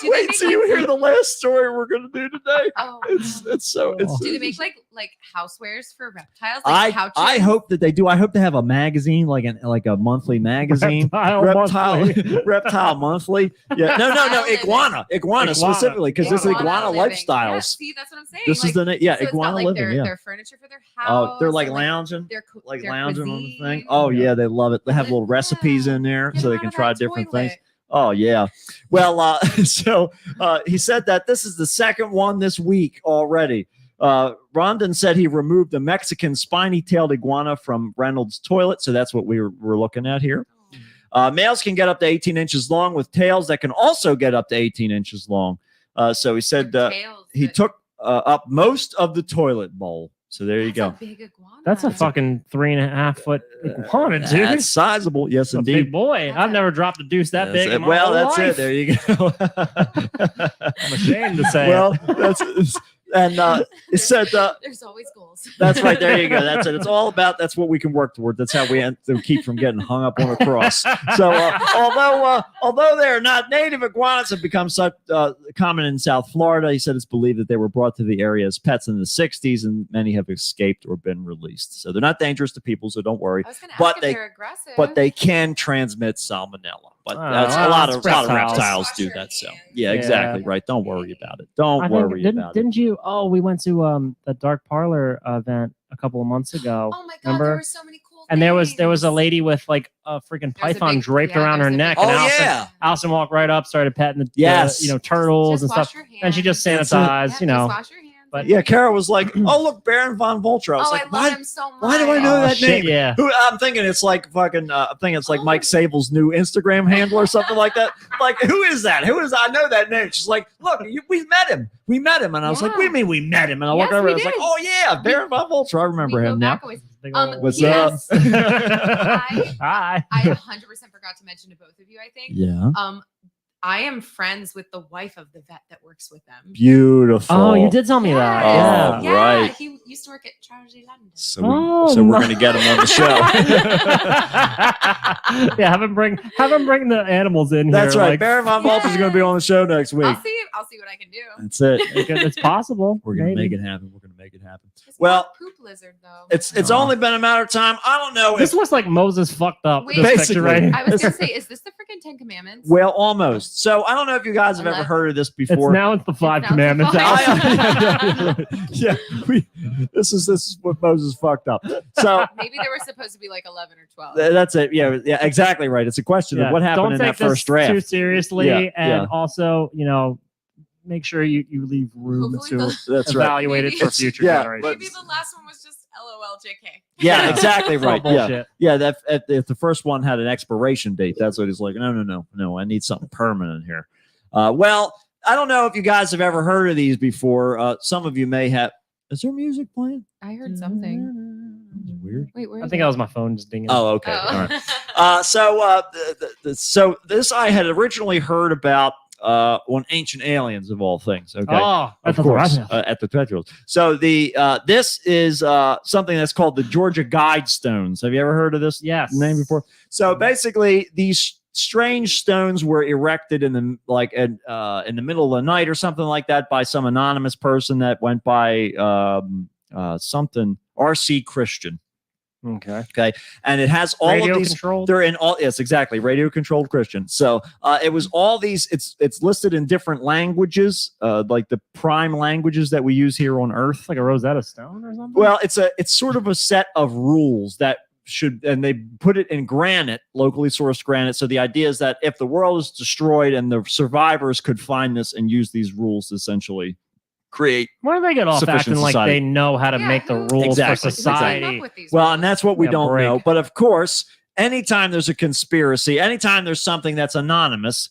they make till you hear the last story we're going to do today. Oh, It's so. It's, do they make like housewares for reptiles? Like couches? I hope that they do. I hope they have a magazine, like a monthly magazine. Reptile Monthly. Reptile Monthly. Yeah. No. Iguana Iguana. specifically, because this is Iguana living. Lifestyles. Yeah, see, that's what I'm saying. This is the so it's Iguana got, like, Living. their, Yeah. their furniture for their house. Oh, they're like and, lounging, their like lounging on the thing. cuisine. Oh yeah, they love it. They have little Yeah. recipes in there, Get so they out can of try that different toilet. things. Oh yeah. Well, so he said that this is the second one this week already. Rondon said he removed the Mexican spiny-tailed iguana from Reynolds' toilet, so that's what we're looking at here. Males can get up to 18 inches long, with tails that can also get up to 18 inches long. So he said Tails he that- took up most of the toilet bowl. So there you That's go. a big iguana. That's a fucking 3.5 foot iguana, dude. That's sizable. Yes, That's a indeed. big boy. That's I've a- never dropped a deuce that big. In my Well, whole that's life. it. There you go. I'm ashamed to say. Well, it. it said There's always goals. that's right. There you go. That's it. It's all about. That's what we can work toward. That's how we keep from getting hung up on a cross. So, although they are not native, iguanas have become such common in South Florida. He said it's believed that they were brought to the area as pets in the '60s, and many have escaped or been released. So they're not dangerous to people. So don't worry. I was gonna But ask they- if they're aggressive. But they can transmit salmonella. But Oh, that's well, a lot it's of reptiles. reptiles Wash do your that. So hands. yeah, Yeah. exactly right. Don't worry about it. Don't I think worry about it. didn't you? Oh, we went to the Dark Parlor event a couple of months ago. Oh my god, Remember? there were so many cool. And there was a things. lady with like a freaking There was a python big- draped yeah, around there her was a neck, big- and Oh, Allison, yeah. Allison walked right up, started petting the Yes. turtles Just and wash stuff, your hands. and she just That's it. sanitized, Yeah, you know. just wash your hands. but- Yeah, Kara was like, "Oh, look, Baron von Vulture." I was Oh, like, I love "Why? him so much. why do I know Oh, that shit, name?" yeah. I'm thinking it's like fucking. I'm thinking it's like Mike Sable's new Instagram handle or something like that. Like, who is that? Who is? I know that name. She's like, "Look, we met him. We met him." And I was like, Yeah. "What do you mean we met him?" And I look Yes, over. we I was like, did. "Oh yeah, Baron von Vulture. I remember We go him now." back always. Big Um, old- What's yes. up? Hi. I 100% forgot to mention to both of you. I think. Yeah, I am friends with the wife of the vet that works with them. beautiful. Oh, you did tell me that. Oh, Yeah. right. He used to work at Charity London. So, Oh, so we're nice. gonna get him on the show. Yeah, have him bring the animals in That's here. right. like, Baron von Vulture's going to be on the show next week. I'll see what I can do. That's it. it's possible. We're going to maybe. make it happen. We're going to make it happen. It's Well, not poop lizard though. It's Aw. only been a matter of time. I don't know This if looks like Moses fucked up. Wait. This picture Basically. right here. I was gonna say, is this the freaking Ten Commandments? well, almost. So I don't know if you guys have ever Unless- heard of this It's before. now it's the five now the commandments. five. Allison. yeah, this is what Moses fucked up. So Maybe there were supposed to be like 11 or 12. that's it. Yeah, exactly right. It's a question Yeah, of what happened don't in take that first this draft. too seriously, Yeah, and yeah. also, make sure you leave room Hopefully to That's right. evaluate it Maybe for it's- future yeah, generations. Maybe the last one was just LOL JK. Yeah, exactly It's all right. Yeah, bullshit. yeah. That if the first one had an expiration date, that's what he's like. No. I need something permanent here. Well, I don't know if you guys have ever heard of these before. Some of you may have. Is there music playing? I heard something. That's weird. Wait, where I is think it? that was my phone just dinging. Oh, okay. Oh. All right. So this I had originally heard about on Ancient Aliens of all things. Okay. Oh, Of that's what course, I know. at the Petrols. So this is something that's called the Georgia Guidestones. Have you ever heard of this Yes. name before? So basically, these strange stones were erected in the in the middle of the night or something like that by some anonymous person that went by something RC Christian. Okay. And it has all Radio of these. controlled? They're in all. Yes, exactly. Radio controlled Christian. So it was all these. It's listed in different languages, like the prime languages that we use here on Earth. Like a Rosetta Stone or something? Well, it's sort of a set of rules that should, and they put it in granite, locally sourced granite. So the idea is that if the world is destroyed and the survivors could find this and use these rules to essentially create. Why do they get off sufficient acting like society. they know how to Yeah, make the who- rules Exactly, for exactly. society? Well, and that's what we Yeah, don't break. know. But of course, anytime there's a conspiracy, anytime there's something that's anonymous,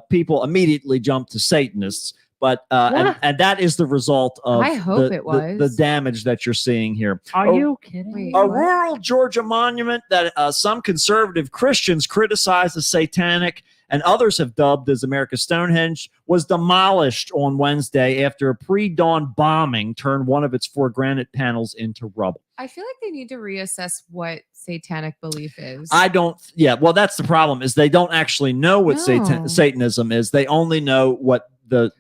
people immediately jump to Satanists. But and that is the result of I hope the, it was. the damage that you're seeing here. Are Oh, you kidding? Wait. A What? rural Georgia monument that some conservative Christians criticize as satanic and others have dubbed as America's Stonehenge was demolished on Wednesday after a pre-dawn bombing turned one of its 4 granite panels into rubble. I feel like they need to reassess what satanic belief is. I don't. Yeah, well, that's the problem is they don't actually know what No. Satanism is. They only know what the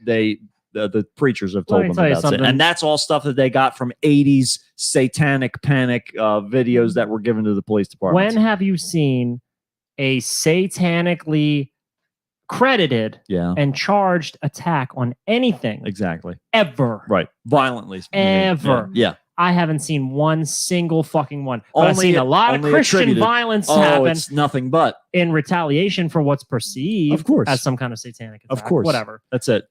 preachers have Let told me them tell you about it, something. and that's all stuff that they got from 80s satanic panic videos that were given to the police department. When have you seen a satanically credited Yeah, and charged attack on anything exactly. ever? Right, violently. Ever. Yeah. I haven't seen one single fucking one. But I've Only- seen a lot of only Christian attributed. violence Oh, happen it's nothing but. in retaliation for what's perceived Of course. as some kind of satanic attack. Of course. Whatever. That's it.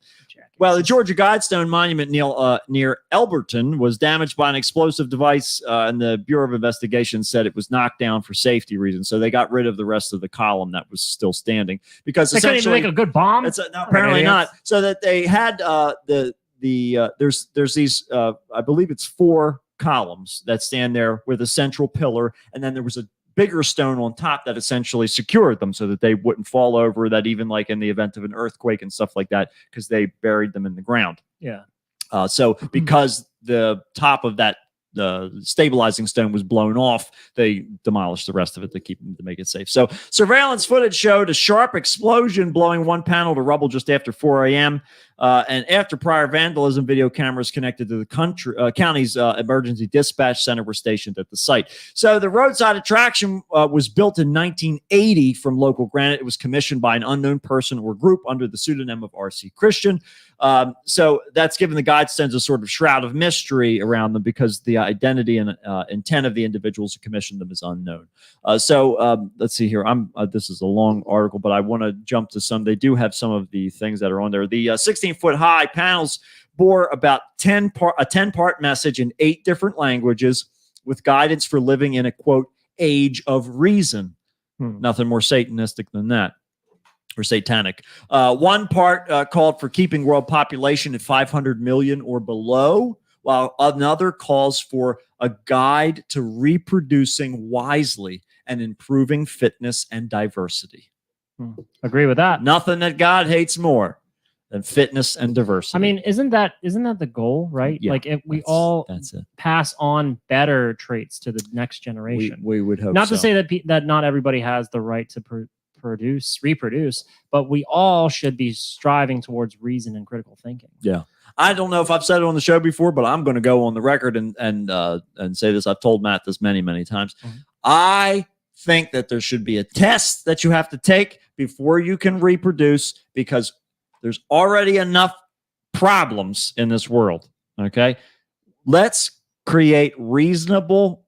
Well, the Georgia Guidestone Monument near Elberton was damaged by an explosive device, and the Bureau of Investigation said it was knocked down for safety reasons. So they got rid of the rest of the column that was still standing because They couldn't even essentially make a good bomb. no, apparently idiots. not. So that they had there's these I believe it's 4 columns that stand there with a central pillar, and then there was a bigger stone on top that essentially secured them so that they wouldn't fall over, that even like in the event of an earthquake and stuff like that, because they buried them in the ground. Yeah. So because the top of that stabilizing stone was blown off, they demolished the rest of it to make it safe. So surveillance footage showed a sharp explosion blowing one panel to rubble just after 4 a.m. And after prior vandalism, video cameras connected to the county's emergency dispatch center were stationed at the site. So the roadside attraction was built in 1980 from local granite. It was commissioned by an unknown person or group under the pseudonym of RC Christian. So that's given the Guidestones a sort of shroud of mystery around them because the identity and intent of the individuals who commissioned them is unknown. So let's see here. This is a long article, but I want to jump to some. They do have some of the things that are on there. The 16-foot high panels bore about a 10-part message in 8 different languages with guidance for living in a, quote, age of reason. Nothing more satanistic than that. Or satanic. One part called for keeping world population at 500 million or below, while another calls for a guide to reproducing wisely and improving fitness and diversity. Agree with that. Nothing that God hates more than fitness and diversity. I mean, isn't that the goal, right? Yeah, like if we all that's it. pass on better traits to the next generation. We would hope Not so. to say that that not everybody has the right to reproduce, but we all should be striving towards reason and critical thinking. Yeah. I don't know if I've said it on the show before, but I'm going to go on the record and say this. I've told Matt this many, many times. Mm-hmm. I think that there should be a test that you have to take before you can reproduce, because there's already enough problems in this world. Okay. Let's create reasonable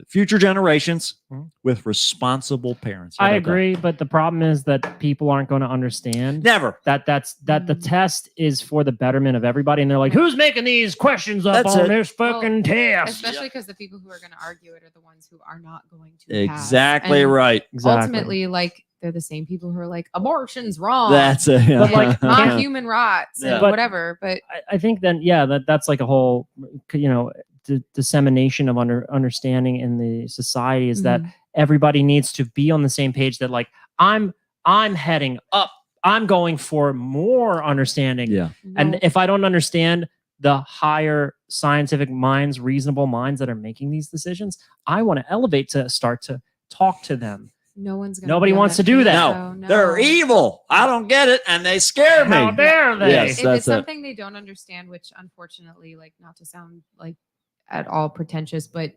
future generations with responsible parents. How I about that? agree, but the problem is that people aren't going to understand Never. that the test is for the betterment of everybody, and they're like, who's making these questions up That's on it. this fucking test? Especially because the people who are going to argue it are the ones who are not going to. pass. Exactly And right. Ultimately, like they're the same people who are like abortion's wrong. That's it. But, like, not human rights Yeah. and But- whatever. But I think then, yeah, that's like a whole, dissemination of understanding in the society is that everybody needs to be on the same page. That like I'm heading up. I'm going for more understanding. Yeah. And if I don't understand the higher scientific minds, reasonable minds that are making these decisions, I want to elevate to start to talk to them No one's gonna. Nobody be on wants to that do page, that. so no. They're evil. I don't get it, and they scare me. How dare they? Yes. If That's it's it. something they don't understand, which unfortunately, like, not to sound like at all pretentious, but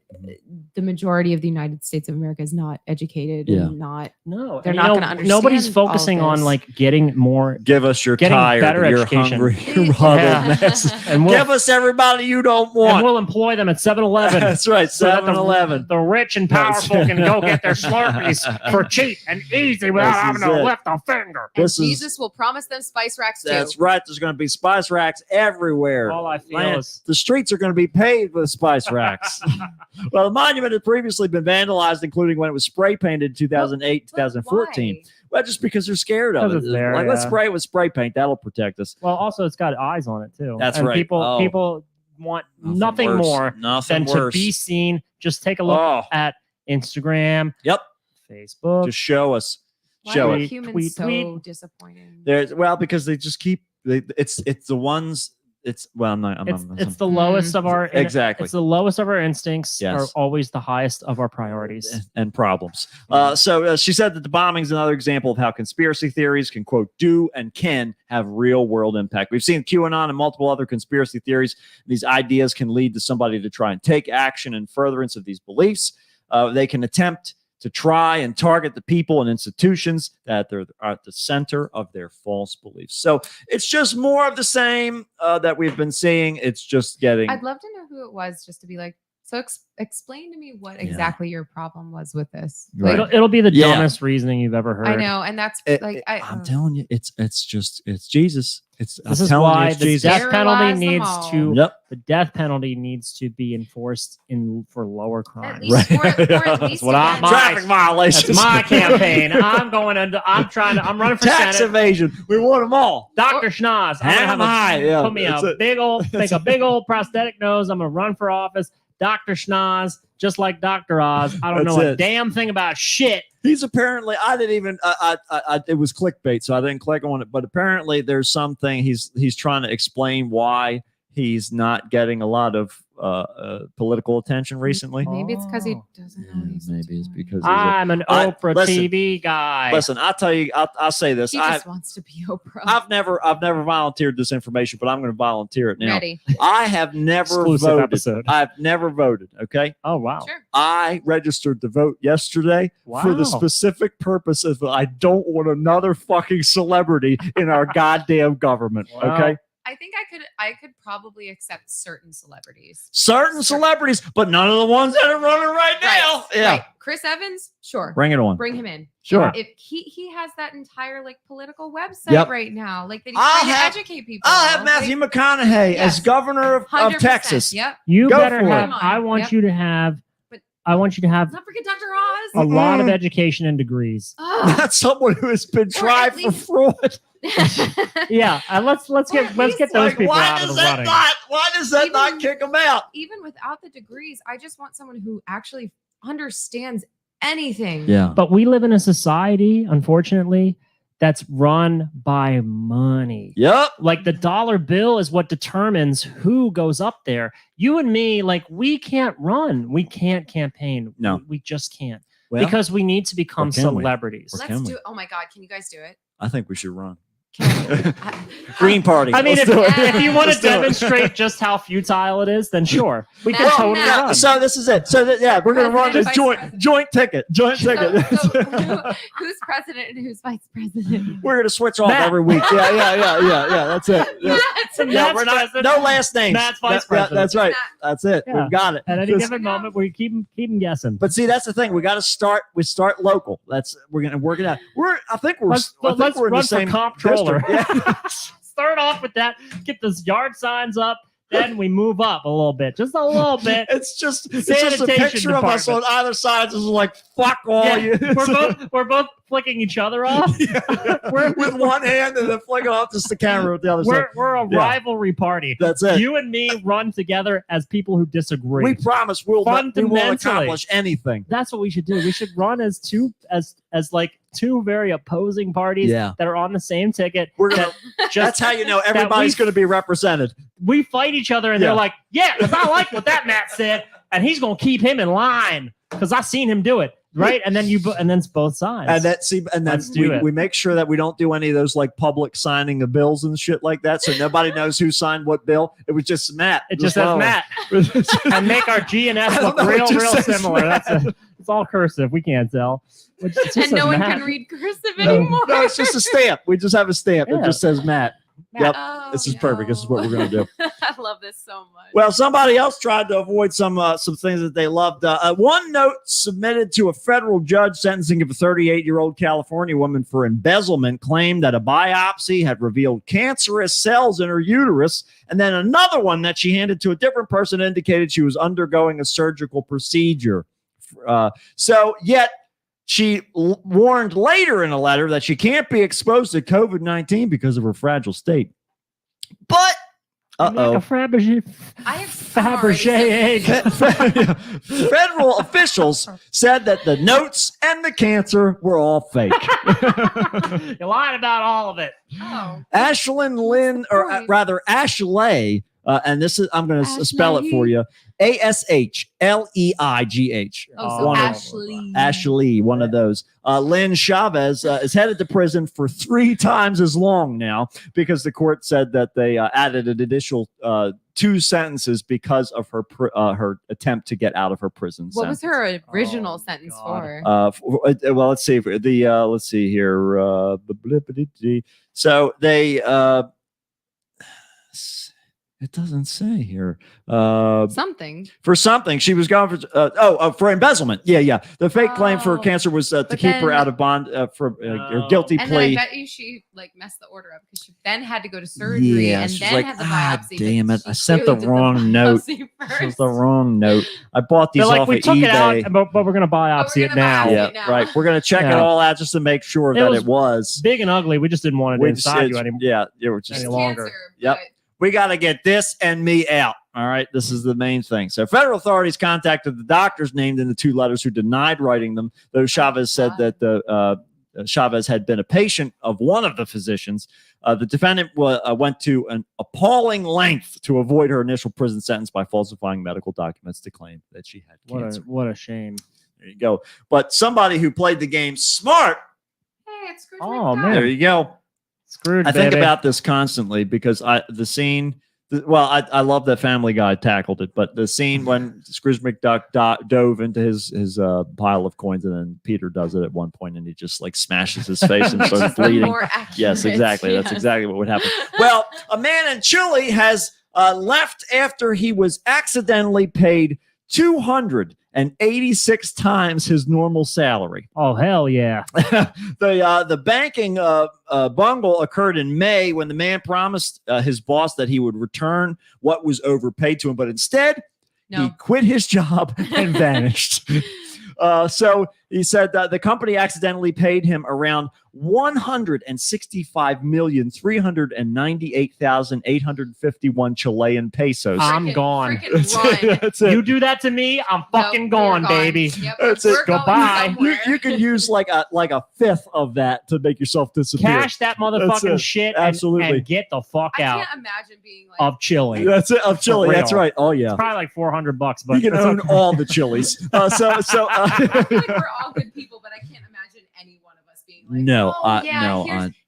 the majority of the United States of America is not educated Yeah. and not. No, They're and not you know, gonna understand Nobody's all of focusing on this. like getting more. Give us your Getting tired, better you're education. hungry, you're Yeah. huddled mess. And we'll, Give us everybody you don't and want. we'll employ them at 7-Eleven. That's right, so that 7-Eleven. The rich and That's- powerful can go get their Slurpees for cheap and easy without This having is to it. lift a finger. And This is- Jesus will promise them spice racks too. That's right. There's going to be spice racks everywhere. All I feel Man, is the streets are going to be paved with spice racks. Well, the monument had previously been vandalized, including when it was spray painted in 2008, But 2014. why? Well, just because they're scared of it. Because it's there, Like, let's yeah. spray it with spray paint. That'll protect us. well. Also, it's got eyes on it too. That's and right. People Oh. people want nothing worse. more Nothing than worse. to be seen. Just take a look Oh, at Instagram, yep. Facebook. Just show us. Why Show are it. humans Tweet, so tweet. disappointing? There's well because they just keep. It's the ones. It's well. I'm not. It's the lowest of our Exactly. It's the lowest of our instincts Yes. are always the highest of our priorities. and problems. So she said that the bombing is another example of how conspiracy theories can, quote, do and can have real world impact. We've seen QAnon and multiple other conspiracy theories. These ideas can lead to somebody to try and take action in furtherance of these beliefs. They can attempt to try and target the people and institutions that are at the center of their false beliefs. So it's just more of the same that we've been seeing. It's just getting. I'd love to know who it was, just to be like, so explain to me what Yeah. exactly your problem was with this. Right. Like, It'll be the Yeah. dumbest reasoning you've ever heard. I know, and that's like I'm telling you, it's Jesus. This I'm is telling you, why it's the Jesus. death penalty Sterilize them needs all. to Yep. the death penalty needs to be enforced for lower At crimes. least, or at least what I'm- again- Traffic violations. That's my campaign. I'm running for Tax Senate. evasion. We want them all. Dr. Schnoz. I'm Hang gonna 'em have high. a, Yeah, put me that's a it. make a big old prosthetic nose. I'm gonna run for office. Dr. Schnoz, just like Dr. Oz. I don't That's know a it. damn thing about shit. He's apparently. I didn't even. It was clickbait, so I didn't click on it. But apparently, there's something he's trying to explain why he's not getting a lot of political attention recently. Maybe it's because he Oh. doesn't know what he's Maybe it's doing. because he's I'm an I- Oprah listen, TV guy. listen. I'll tell you. I'll say this. He just wants to be Oprah. I've never volunteered this information, but I'm going to volunteer it now. Ready? I have never Exclusive voted. episode. I've never voted. Okay. Oh wow. Sure. I registered to vote yesterday for the Wow. specific purpose of I don't want another fucking celebrity in our goddamn government. Wow. Okay. I think I could probably accept certain celebrities. Certain celebrities, but none of the ones that are running right now. Right, Yeah. right. Chris Evans, sure. Bring it on. Bring him in. Sure. If he has that entire like political website Yep. right now, like that he's I'll trying have- to educate people. I'll have Matthew McConaughey Yes. as governor of 100%. Texas. Yep. You Go better for it. have. Come on. I want Yep. you to have. But- I want you to have Let's not forget Dr. Oz. a lot of education and degrees. Oh. Not someone who has been tried for least- fraud. Yeah, let's Or get at let's get least, those like, people why out of does the that running. not? Why does that not Even- kick them out? Even without the degrees, I just want someone who actually understands anything. Yeah. But we live in a society, unfortunately, that's run by money. Yep. Like the dollar bill is what determines who goes up there. You and me, like we can't run. We can't campaign. No. We just can't. Well, Because we need to become or can we? celebrities. Or Let's can we? do it. Oh my God, can you guys do it? I think we should run. Can Green Party. I mean, Let's if, do it. if you want Let's to do it. demonstrate just how futile it is, then sure. We can Well, totally no. run. So this is it. So we're gonna run this President, joint vice president. joint ticket. Joint ticket. Who's president and who's vice president? We're gonna switch off Matt. every week. Yeah. That's it. Yeah, And yeah Matt's we're not. president. No last names. Matt's vice Yeah, president. that's right. Matt. That's it. Yeah. We've got it. At any Just- given moment, we keep them guessing. But see, that's the thing. We got to start. We start local. We're gonna work it out. I think we're. Let's I think let's we're in run the same for comptroller. district. Yeah. Start off with that. Get those yard signs up. Then we move up a little bit, just a little bit. It's just a Sanitation picture of us on department. either side. Just like fuck all Yeah, you. we're both flicking each other off. We're with one hand and then flicking off just the camera with the other side. We're a Yeah. rivalry party. That's it. You and me run together as people who disagree. We promise we won't Fundamentally. accomplish anything. That's what we should do. We should run as two very opposing parties Yeah. that are on the same ticket. We're gonna. Just That's how you know everybody's we- going to be represented. we fight each other and Yeah. they're like, yeah, because I like what that Matt said, and he's gonna keep him in line because I seen him do it. right? And then and then it's both sides. And then Let's do it. we make sure that we don't do any of those like public signing of bills and shit like that, so nobody knows who signed what bill. It was just Matt. It just says Matt, and make our G and S look real similar. It's all cursive. We can't tell. And no one can read cursive anymore. No, it's just a stamp. We just have a stamp. It just says Matt. Yep. Oh, This is perfect. This is what we're gonna do. I love this so much. Well, somebody else tried to avoid some things that they loved. One note submitted to a federal judge sentencing of a 38-year-old California woman for embezzlement claimed that a biopsy had revealed cancerous cells in her uterus, and then another one that she handed to a different person indicated she was undergoing a surgical procedure. Yet she warned later in a letter that she can't be exposed to COVID-19 because of her fragile state. But I have Fabergé egg. Federal officials said that the notes and the cancer were all fake. You lied about all of it. Oh. Ashlyn Lynn, or rather Ashley, and this is, I'm going to spell it for you. ASHLEIGH. Oh, so Ashley. Ashley, one of those. Lynn Chavez is headed to prison for 3 times as long now because the court said that they added an additional 2 sentences because of her her attempt to get out of her prison. What was her original sentence for? Well, let's see. Let's see here. So they. It doesn't say here. Something. For something. She was going for for embezzlement. Yeah. The fake claim for cancer was to keep her out of bond for a guilty and play. then I bet you she messed the order up because she then had to go to surgery and she's then like, had the biopsy. damn it. She I sent the did wrong note. biopsy This was first. the wrong note. I bought these They're like, off we of took eBay. it out, but we're going to biopsy it now. Yeah, now. right. We're going to check it Yeah. all out just to make sure that was it was. Big and ugly. We just didn't want it We inside just- you anymore. Yeah, it was just Any longer. Cancer, Yep. but we got to get this and me out. All right. This is the main thing. So federal authorities contacted the doctors named in the 2 letters who denied writing them, though Chavez said that Chavez had been a patient of one of the physicians. The defendant went to an appalling length to avoid her initial prison sentence by falsifying medical documents to claim that she had cancer. What a shame. There you go. But somebody who played the game smart. hey, it's Scrooge Oh, McDuck. man. There you go. Screwed, I think baby. about this constantly because I love that Family Guy tackled it, but the scene when Scrooge McDuck dove into his pile of coins, and then Peter does it at one point, and he just like smashes his face and starts bleeding. More accurate. Yes, exactly. That's Yes. exactly what would happen. Well, a man in Chile has left after he was accidentally paid 286 times his normal salary. Oh, hell yeah. The banking bungle occurred in May when the man promised his boss that he would return what was overpaid to him, but instead he No. quit his job and vanished. So he said that the company accidentally paid him around 165,398,851 Chilean pesos. I'm gone. Freaking run. That's it. You do that to me, I'm fucking Nope, gone, we're baby. Yep, That's we're it. going Goodbye. somewhere. You can use like a fifth of that to make yourself disappear. Cash that motherfucking it. shit Absolutely. and get the fuck I out can't imagine being like of Chile. That's it. Of Chile. real. That's right. Oh yeah. Probably like $400, but You can that's own okay. all the chilies. I feel like we're all good people, but I can't imagine any one of us being like, No, oh, yeah, no,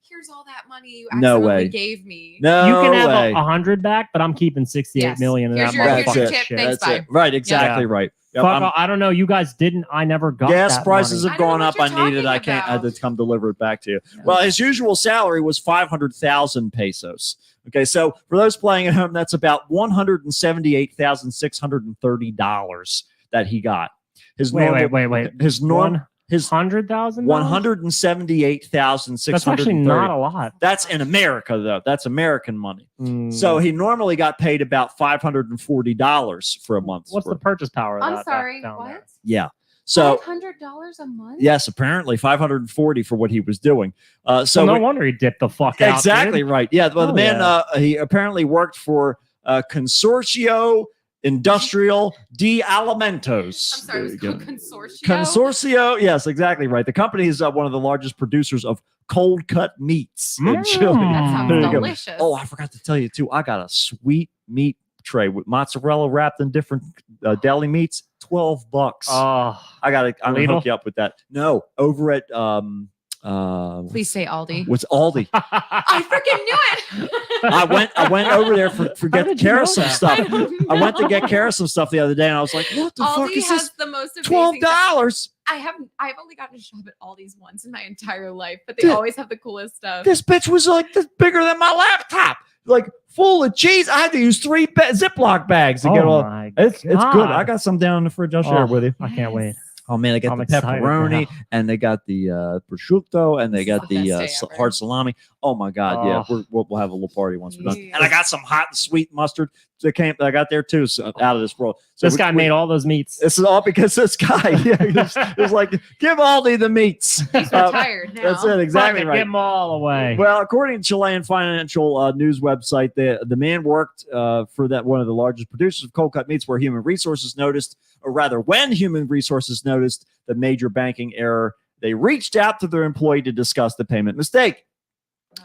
here's all that money you No accidentally way. gave me. No You can have way. 100 back, but I'm keeping 68 Yes. million in Here's that your- here's your motherfucking tip. shit. Thanks, That's bye. it. Right. Exactly right. Yep, Fuck, I'm- I don't know. You guys didn't. I never got gas that prices money. have I don't gone know up. what I you're need it. I talking can't. I had about. to come deliver it back to you. Well, his usual salary was 500,000 pesos. Okay, so for those playing at home, that's about $178,630 that he got. His normal, Wait. His norm. His 100,000. $178,630. That's actually not a lot. That's in America, though. That's American money. Mm. So he normally got paid about $540 for a month. What's the purchase power of I'm that? sorry, down what? there? Yeah. So $500 a month? yes, apparently 540 for what he was doing. So no we- wonder he dipped the fuck out. exactly dude. right. Yeah. Well, the Oh, man yeah. he apparently worked for Consorcio Industrial de Alimentos. I'm sorry, it was There you called go. Consortio. Consorcio, yes, exactly right. The company is one of the largest producers of cold cut meats in Chile. That sounds There you go. delicious. Oh, I forgot to tell you too. I got a sweet meat tray with mozzarella wrapped in different deli meats. $12. Oh, I'm gonna Lidl? hook you up with that. No, over at Please say Aldi. what's Aldi? I freaking knew it. I went over there for How get did you Kara know some that? stuff. don't I went to know. get Kara some stuff the other day, and I was like, "What the fuck Aldi is has this? the most amazing $12? I've only gotten to shop at Aldi's once in my entire life, but they Dude, always have the coolest stuff. This bitch was like this bigger than my laptop, like full of cheese. I had to use 3 Ziploc bags to get oh all. my It's good. God. I got some down in the fridge. I'll share it Oh. with you. I can't wait. Oh man, they got I'm the excited pepperoni now. and they got the prosciutto and they This is got the the best day ever. hard salami. Oh my god, yeah, Oh. we'll have a little party once we're done. Yeah. And I got some hot and sweet mustard that I got there too, so out of this world. So This guy made all those meats. This is all because this guy. Yeah, he was like, give Aldi the meats. He's retired now. That's it, exactly Fuck it, right. Give them all away. Well, according to Chilean financial news website, the man worked for that one of the largest producers of cold cut meats, where Human Resources noticed, or rather, when Human Resources noticed the major banking error, they reached out to their employee to discuss the payment mistake.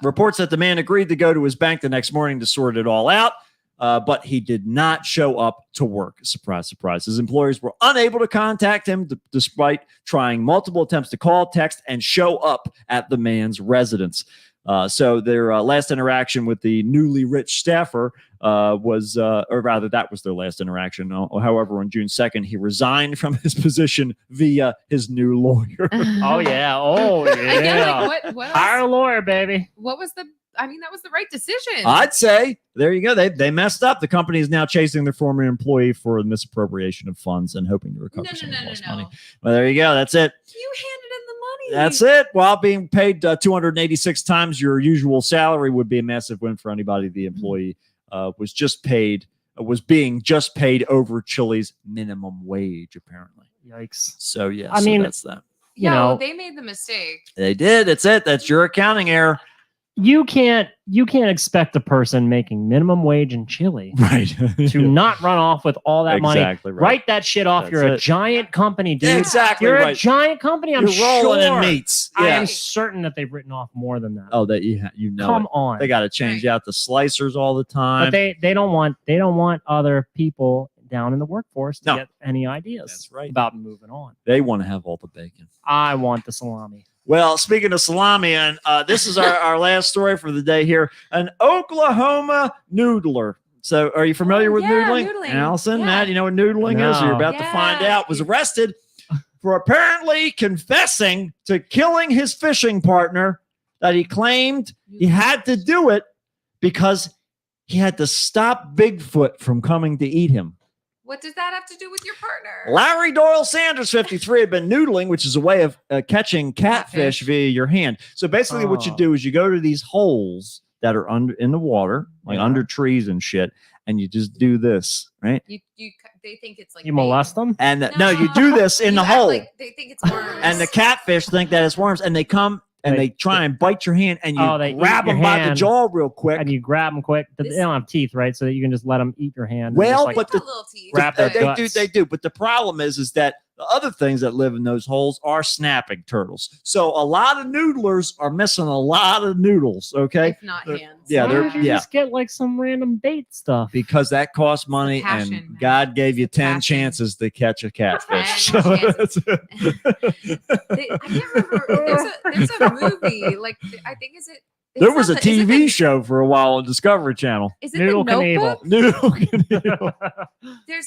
Reports that the man agreed to go to his bank the next morning to sort it all out, but he did not show up to work. Surprise, surprise. His employers were unable to contact him despite trying multiple attempts to call, text, and show up at the man's residence. So their last interaction with the newly rich staffer was, or rather, that was their last interaction. However, on June 2nd, he resigned from his position via his new lawyer. Oh yeah. Oh Again, yeah. like what Hire a else? lawyer, baby. What was the? I mean, that was the right decision. I'd say there you go. They messed up. The company is now chasing their former employee for misappropriation of funds and hoping to recover some of the lost money. Well, there you go. That's it. You handed in the money. That's it. While being paid 286 times your usual salary would be a massive win for anybody. The employee was being just paid over Chile's minimum wage, apparently. Yikes. So yeah, I mean, that's that. You No, know, they made the mistake. They did. That's it. That's your accounting error. you can't expect a person making minimum wage in Chile Right. to not run off with all that money. Exactly right. Write that shit off. That's You're a it. giant company, dude. Exactly You're a right. giant company. I'm You're rolling sure. in meats. I Yeah. am certain that they've written off more than that. Oh, that you know. Come it. on. They got to change out the slicers all the time. But they don't want other people down in the workforce to No. get any ideas That's right. about moving on. They want to have all the bacon. I want the salami. Well, speaking of salami, and this is our last story for the day here. An Oklahoma noodler. So are you familiar with yeah, noodling? noodling. Allison, Yeah. Matt, you know what noodling is? No. You're about to find Yeah. out. Was arrested for apparently confessing to killing his fishing partner, that he claimed he had to do it because he had to stop Bigfoot from coming to eat him. What does that have to do with your partner? Larry Doyle Sanders, 53, had been noodling, which is a way of catching catfish via your hand. So basically, what you Oh. do is you go to these holes that are in the water, like Yeah. under trees and shit, and you just do this, right? They think it's like You molest them? And no, you do this in You the act hole, like they think it's worms. and the catfish think that it's worms, and they come and they try and bite your hand, and you they eat grab your them by the hand, jaw real quick. and you grab them quick. They This- don't have teeth, right? So that you can just let them eat your hand. and Well, just, like, but They've got little teeth. Grab their but- guts. They do. But the problem is that the other things that live in those holes are snapping turtles. So a lot of noodlers are missing a lot of noodles. Okay, If not They're- hands. yeah, why they're- don't you yeah. just get like some random bait stuff? because that costs money, passion, and man. God gave you 10 passion. chances to catch a catfish. 10 So chances. that's it. I can't remember. There's a movie. Like I think is it. There it's was a not the- is it TV the- show for a while on Discovery Channel. Is it Noodle the Notebook? Noodle.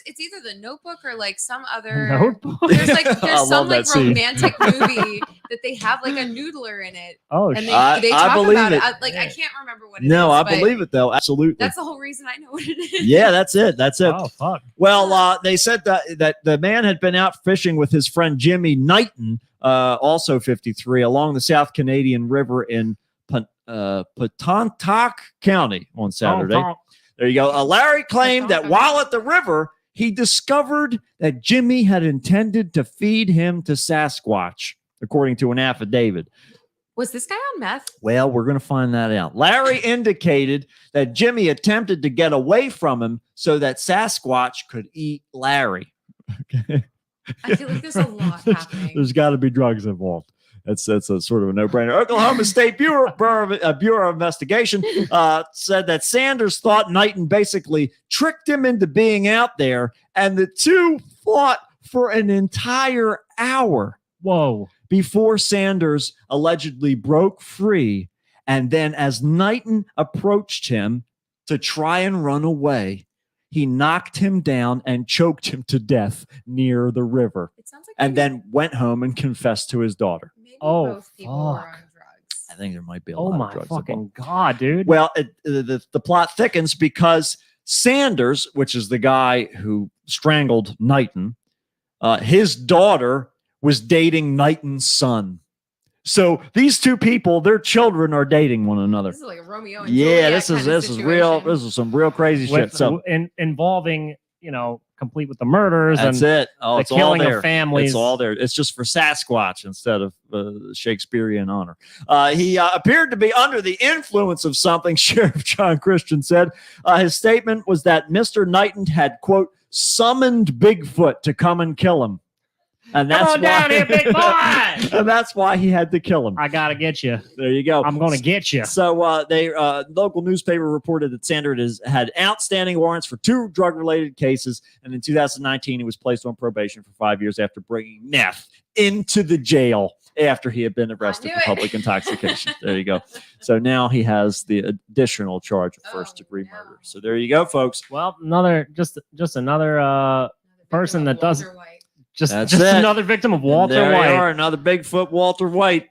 It's either the Notebook or like some other. Notebook? There's like I there's some love like that scene. romantic movie that they have like a noodler in it, Oh, and shit. they I talk believe about it. Like I can't remember what it is. No, I but believe it though. Absolutely. That's the whole reason I know what it is. Yeah, that's it. That's it. Oh, fuck. Well, they said that the man had been out fishing with his friend Jimmy Knighton, also 53, along the South Canadian River in Patontock County on Saturday. Honk, honk. There you go. Larry claimed that while at the river, he discovered that Jimmy had intended to feed him to Sasquatch, according to an affidavit. Was this guy on meth? Well, we're going to find that out. Larry indicated that Jimmy attempted to get away from him so that Sasquatch could eat Larry. Okay. I feel like there's a lot happening. There's got to be drugs involved. That's a sort of a no-brainer. Oklahoma State Bureau of Investigation said that Sanders thought Knighton basically tricked him into being out there, and the two fought for an entire hour. Whoa. Before Sanders allegedly broke free. And then as Knighton approached him to try and run away, he knocked him down and choked him to death near the river. It sounds like And maybe- then went home and confessed to his daughter. maybe Oh, both people were fuck. on drugs. I think there might be a Oh lot of my drugs fucking involved. God, dude. Well, the plot thickens because Sanders, which is the guy who strangled Knighton, his daughter was dating Knighton's son. So these two people, their children are dating one another. This is like a Romeo and Yeah, Juliet this kind of is real. situation. This is some real crazy shit. So Involving, complete with the murders that's and it. Oh, the it's all killing there. of families. It's all there. It's just for Sasquatch instead of Shakespearean honor. He appeared to be under the influence of something, Sheriff John Christian said. His statement was that Mr. Knighton had, quote, summoned Bigfoot to come and kill him. And that's Come on down here, big boy. And that's why he had to kill him. I gotta get you. There you go. I'm gonna get you. So local newspaper reported that Sanders had outstanding warrants for 2 drug-related cases, and in 2019 he was placed on probation for 5 years after bringing meth into the jail after he had been arrested knew for it. public intoxication. There you go. So now he has the additional charge of first-degree no. murder. So there you go, folks. Well, another another person that does- Walter White. just That's just it. another victim of Walter there White. you are, another Bigfoot, Walter White.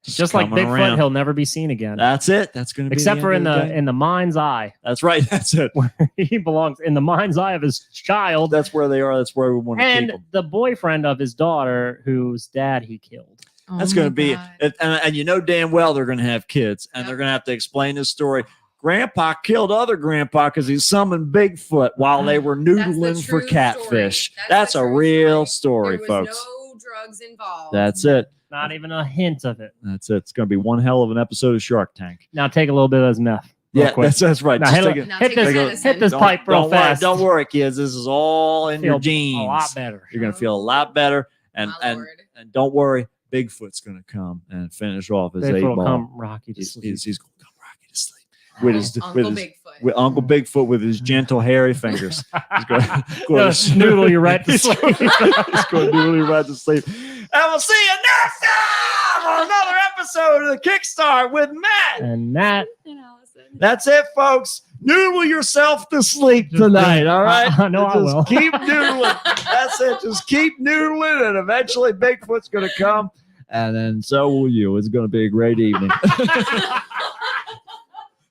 Just like coming Bigfoot, around. he'll never be seen again. That's it. That's going to be Except for in end of the day. in the mind's eye, That's right. That's it. where he belongs in the mind's eye of his child That's where they are. That's where we want to keep and them. the boyfriend of his daughter, whose dad he killed. That's Oh going my to be, God. and you know damn well they're going to have kids, and Yep. they're going to have to explain this story. Grandpa killed other grandpa because he summoned Bigfoot while they were That's the noodling for true catfish. story. That's the a true real story, There was folks. no drugs involved. That's it. Not even a hint of it. That's it. It's going to be one hell of an episode of Shark Tank. Now take a little bit of this meth. real Yeah, quick. that's right. Now Just hit, take it- Now hit take this, your hit medicine. this Don't- pipe real don't fast. Worry, don't worry, kids. This is all in your Feel genes. a lot better. You're going to feel a lot better, and My and Lord. and don't worry, Bigfoot's going to come and finish off his Bigfoot eight will ball. come rocky to He's sleep. going to come rocky to sleep with his Uncle with his Bigfoot. with Uncle Bigfoot with his gentle hairy fingers. He's going to Noodle you right to sleep. He's going to noodle you right to sleep. And we'll see you next time for another episode of the Kickstart with Matt. And that And Allison. That's it, folks. Noodle yourself to sleep tonight. All right. I know I Just will. keep noodling. That's it. Just keep noodling, and eventually Bigfoot's going to come, and then so will you. It's going to be a great evening.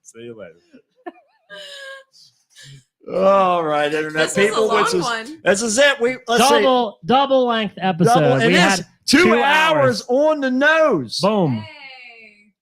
See you later. All right, internet This was a people. long Which is one. this is it. Let's see. double length episode. Double. It we is had 2 2 hours on the nose. boom. Hey.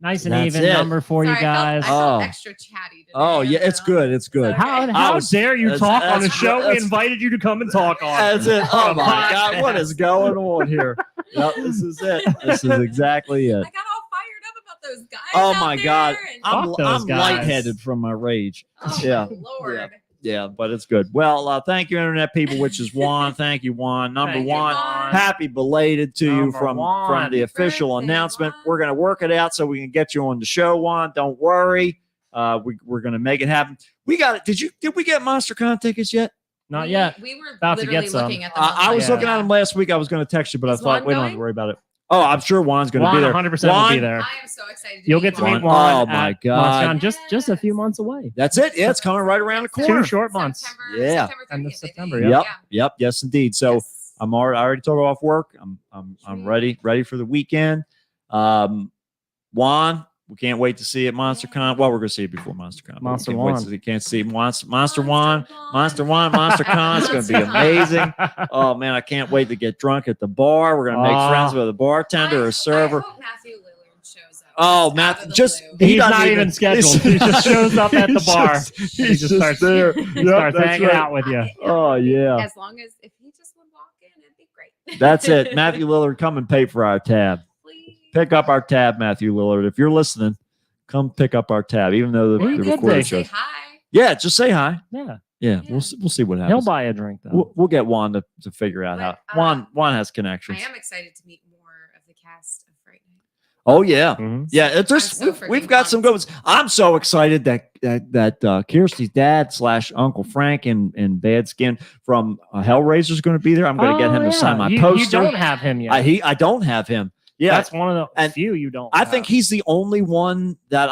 Nice and That's even it. number for Sorry, you guys. I felt Oh. extra chatty today. Oh yeah, it's good. It's good. Okay. How, I how was- dare you that's- talk on a that's- show we that's- invited you to come and talk on? That's it. Oh On a my God, what podcast. is going on here? Yep, this is it. This is exactly it. I got all fired up about those guys. Oh out my there God, and- I'm Fuck those guys. lightheaded from my rage. Oh, Yeah. my Lord. Yeah, but it's good. Well, thank you, internet people, which is Juan. Thank you, Juan. Number Thank you, one, Juan. happy belated to you Number from one. the official Birthday, announcement. Juan. We're gonna work it out so we can get you on the show, Juan. Don't worry. We're gonna make it happen. We got it. Did we get MonsterCon tickets yet? Not yet. We were About to literally get some. looking at them. I was Yeah. looking at them last week. I was gonna text you, but Is I thought Juan we don't have going? to worry about it. Oh, I'm sure Juan's gonna Juan be there. 100% will be Juan, there. I am so excited. You'll get to Juan. meet Juan. Oh, my at God. MonsterCon just a few months away. That's it. Yeah, it's coming right around the corner. 2 short months. Yeah. End of 30th, I September, think. yeah. Yep. Yes, indeed. So Yes. I already took off work. I'm Sweet. ready for the weekend. Juan, we can't wait to see you at MonsterCon. Well, we're gonna see it before MonsterCon. but we Monster can't wait Juan. to see- Can't see Monster Juan, MonsterCon. It's gonna be amazing. Oh man, I can't wait to get drunk at the bar. We're gonna make Ah. friends with a bartender or a server. I hope Matthew Lillard shows up. Oh, out of Matt, the just blue. He's doesn't not even scheduled. He just shows up at the bar. He just starts there. He starts hanging out with you. Oh yeah, As long as if he just would walk in, it'd be great. that's it. Matthew Lillard, come and pay for our tab. Please. Pick up our tab, Matthew Lillard. If you're listening, come pick up our tab, even though He the could recorded be. Say shows. hi. Yeah, just say hi. Yeah. Yeah, Yeah. we'll see what He'll happens. buy a drink though. We'll get Juan to figure out But, how Juan has I connections. am excited to meet more of the cast of Fright Night. Oh yeah. Mhm. Yeah, it's just I'm so we've freaking got some good pumped. ones. I'm so excited that Kirsty's dad / Uncle Frank in Bad Skin from Hellraiser is going to be there. I'm going to get him to sign my you, poster. You don't have him yet. I don't have him. Yeah, That's one of the And few you don't. I think he's the only one that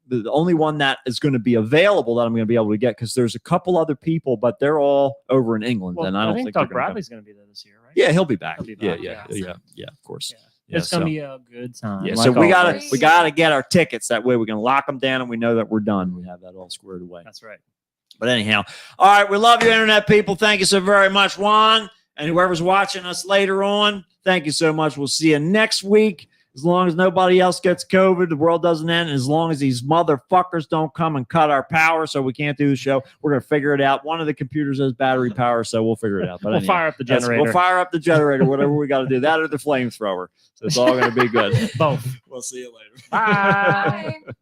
the only one that is going to be available that I'm going to be able to get because there's a couple other people, but they're all over in England, Well, and I don't think think Doug they're gonna come. Bradley's going to be there this year, right? Yeah, he'll be back. He'll be Yeah, back, yeah, of course. Yeah. Yeah, It's going to so- be a good time. Yeah, like so we always. gotta get our tickets. That way we can lock them down and we know that we're done. We have that all squared away. That's right. But anyhow, all right, we love you, internet people. Thank you so very much, Juan, and whoever's watching us later on. Thank you so much. We'll see you next week. As long as nobody else gets COVID, the world doesn't end. And as long as these motherfuckers don't come and cut our power so we can't do the show, we're going to figure it out. One of the computers has battery power, so we'll figure it out. But We'll anyhow, fire up the generator. We'll fire up the generator, whatever we got to do. That or the flamethrower. So it's all going to be good. Both. We'll see you later. Bye. Bye.